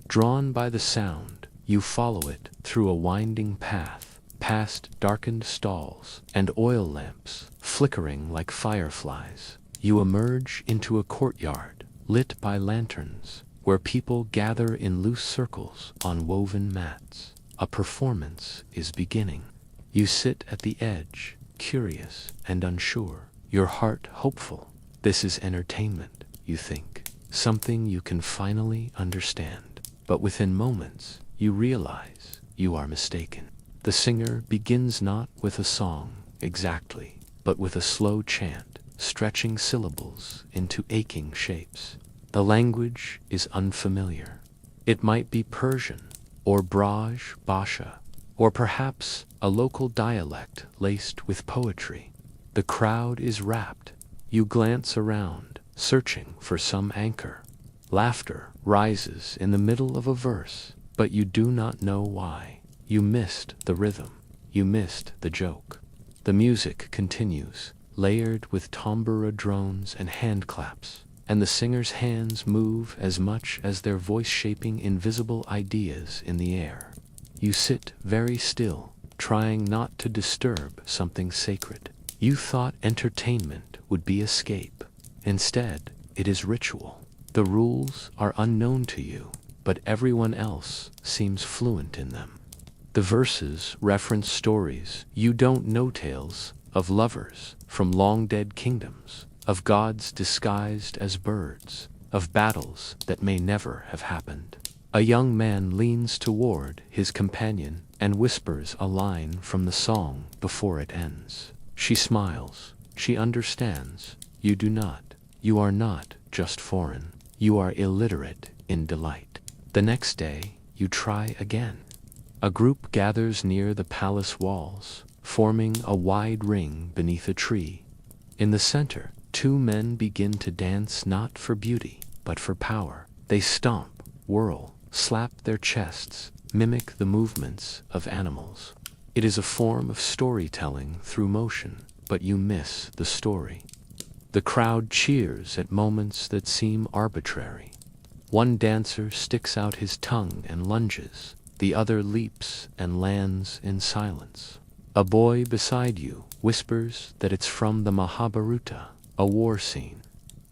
Drawn by the sound, you follow it through a winding path, past darkened stalls and oil lamps flickering like fireflies. You emerge into a courtyard lit by lanterns, where people gather in loose circles on woven mats. A performance is beginning. You sit at the edge, curious and unsure, your heart hopeful. This is entertainment, you think, something you can finally understand. But within moments, you realize you are mistaken. The singer begins not with a song, exactly, but with a slow chant, stretching syllables into aching shapes. The language is unfamiliar. It might be Persian, or Braj Basha, or perhaps a local dialect laced with poetry. The crowd is rapt. You glance around, searching for some anchor. Laughter rises in the middle of a verse, but you do not know why. You missed the rhythm. You missed the joke. The music continues, layered with tambura drones and hand claps, and the singer's hands move as much as their voice shaping invisible ideas in the air. You sit very still, trying not to disturb something sacred. You thought entertainment would be escape. Instead, it is ritual. The rules are unknown to you, but everyone else seems fluent in them. The verses reference stories you don't know, tales of lovers from long-dead kingdoms, of gods disguised as birds, of battles that may never have happened. A young man leans toward his companion and whispers a line from the song before it ends. She smiles. She understands. You do not. You are not just foreign. You are illiterate in delight. The next day, you try again. A group gathers near the palace walls, forming a wide ring beneath a tree. In the center, two men begin to dance not for beauty, but for power. They stomp, whirl, slap their chests, mimic the movements of animals. It is a form of storytelling through motion, but you miss the story. The crowd cheers at moments that seem arbitrary. One dancer sticks out his tongue and lunges. The other leaps and lands in silence. A boy beside you whispers that it's from the Mahabharata, a war scene.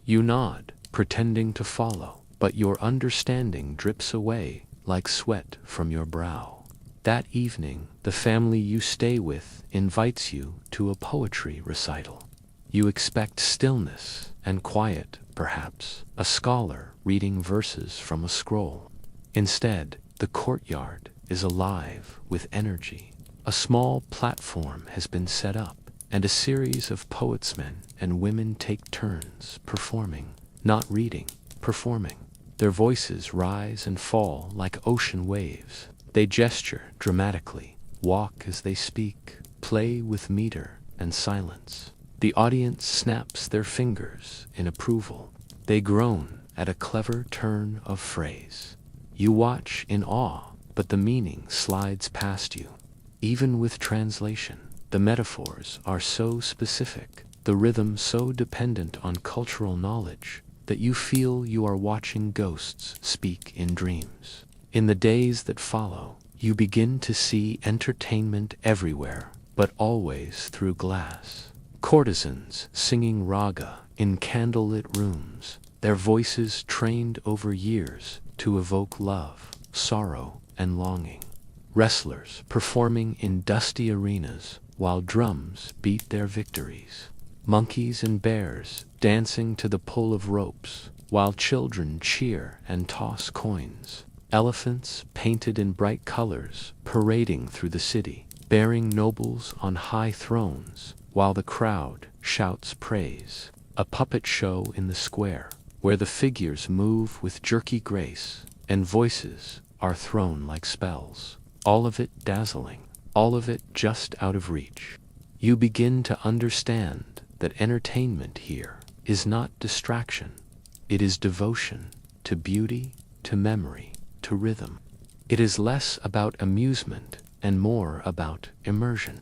You nod, pretending to follow, but your understanding drips away like sweat from your brow. That evening, the family you stay with invites you to a poetry recital. You expect stillness and quiet, perhaps, a scholar reading verses from a scroll. Instead, the courtyard is alive with energy. A small platform has been set up, and a series of poetsmen and women take turns performing, not reading, performing. Their voices rise and fall like ocean waves. They gesture dramatically, walk as they speak, play with meter and silence. The audience snaps their fingers in approval. They groan at a clever turn of phrase. You watch in awe, but the meaning slides past you. Even with translation, the metaphors are so specific, the rhythm so dependent on cultural knowledge, that you feel you are watching ghosts speak in dreams. In the days that follow, you begin to see entertainment everywhere, but always through glass. Courtesans singing raga in candlelit rooms, their voices trained over years to evoke love, sorrow, and longing. Wrestlers performing in dusty arenas while drums beat their victories. Monkeys and bears dancing to the pull of ropes while children cheer and toss coins. Elephants painted in bright colors parading through the city, bearing nobles on high thrones while the crowd shouts praise. A puppet show in the square where the figures move with jerky grace and voices are thrown like spells. All of it dazzling, all of it just out of reach. You begin to understand that entertainment here is not distraction. It is devotion to beauty, to memory, to rhythm. It is less about amusement and more about immersion.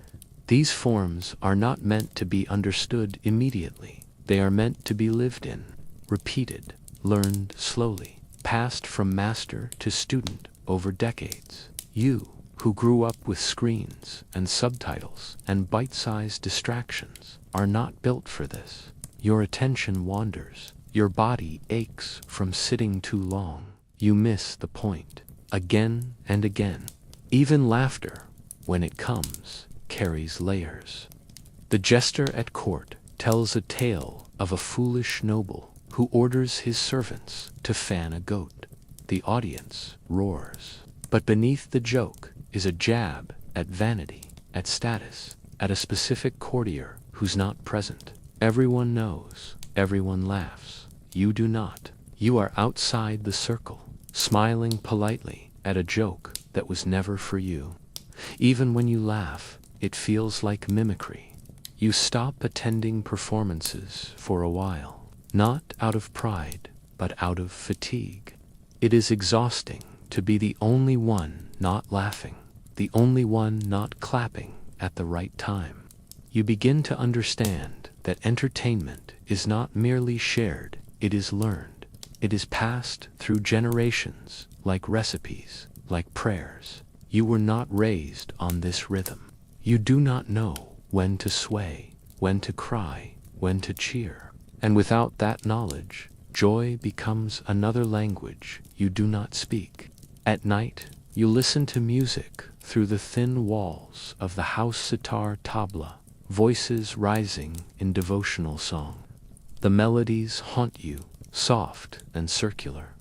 These forms are not meant to be understood immediately. They are meant to be lived in, repeated, learned slowly, passed from master to student over decades. You, who grew up with screens and subtitles and bite-sized distractions, are not built for this. Your attention wanders. Your body aches from sitting too long. You miss the point, again and again. Even laughter, when it comes, carries layers. The jester at court tells a tale of a foolish noble who orders his servants to fan a goat. The audience roars. But beneath the joke is a jab at vanity, at status, at a specific courtier who's not present. Everyone knows, everyone laughs. You do not. You are outside the circle, smiling politely at a joke that was never for you. Even when you laugh, it feels like mimicry. You stop attending performances for a while, not out of pride, but out of fatigue. It is exhausting to be the only one not laughing, the only one not clapping at the right time. You begin to understand that entertainment is not merely shared, it is learned. It is passed through generations, like recipes, like prayers. You were not raised on this rhythm. You do not know when to sway, when to cry, when to cheer. And without that knowledge, joy becomes another language you do not speak. At night, you listen to music through the thin walls of the house sitar tabla, voices rising in devotional song. The melodies haunt you, soft and circular.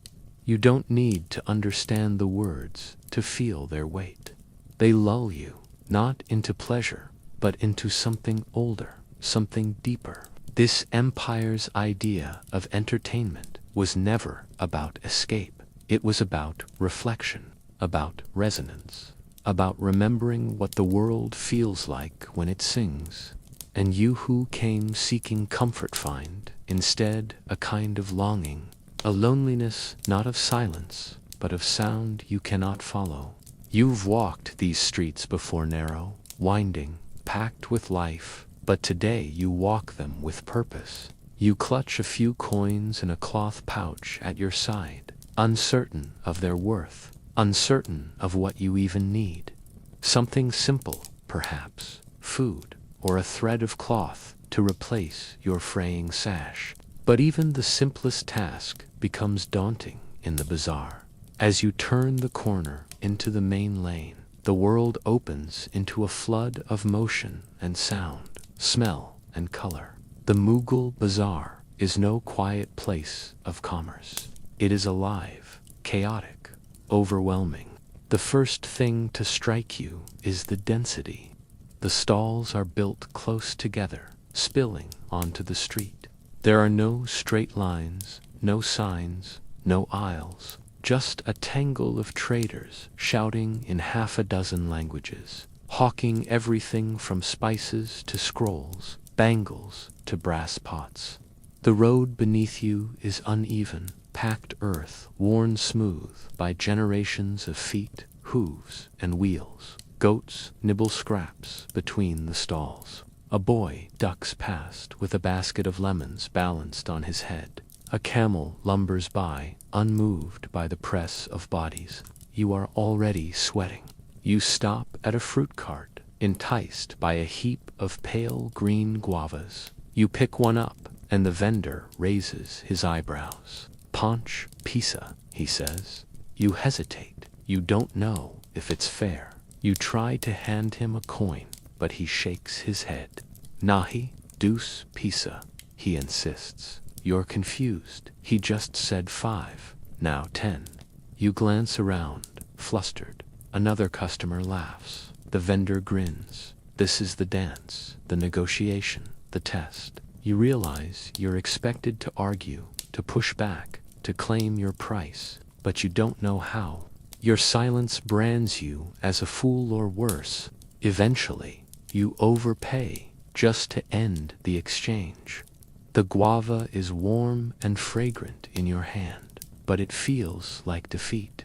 You don't need to understand the words to feel their weight. They lull you, not into pleasure, but into something older, something deeper. This empire's idea of entertainment was never about escape. It was about reflection, about resonance, about remembering what the world feels like when it sings. And you who came seeking comfort find, instead, a kind of longing, a loneliness not of silence, but of sound you cannot follow. You've walked these streets before, narrow, winding, packed with life, but today you walk them with purpose. You clutch a few coins in a cloth pouch at your side, uncertain of their worth, uncertain of what you even need. Something simple, perhaps, food, or a thread of cloth to replace your fraying sash. But even the simplest task becomes daunting in the bazaar. As you turn the corner into the main lane, the world opens into a flood of motion and sound, smell and color. The Mughal bazaar is no quiet place of commerce. It is alive, chaotic, overwhelming. The first thing to strike you is the density. The stalls are built close together, spilling onto the street. There are no straight lines, no signs, no aisles, just a tangle of traders shouting in half a dozen languages, hawking everything from spices to scrolls, bangles to brass pots. The road beneath you is uneven, packed earth worn smooth by generations of feet, hooves, and wheels. Goats nibble scraps between the stalls. A boy ducks past with a basket of lemons balanced on his head. A camel lumbers by, unmoved by the press of bodies. You are already sweating. You stop at a fruit cart, enticed by a heap of pale green guavas. You pick one up, and the vendor raises his eyebrows. "Paunch pisa," he says. You hesitate. You don't know if it's fair. You try to hand him a coin, but he shakes his head. "Nahi, deuce pisa," he insists. You're confused. He just said 5, now 10. You glance around, flustered. Another customer laughs. The vendor grins. This is the dance, the negotiation, the test. You realize you're expected to argue, to push back, to claim your price, but you don't know how. Your silence brands you as a fool or worse. Eventually, you overpay just to end the exchange. The guava is warm and fragrant in your hand, but it feels like defeat.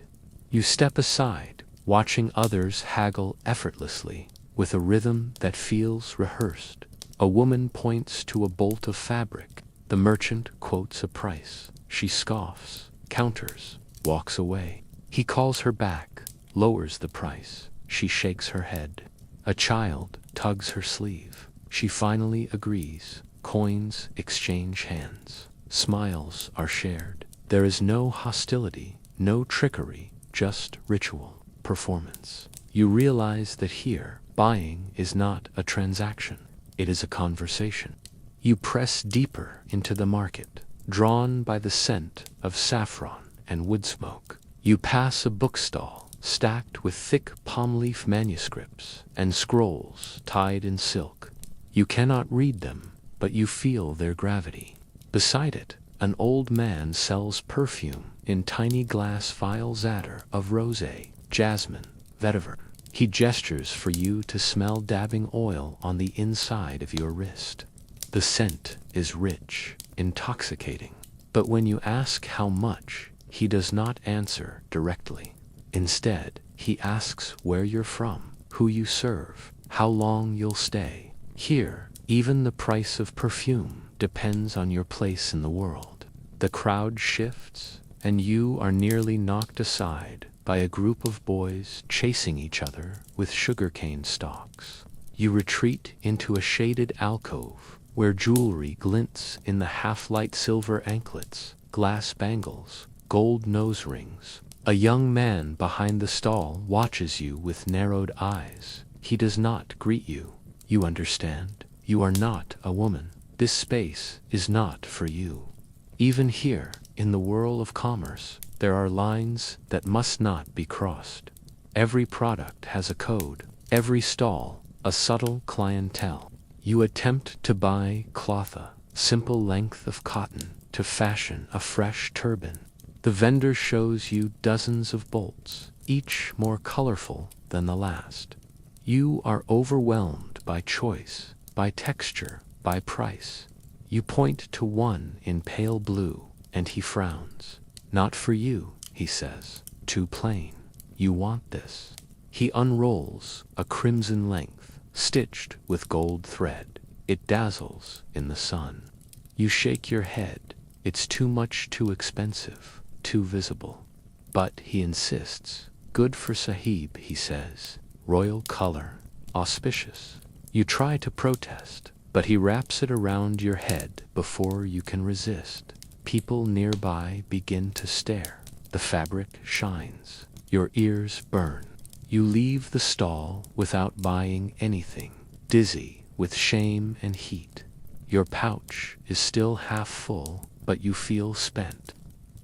You step aside, watching others haggle effortlessly. with a rhythm that feels rehearsed. A woman points to a bolt of fabric. The merchant quotes a price. She scoffs, counters, walks away. He calls her back, lowers the price. She shakes her head. A child tugs her sleeve. She finally agrees. Coins exchange hands. Smiles are shared. There is no hostility, no trickery, just ritual, performance. You realize that here, buying is not a transaction. It is a conversation. You press deeper into the market, drawn by the scent of saffron and wood smoke. You pass a bookstall stacked with thick palm leaf manuscripts and scrolls tied in silk. You cannot read them, but you feel their gravity. Beside it, an old man sells perfume in tiny glass vials of rosé, jasmine, vetiver. He gestures for you to smell dabbing oil on the inside of your wrist. The scent is rich, intoxicating. But when you ask how much, he does not answer directly. Instead, he asks where you're from, who you serve, how long you'll stay. Here, even the price of perfume depends on your place in the world. The crowd shifts, and you are nearly knocked aside by a group of boys chasing each other with sugarcane stalks. You retreat into a shaded alcove where jewelry glints in the half-light, silver anklets, glass bangles, gold nose rings. A young man behind the stall watches you with narrowed eyes. He does not greet you. You understand. You are not a woman. This space is not for you. Even here, in the whirl of commerce, there are lines that must not be crossed. Every product has a code, every stall a subtle clientele. You attempt to buy cloth, a simple length of cotton, to fashion a fresh turban. The vendor shows you dozens of bolts, each more colorful than the last. You are overwhelmed by choice, by texture, by price. You point to one in pale blue, and he frowns. Not for you, he says. Too plain. You want this. He unrolls a crimson length, stitched with gold thread. It dazzles in the sun. You shake your head. It's too much, too expensive, too visible. But he insists. Good for Sahib, he says. Royal color, auspicious. You try to protest, but he wraps it around your head before you can resist. People nearby begin to stare. The fabric shines. Your ears burn. You leave the stall without buying anything, dizzy with shame and heat. Your pouch is still half full, but you feel spent.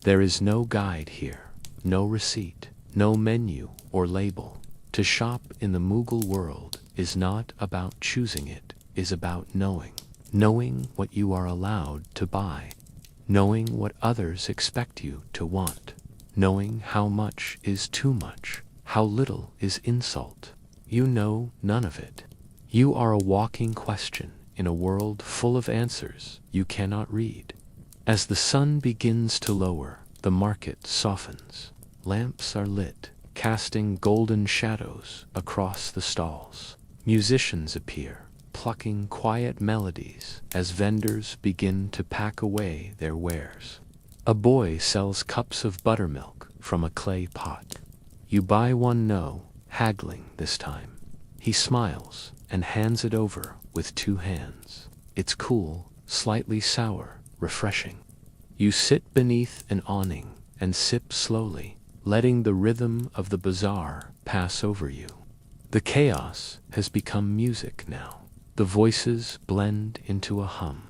There is no guide here, no receipt, no menu or label. To shop in the Mughal world is not about choosing, it is about knowing. Knowing what you are allowed to buy. Knowing what others expect you to want. Knowing how much is too much, how little is insult. You know none of it. You are a walking question in a world full of answers you cannot read. As the sun begins to lower, the market softens. Lamps are lit, casting golden shadows across the stalls. Musicians appear, plucking quiet melodies as vendors begin to pack away their wares. A boy sells cups of buttermilk from a clay pot. You buy one, no haggling this time. He smiles and hands it over with two hands. It's cool, slightly sour, refreshing. You sit beneath an awning and sip slowly, letting the rhythm of the bazaar pass over you. The chaos has become music now. The voices blend into a hum.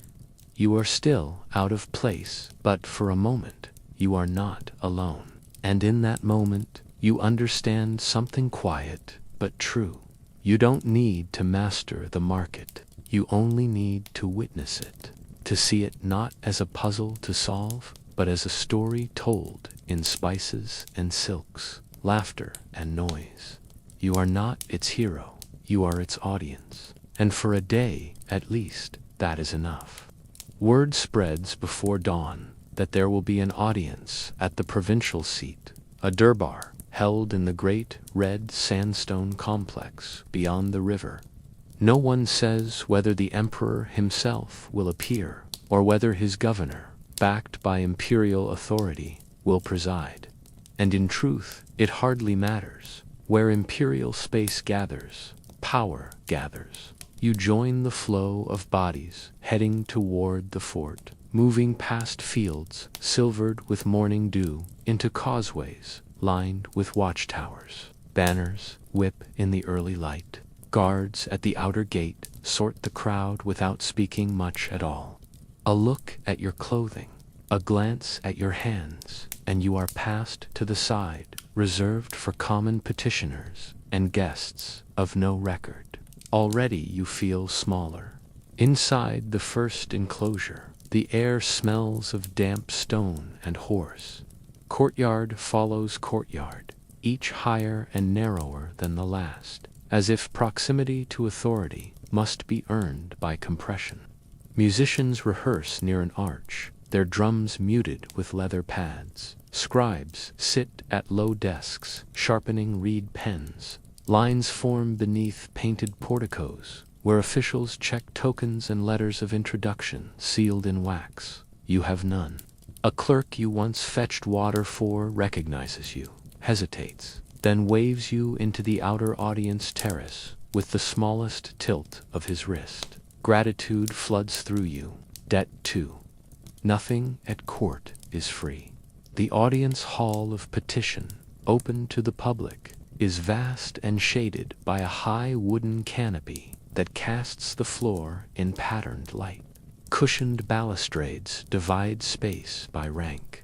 You are still out of place, but for a moment, you are not alone. And in that moment, you understand something quiet but true. You don't need to master the market. You only need to witness it, to see it not as a puzzle to solve, but as a story told in spices and silks, laughter and noise. You are not its hero, you are its audience. And for a day, at least, that is enough. Word spreads before dawn that there will be an audience at the provincial seat, a durbar held in the great red sandstone complex beyond the river. No one says whether the emperor himself will appear, or whether his governor, backed by imperial authority, will preside. And in truth, it hardly matters. Where imperial space gathers, power gathers. You join the flow of bodies heading toward the fort, moving past fields silvered with morning dew into causeways lined with watchtowers. Banners whip in the early light. Guards at the outer gate sort the crowd without speaking much at all. A look at your clothing, a glance at your hands, and you are passed to the side, reserved for common petitioners and guests of no record. Already you feel smaller. Inside the first enclosure, the air smells of damp stone and horse. Courtyard follows courtyard, each higher and narrower than the last, as if proximity to authority must be earned by compression. Musicians rehearse near an arch, their drums muted with leather pads. Scribes sit at low desks, sharpening reed pens. Lines form beneath painted porticos, where officials check tokens and letters of introduction sealed in wax. You have none. A clerk you once fetched water for recognizes you, hesitates, then waves you into the outer audience terrace with the smallest tilt of his wrist. Gratitude floods through you, debt too. Nothing at court is free. The audience hall of petition, open to the public, is vast and shaded by a high wooden canopy that casts the floor in patterned light. Cushioned balustrades divide space by rank.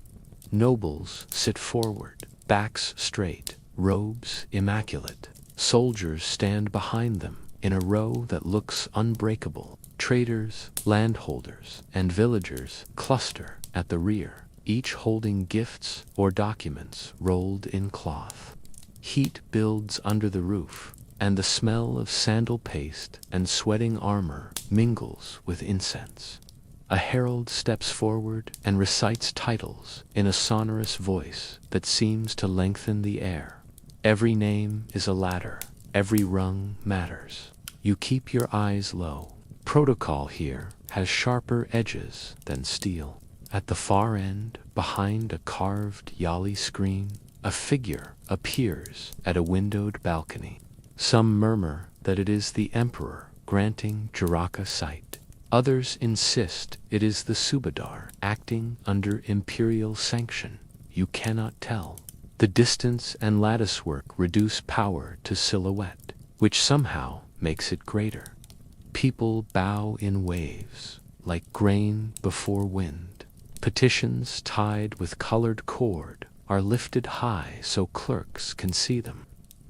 Nobles sit forward, backs straight, robes immaculate. Soldiers stand behind them in a row that looks unbreakable. Traders, landholders, and villagers cluster at the rear, each holding gifts or documents rolled in cloth. Heat builds under the roof, and the smell of sandal paste and sweating armor mingles with incense. A herald steps forward and recites titles in a sonorous voice that seems to lengthen the air. Every name is a ladder, every rung matters. You keep your eyes low. Protocol here has sharper edges than steel. At the far end, behind a carved yali screen, a figure appears at a windowed balcony. Some murmur that it is the emperor granting Jaraka sight. Others insist it is the subadar acting under imperial sanction. You cannot tell. The distance and latticework reduce power to silhouette, which somehow makes it greater. People bow in waves, like grain before wind. Petitions tied with colored cord are lifted high so clerks can see them.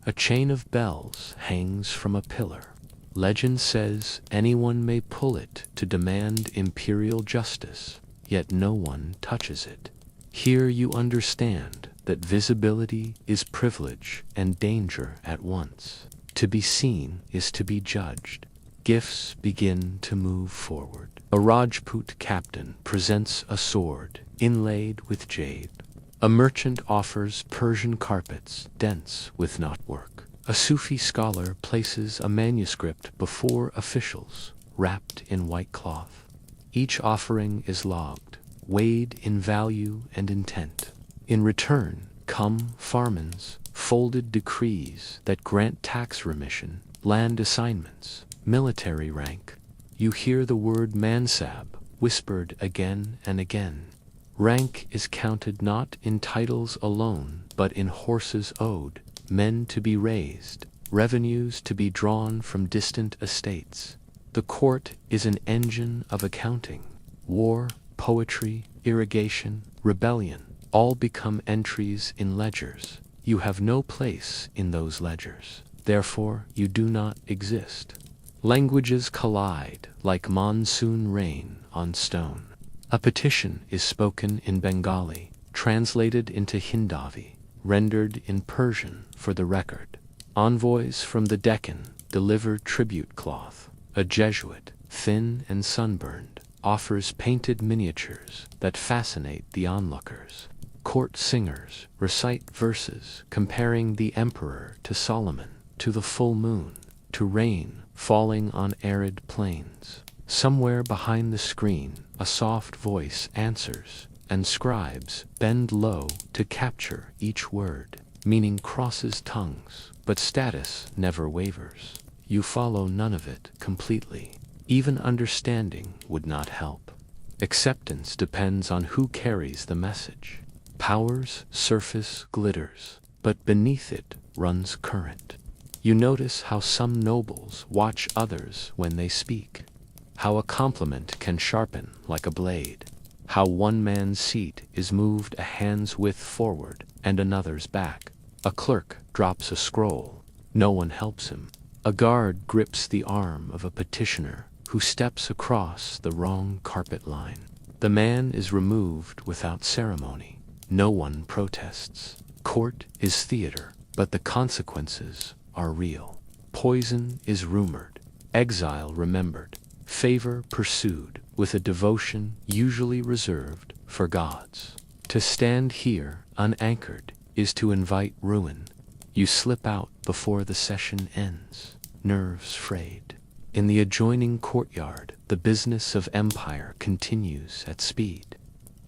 A chain of bells hangs from a pillar. Legend says anyone may pull it to demand imperial justice, yet no one touches it. Here you understand that visibility is privilege and danger at once. To be seen is to be judged. Gifts begin to move forward. A Rajput captain presents a sword inlaid with jade. A merchant offers Persian carpets dense with knotwork. A Sufi scholar places a manuscript before officials, wrapped in white cloth. Each offering is logged, weighed in value and intent. In return come farmans, folded decrees that grant tax remission, land assignments, military rank. You hear the word mansab whispered again and again. Rank is counted not in titles alone, but in horses owed, men to be raised, revenues to be drawn from distant estates. The court is an engine of accounting. War, poetry, irrigation, rebellion, all become entries in ledgers. You have no place in those ledgers. Therefore, you do not exist. Languages collide like monsoon rain on stone. A petition is spoken in Bengali, translated into Hindavi, rendered in Persian for the record. Envoys from the Deccan deliver tribute cloth. A Jesuit, thin and sunburned, offers painted miniatures that fascinate the onlookers. Court singers recite verses comparing the emperor to Solomon, to the full moon, to rain falling on arid plains. Somewhere behind the screen, a soft voice answers, and scribes bend low to capture each word. Meaning crosses tongues, but status never wavers. You follow none of it completely. Even understanding would not help. Acceptance depends on who carries the message. Power's surface glitters, but beneath it runs current. You notice how some nobles watch others when they speak, how a compliment can sharpen like a blade, how one man's seat is moved a hand's width forward and another's back. A clerk drops a scroll. No one helps him. A guard grips the arm of a petitioner who steps across the wrong carpet line. The man is removed without ceremony. No one protests. Court is theater, but the consequences are real. Poison is rumored, exile remembered, favor pursued with a devotion usually reserved for gods. To stand here unanchored is to invite ruin. You slip out before the session ends, nerves frayed. In the adjoining courtyard, the business of empire continues at speed.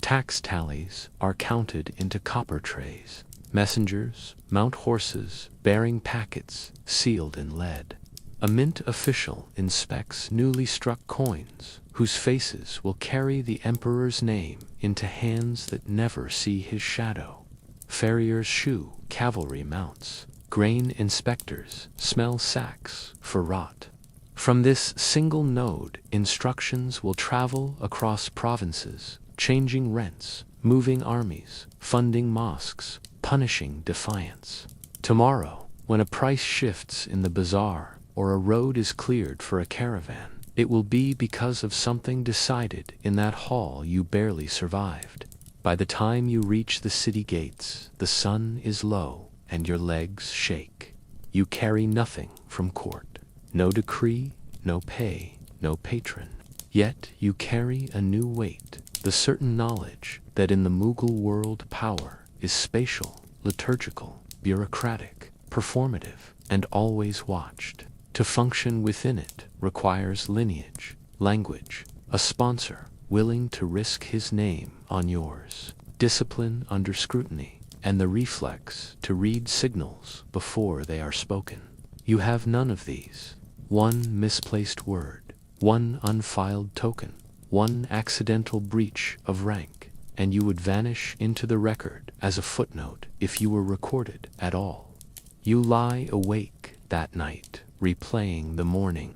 Tax tallies are counted into copper trays. Messengers mount horses bearing packets sealed in lead. A mint official inspects newly struck coins, whose faces will carry the emperor's name into hands that never see his shadow. Farriers shoe cavalry mounts. Grain inspectors smell sacks for rot. From this single node, instructions will travel across provinces, changing rents, moving armies, funding mosques, punishing defiance. Tomorrow, when a price shifts in the bazaar or a road is cleared for a caravan, it will be because of something decided in that hall you barely survived. By the time you reach the city gates, the sun is low and your legs shake. You carry nothing from court. No decree, no pay, no patron. Yet you carry a new weight, the certain knowledge that in the Mughal world power is spatial, liturgical, bureaucratic, performative, and always watched. To function within it requires lineage, language, a sponsor willing to risk his name on yours, discipline under scrutiny, and the reflex to read signals before they are spoken. You have none of these. One misplaced word, one unfiled token, one accidental breach of rank, and you would vanish into the record as a footnote if you were recorded at all. You lie awake that night, replaying the morning,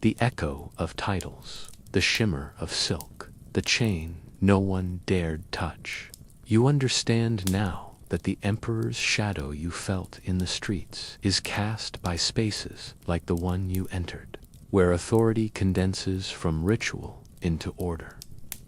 the echo of titles, the shimmer of silk, the chain no one dared touch. You understand now that the emperor's shadow you felt in the streets is cast by spaces like the one you entered, where authority condenses from ritual into order.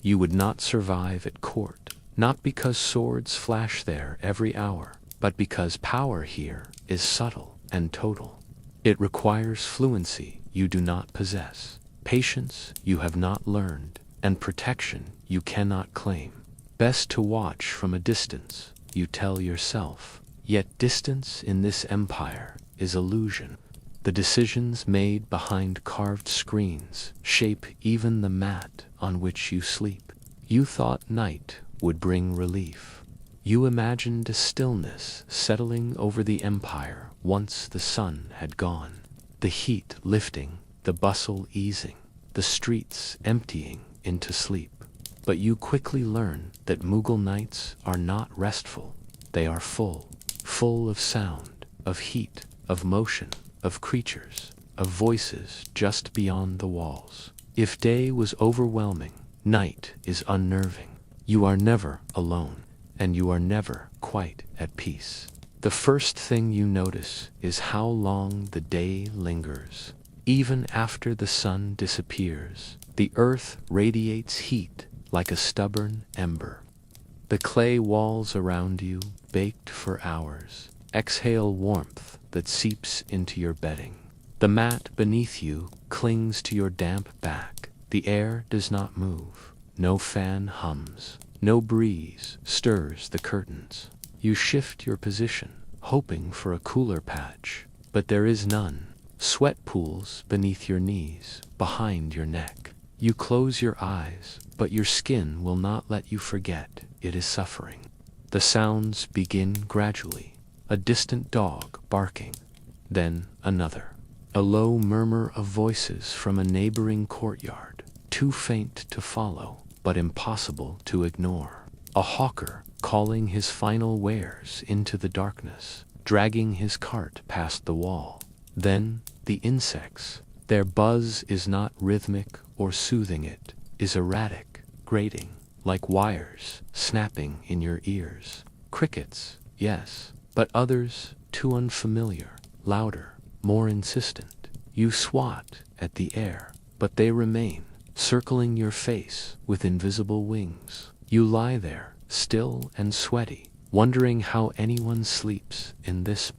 You would not survive at court, not because swords flash there every hour, but because power here is subtle and total. It requires fluency you do not possess, patience you have not learned, and protection you cannot claim. Best to watch from a distance, you tell yourself. Yet distance in this empire is illusion. The decisions made behind carved screens shape even the mat on which you sleep. You thought night would bring relief. You imagined a stillness settling over the empire once the sun had gone, the heat lifting, the bustle easing, the streets emptying into sleep. But you quickly learn that Mughal nights are not restful. They are full of sound, of heat, of motion, of creatures, of voices just beyond the walls. If day was overwhelming, night is unnerving. You are never alone, and you are never quite at peace. The first thing you notice is how long the day lingers. Even after the sun disappears, the earth radiates heat like a stubborn ember. The clay walls around you, baked for hours, exhale warmth that seeps into your bedding. The mat beneath you clings to your damp back. The air does not move. No fan hums. No breeze stirs the curtains. You shift your position, hoping for a cooler patch, but there is none. Sweat pools beneath your knees, behind your neck. You close your eyes, but your skin will not let you forget it is suffering. The sounds begin gradually. A distant dog barking, then another. A low murmur of voices from a neighboring courtyard, too faint to follow, but impossible to ignore. A hawker calling his final wares into the darkness, dragging his cart past the wall. Then the insects. Their buzz is not rhythmic or soothing, it is erratic, grating, like wires snapping in your ears. Crickets, yes, but others too unfamiliar, louder, more insistent. You swat at the air, but they remain, circling your face with invisible wings. You lie there, still and sweaty, wondering how anyone sleeps in this.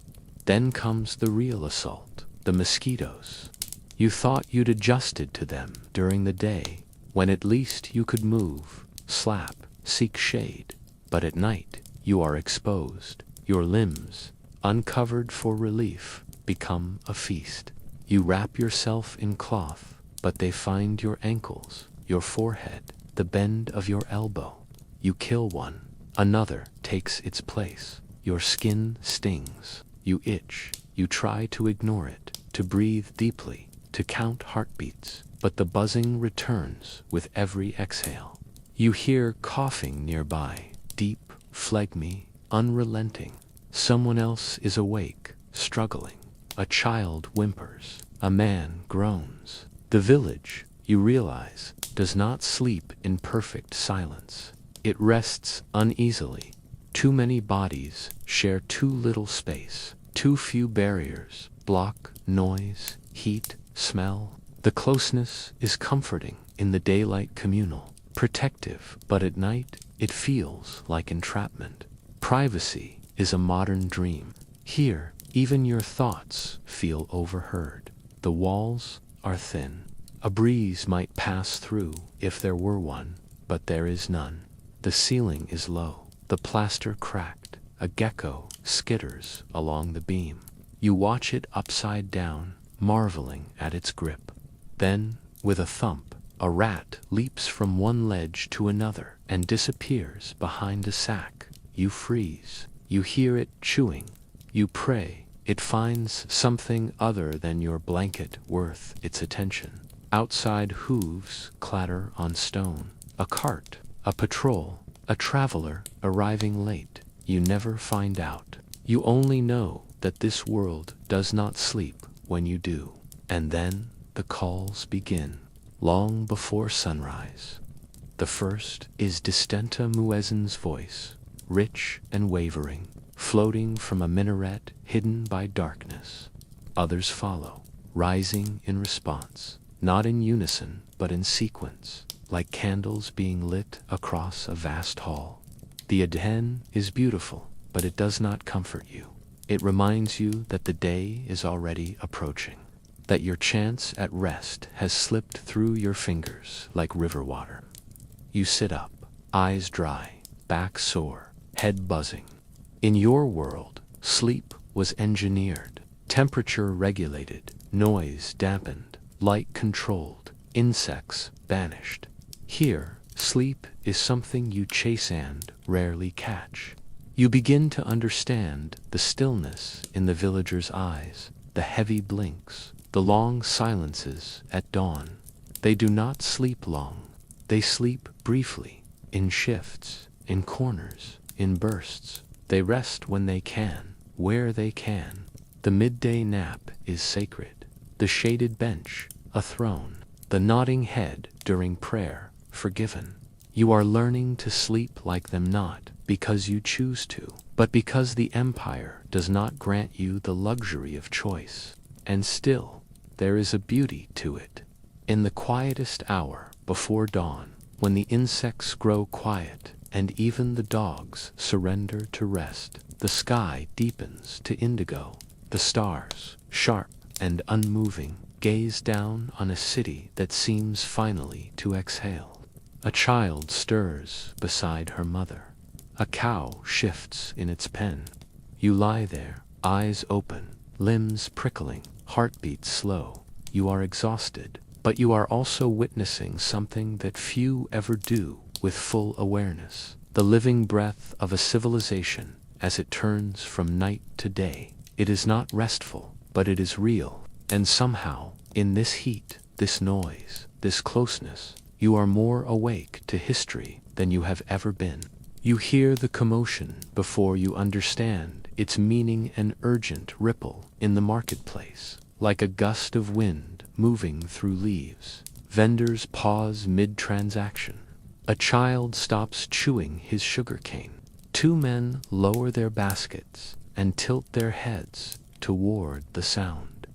Then comes the real assault, the mosquitoes. You thought you'd adjusted to them during the day, when at least you could move, slap, seek shade. But at night, you are exposed. Your limbs, uncovered for relief, become a feast. You wrap yourself in cloth, but they find your ankles, your forehead, the bend of your elbow. You kill one, another takes its place. Your skin stings. You itch. You try to ignore it, to breathe deeply, to count heartbeats, but the buzzing returns with every exhale. You hear coughing nearby, deep, phlegmy, unrelenting. Someone else is awake, struggling. A child whimpers. A man groans. The village, you realize, does not sleep in perfect silence. It rests uneasily. Too many bodies share too little space. Too few barriers block noise, heat, smell. The closeness is comforting in the daylight, communal, protective, but at night it feels like entrapment. Privacy is a modern dream. Here, even your thoughts feel overheard. The walls are thin. A breeze might pass through if there were one, but there is none. The ceiling is low, the plaster cracked. A gecko skitters along the beam. You watch it upside down, marveling at its grip. Then, with a thump, a rat leaps from one ledge to another and disappears behind a sack. You freeze. You hear it chewing. You pray it finds something other than your blanket worth its attention. Outside, hooves clatter on stone. A cart, a patrol, a traveler arriving late. You never find out. You only know that this world does not sleep when you do. And then the calls begin, long before sunrise. The first is Distenta Muezzin's voice, rich and wavering, floating from a minaret hidden by darkness. Others follow, rising in response, not in unison but in sequence, like candles being lit across a vast hall. The adhan is beautiful, but it does not comfort you. It reminds you that the day is already approaching, that your chance at rest has slipped through your fingers like river water. You sit up, eyes dry, back sore, head buzzing. In your world, sleep was engineered, temperature regulated, noise dampened, light controlled, insects banished. Here, sleep is something you chase and rarely catch. You begin to understand the stillness in the villager's eyes, the heavy blinks, the long silences at dawn. They do not sleep long. They sleep briefly, in shifts, in corners, in bursts. They rest when they can, where they can. The midday nap is sacred. The shaded bench, a throne. The nodding head during prayer, forgiven. You are learning to sleep like them, not because you choose to, but because the empire does not grant you the luxury of choice. And still, there is a beauty to it. In the quietest hour before dawn, when the insects grow quiet and even the dogs surrender to rest, the sky deepens to indigo. The stars, sharp and unmoving, gaze down on a city that seems finally to exhale. A child stirs beside her mother. A cow shifts in its pen. You lie there, eyes open, limbs prickling, heartbeat slow. You are exhausted, but you are also witnessing something that few ever do with full awareness. The living breath of a civilization as it turns from night to day. It is not restful, but it is real. And somehow, in this heat, this noise, this closeness, you are more awake to history than you have ever been. You hear the commotion before you understand its meaning, an urgent ripple in the marketplace, like a gust of wind moving through leaves. Vendors pause mid-transaction. A child stops chewing his sugarcane. Two men lower their baskets and tilt their heads toward the sound.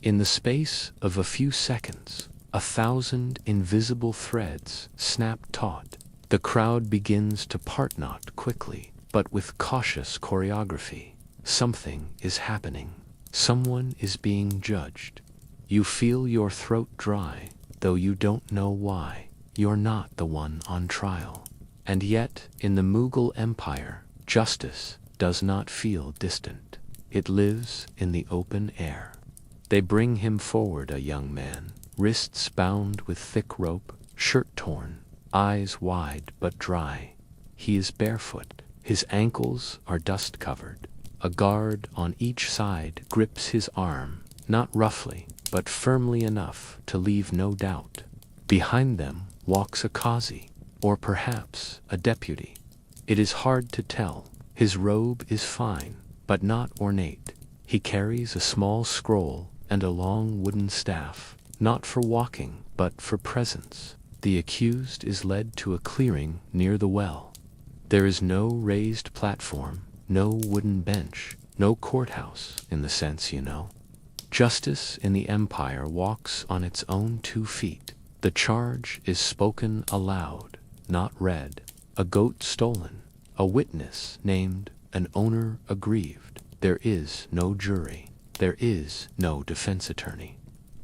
In the space of a few seconds, 1,000 invisible threads snap taut. The crowd begins to part knot quickly, but with cautious choreography. Something is happening. Someone is being judged. You feel your throat dry, though you don't know why. You're not the one on trial. And yet, in the Mughal Empire, justice does not feel distant. It lives in the open air. They bring him forward, a young man, wrists bound with thick rope, shirt torn, eyes wide but dry. He is barefoot. His ankles are dust-covered. A guard on each side grips his arm, not roughly, but firmly enough to leave no doubt. Behind them walks a qazi, or perhaps a deputy. It is hard to tell. His robe is fine, but not ornate. He carries a small scroll and a long wooden staff, not for walking, but for presence. The accused is led to a clearing near the well. There is no raised platform, no wooden bench, no courthouse in the sense you know. Justice in the empire walks on its own 2 feet. The charge is spoken aloud, not read. A goat stolen, a witness named, an owner aggrieved. There is no jury. There is no defense attorney.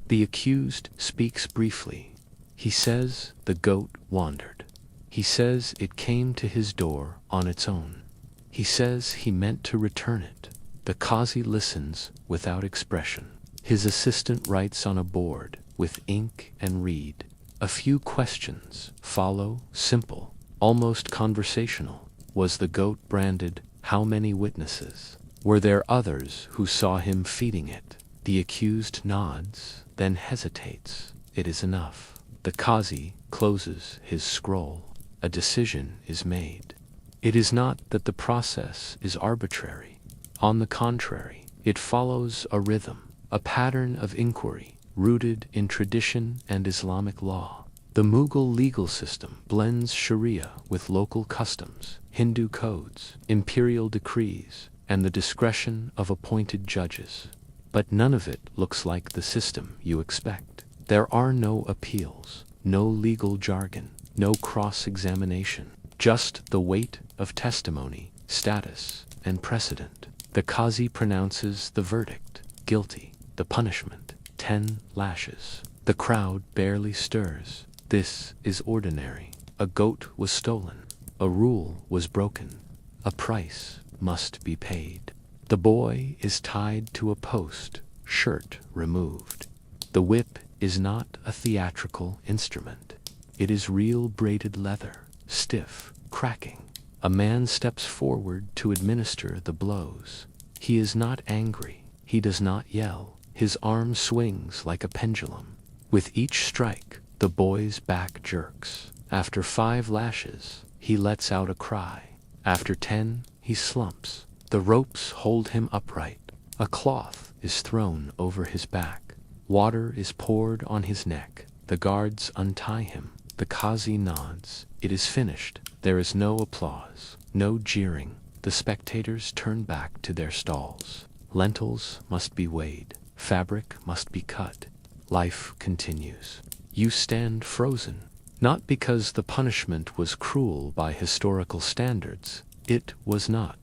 The accused speaks briefly. He says the goat wandered. He says it came to his door on its own. He says he meant to return it. The qazi listens without expression. His assistant writes on a board with ink and reed. A few questions follow, simple, almost conversational. Was the goat branded? How many witnesses? Were there others who saw him feeding it? The accused nods, then hesitates. It is enough. The qazi closes his scroll. A decision is made. It is not that the process is arbitrary. On the contrary, it follows a rhythm, a pattern of inquiry, rooted in tradition and Islamic law. The Mughal legal system blends Sharia with local customs, Hindu codes, imperial decrees, and the discretion of appointed judges. But none of it looks like the system you expect. There are no appeals, no legal jargon, no cross-examination, just the weight of testimony, status, and precedent. The qazi pronounces the verdict, guilty. The punishment, 10 lashes. The crowd barely stirs. This is ordinary. A goat was stolen. A rule was broken. A price must be paid. The boy is tied to a post, shirt removed. The whip is not a theatrical instrument. It is real braided leather, stiff, cracking. A man steps forward to administer the blows. He is not angry. He does not yell. His arm swings like a pendulum. With each strike, the boy's back jerks. After 5 lashes, he lets out a cry. After 10, he slumps. The ropes hold him upright. A cloth is thrown over his back. Water is poured on his neck. The guards untie him. The qazi nods. It is finished. There is no applause, no jeering. The spectators turn back to their stalls. Lentils must be weighed. Fabric must be cut. Life continues. You stand frozen, not because the punishment was cruel by historical standards. It was not.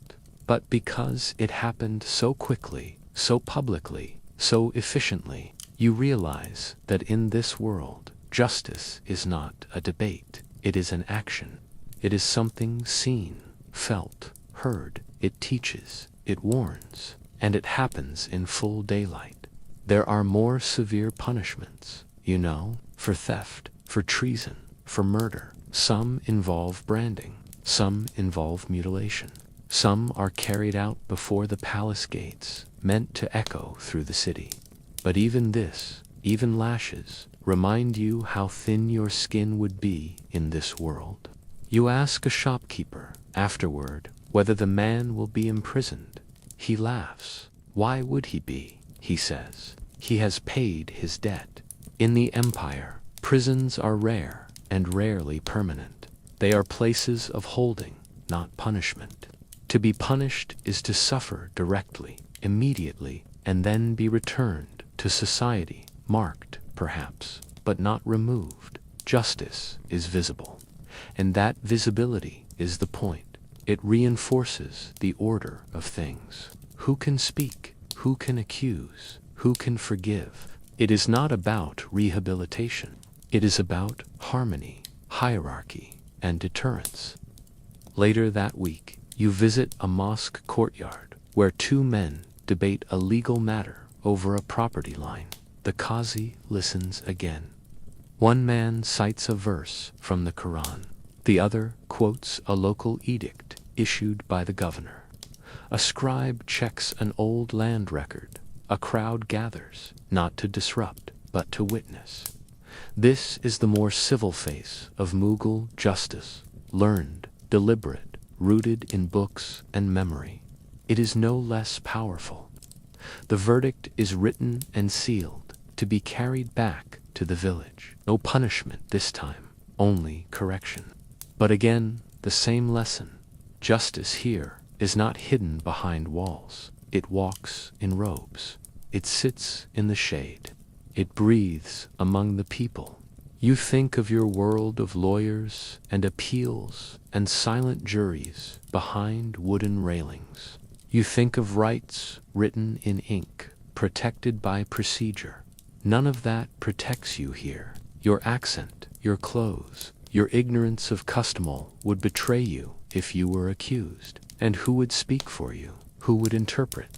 But because it happened so quickly, so publicly, so efficiently. You realize that in this world, justice is not a debate. It is an action. It is something seen, felt, heard. It teaches, it warns, and it happens in full daylight. There are more severe punishments, for theft, for treason, for murder. Some involve branding, some involve mutilation. Some are carried out before the palace gates, meant to echo through the city. But even this, even lashes, remind you how thin your skin would be in this world. You ask a shopkeeper, afterward, whether the man will be imprisoned. He laughs. Why would he be? He says. He has paid his debt. In the empire, prisons are rare and rarely permanent. They are places of holding, not punishment. To be punished is to suffer directly, immediately, and then be returned to society, marked, perhaps, but not removed. Justice is visible, and that visibility is the point. It reinforces the order of things. Who can speak? Who can accuse? Who can forgive? It is not about rehabilitation. It is about harmony, hierarchy, and deterrence. Later that week, you visit a mosque courtyard where two men debate a legal matter over a property line. The Qazi listens again. One man cites a verse from the Quran. The other quotes a local edict issued by the governor. A scribe checks an old land record. A crowd gathers, not to disrupt, but to witness. This is the more civil face of Mughal justice, learned, deliberate, rooted in books and memory. It is no less powerful. The verdict is written and sealed, to be carried back to the village. No punishment this time, only correction. But again, the same lesson. Justice here is not hidden behind walls. It walks in robes. It sits in the shade. It breathes among the people. You think of your world of lawyers and appeals and silent juries behind wooden railings. You think of rights written in ink, protected by procedure. None of that protects you here. Your accent, your clothes, your ignorance of custom would betray you if you were accused. And who would speak for you? Who would interpret?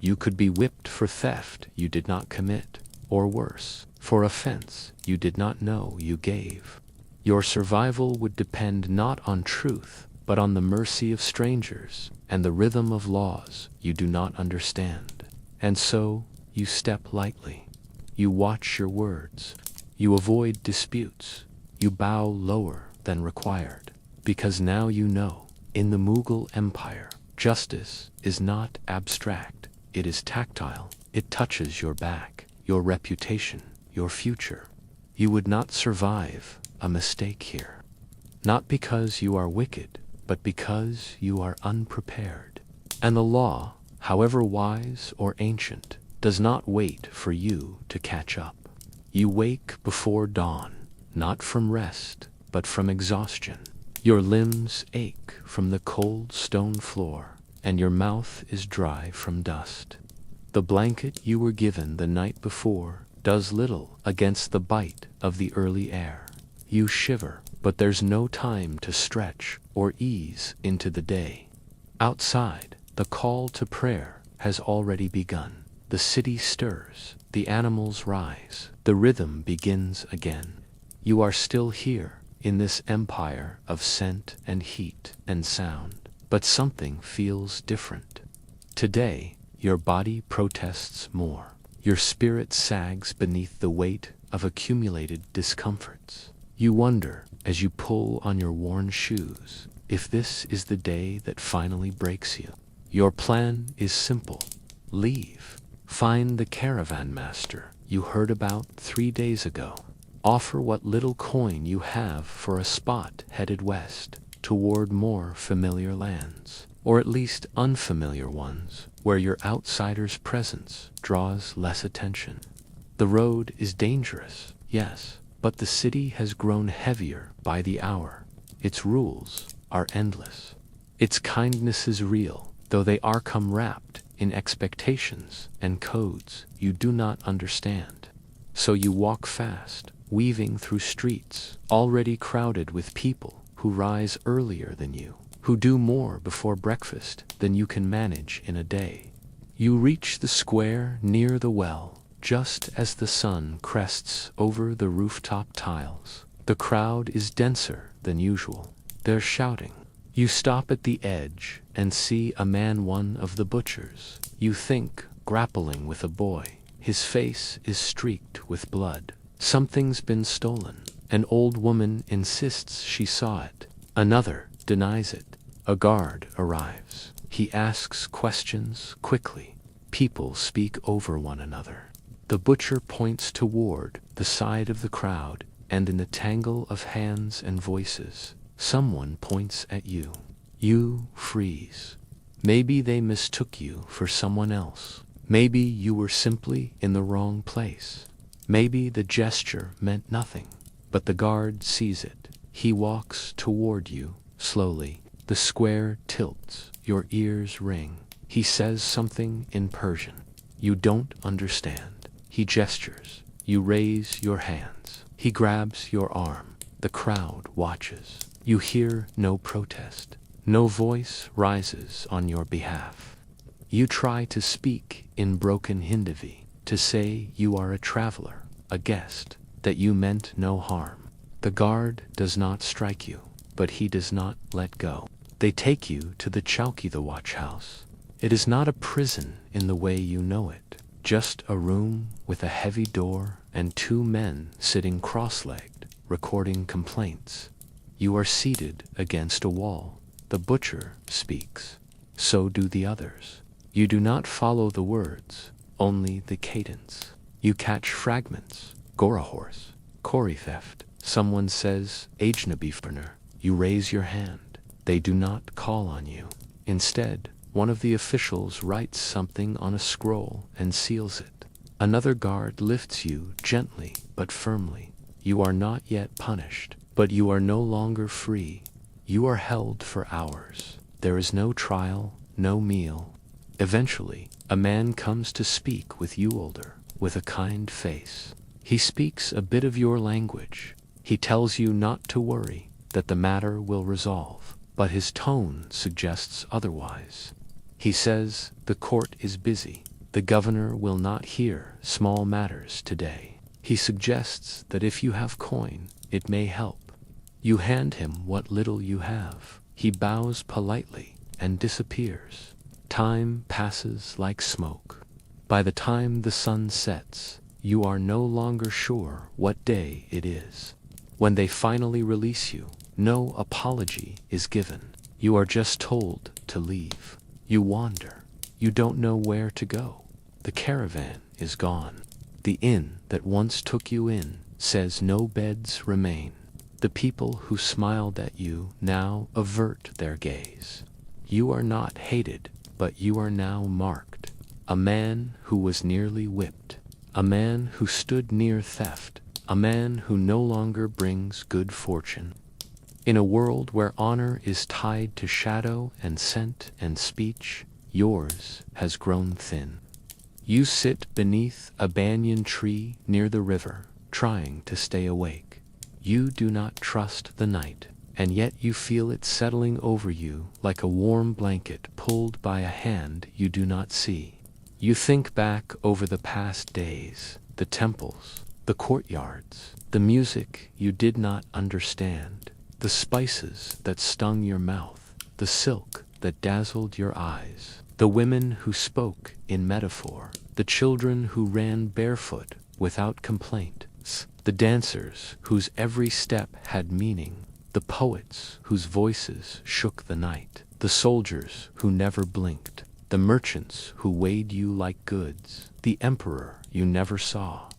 You could be whipped for theft you did not commit, or worse, for offense you did not know you gave. Your survival would depend not on truth, but on the mercy of strangers and the rhythm of laws you do not understand. And so, you step lightly. You watch your words. You avoid disputes. You bow lower than required, because now you know, in the Mughal Empire, justice is not abstract. It is tactile. It touches your back, your reputation, your future. You would not survive a mistake here. Not because you are wicked, but because you are unprepared. And the law, however wise or ancient, does not wait for you to catch up. You wake before dawn, not from rest, but from exhaustion. Your limbs ache from the cold stone floor, and your mouth is dry from dust. The blanket you were given the night before does little against the bite of the early air. You shiver, but there's no time to stretch or ease into the day. Outside, the call to prayer has already begun. The city stirs, the animals rise, the rhythm begins again. You are still here, in this empire of scent and heat and sound, but something feels different. Today, your body protests more. Your spirit sags beneath the weight of accumulated discomforts. You wonder, as you pull on your worn shoes, if this is the day that finally breaks you. Your plan is simple. Leave. Find the caravan master you heard about 3 days ago. Offer what little coin you have for a spot headed west, toward more familiar lands, or at least unfamiliar ones, where your outsider's presence draws less attention. The road is dangerous, yes, but the city has grown heavier by the hour. Its rules are endless. Its kindness is real, though they are come wrapped in expectations and codes you do not understand. So you walk fast, weaving through streets already crowded with people who rise earlier than you, who do more before breakfast than you can manage in a day. You reach the square near the well, just as the sun crests over the rooftop tiles. The crowd is denser than usual. They're shouting. You stop at the edge and see a man, one of the butchers. You think, grappling with a boy. His face is streaked with blood. Something's been stolen. An old woman insists she saw it. Another denies it. A guard arrives. He asks questions quickly. People speak over one another. The butcher points toward the side of the crowd, and in the tangle of hands and voices, someone points at you. You freeze. Maybe they mistook you for someone else. Maybe you were simply in the wrong place. Maybe the gesture meant nothing. But the guard sees it. He walks toward you, slowly. The square tilts. Your ears ring. He says something in Persian. You don't understand. He gestures. You raise your hands. He grabs your arm. The crowd watches. You hear no protest. No voice rises on your behalf. You try to speak in broken Hindi, to say you are a traveler, a guest, that you meant no harm. The guard does not strike you, but he does not let go. They take you to the chowki, the watch house. It is not a prison in the way you know it, just a room with a heavy door and two men sitting cross-legged, recording complaints. You are seated against a wall. The butcher speaks. So do the others. You do not follow the words, only the cadence. You catch fragments. Gora horse. Kori theft. Someone says, Ajnabi furner. You raise your hand. They do not call on you. Instead, one of the officials writes something on a scroll and seals it. Another guard lifts you gently but firmly. You are not yet punished, but you are no longer free. You are held for hours. There is no trial, no meal. Eventually, a man comes to speak with you, older, with a kind face. He speaks a bit of your language. He tells you not to worry, that the matter will resolve, but his tone suggests otherwise. He says, the court is busy. The governor will not hear small matters today. He suggests that if you have coin, it may help. You hand him what little you have. He bows politely and disappears. Time passes like smoke. By the time the sun sets, you are no longer sure what day it is. When they finally release you, no apology is given. You are just told to leave. You wander. You don't know where to go. The caravan is gone. The inn that once took you in says no beds remain. The people who smiled at you now avert their gaze. You are not hated, but you are now marked. A man who was nearly whipped. A man who stood near theft. A man who no longer brings good fortune. In a world where honor is tied to shadow and scent and speech, yours has grown thin. You sit beneath a banyan tree near the river, trying to stay awake. You do not trust the night, and yet you feel it settling over you like a warm blanket pulled by a hand you do not see. You think back over the past days, the temples, the courtyards, the music you did not understand, the spices that stung your mouth, the silk that dazzled your eyes, the women who spoke in metaphor, the children who ran barefoot without complaint, the dancers whose every step had meaning, the poets whose voices shook the night, the soldiers who never blinked, the merchants who weighed you like goods, the emperor you never saw,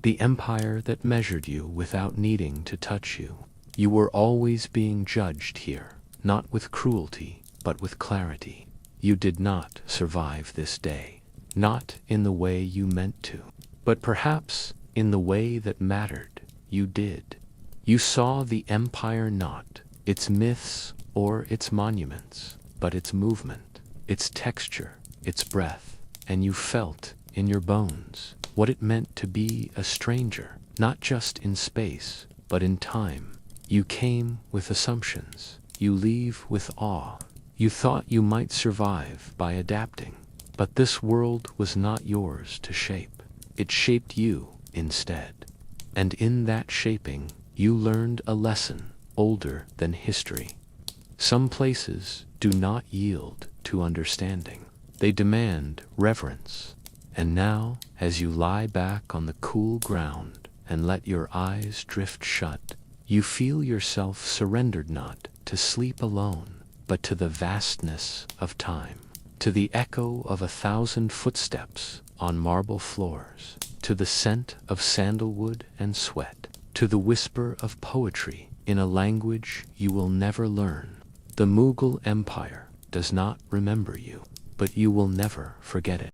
the empire that measured you without needing to touch you. You were always being judged here, not with cruelty, but with clarity. You did not survive this day, not in the way you meant to, but perhaps in the way that mattered. You did. You saw the empire not its myths or its monuments, but its movement, its texture, its breath, and you felt in your bones what it meant to be a stranger, not just in space, but in time. You came with assumptions. You leave with awe. You thought you might survive by adapting. But this world was not yours to shape. It shaped you instead. And in that shaping, you learned a lesson older than history. Some places do not yield to understanding. They demand reverence. And now, as you lie back on the cool ground and let your eyes drift shut, you feel yourself surrendered not to sleep alone, but to the vastness of time, to the echo of 1,000 footsteps on marble floors, to the scent of sandalwood and sweat, to the whisper of poetry in a language you will never learn. The Mughal Empire does not remember you, but you will never forget it.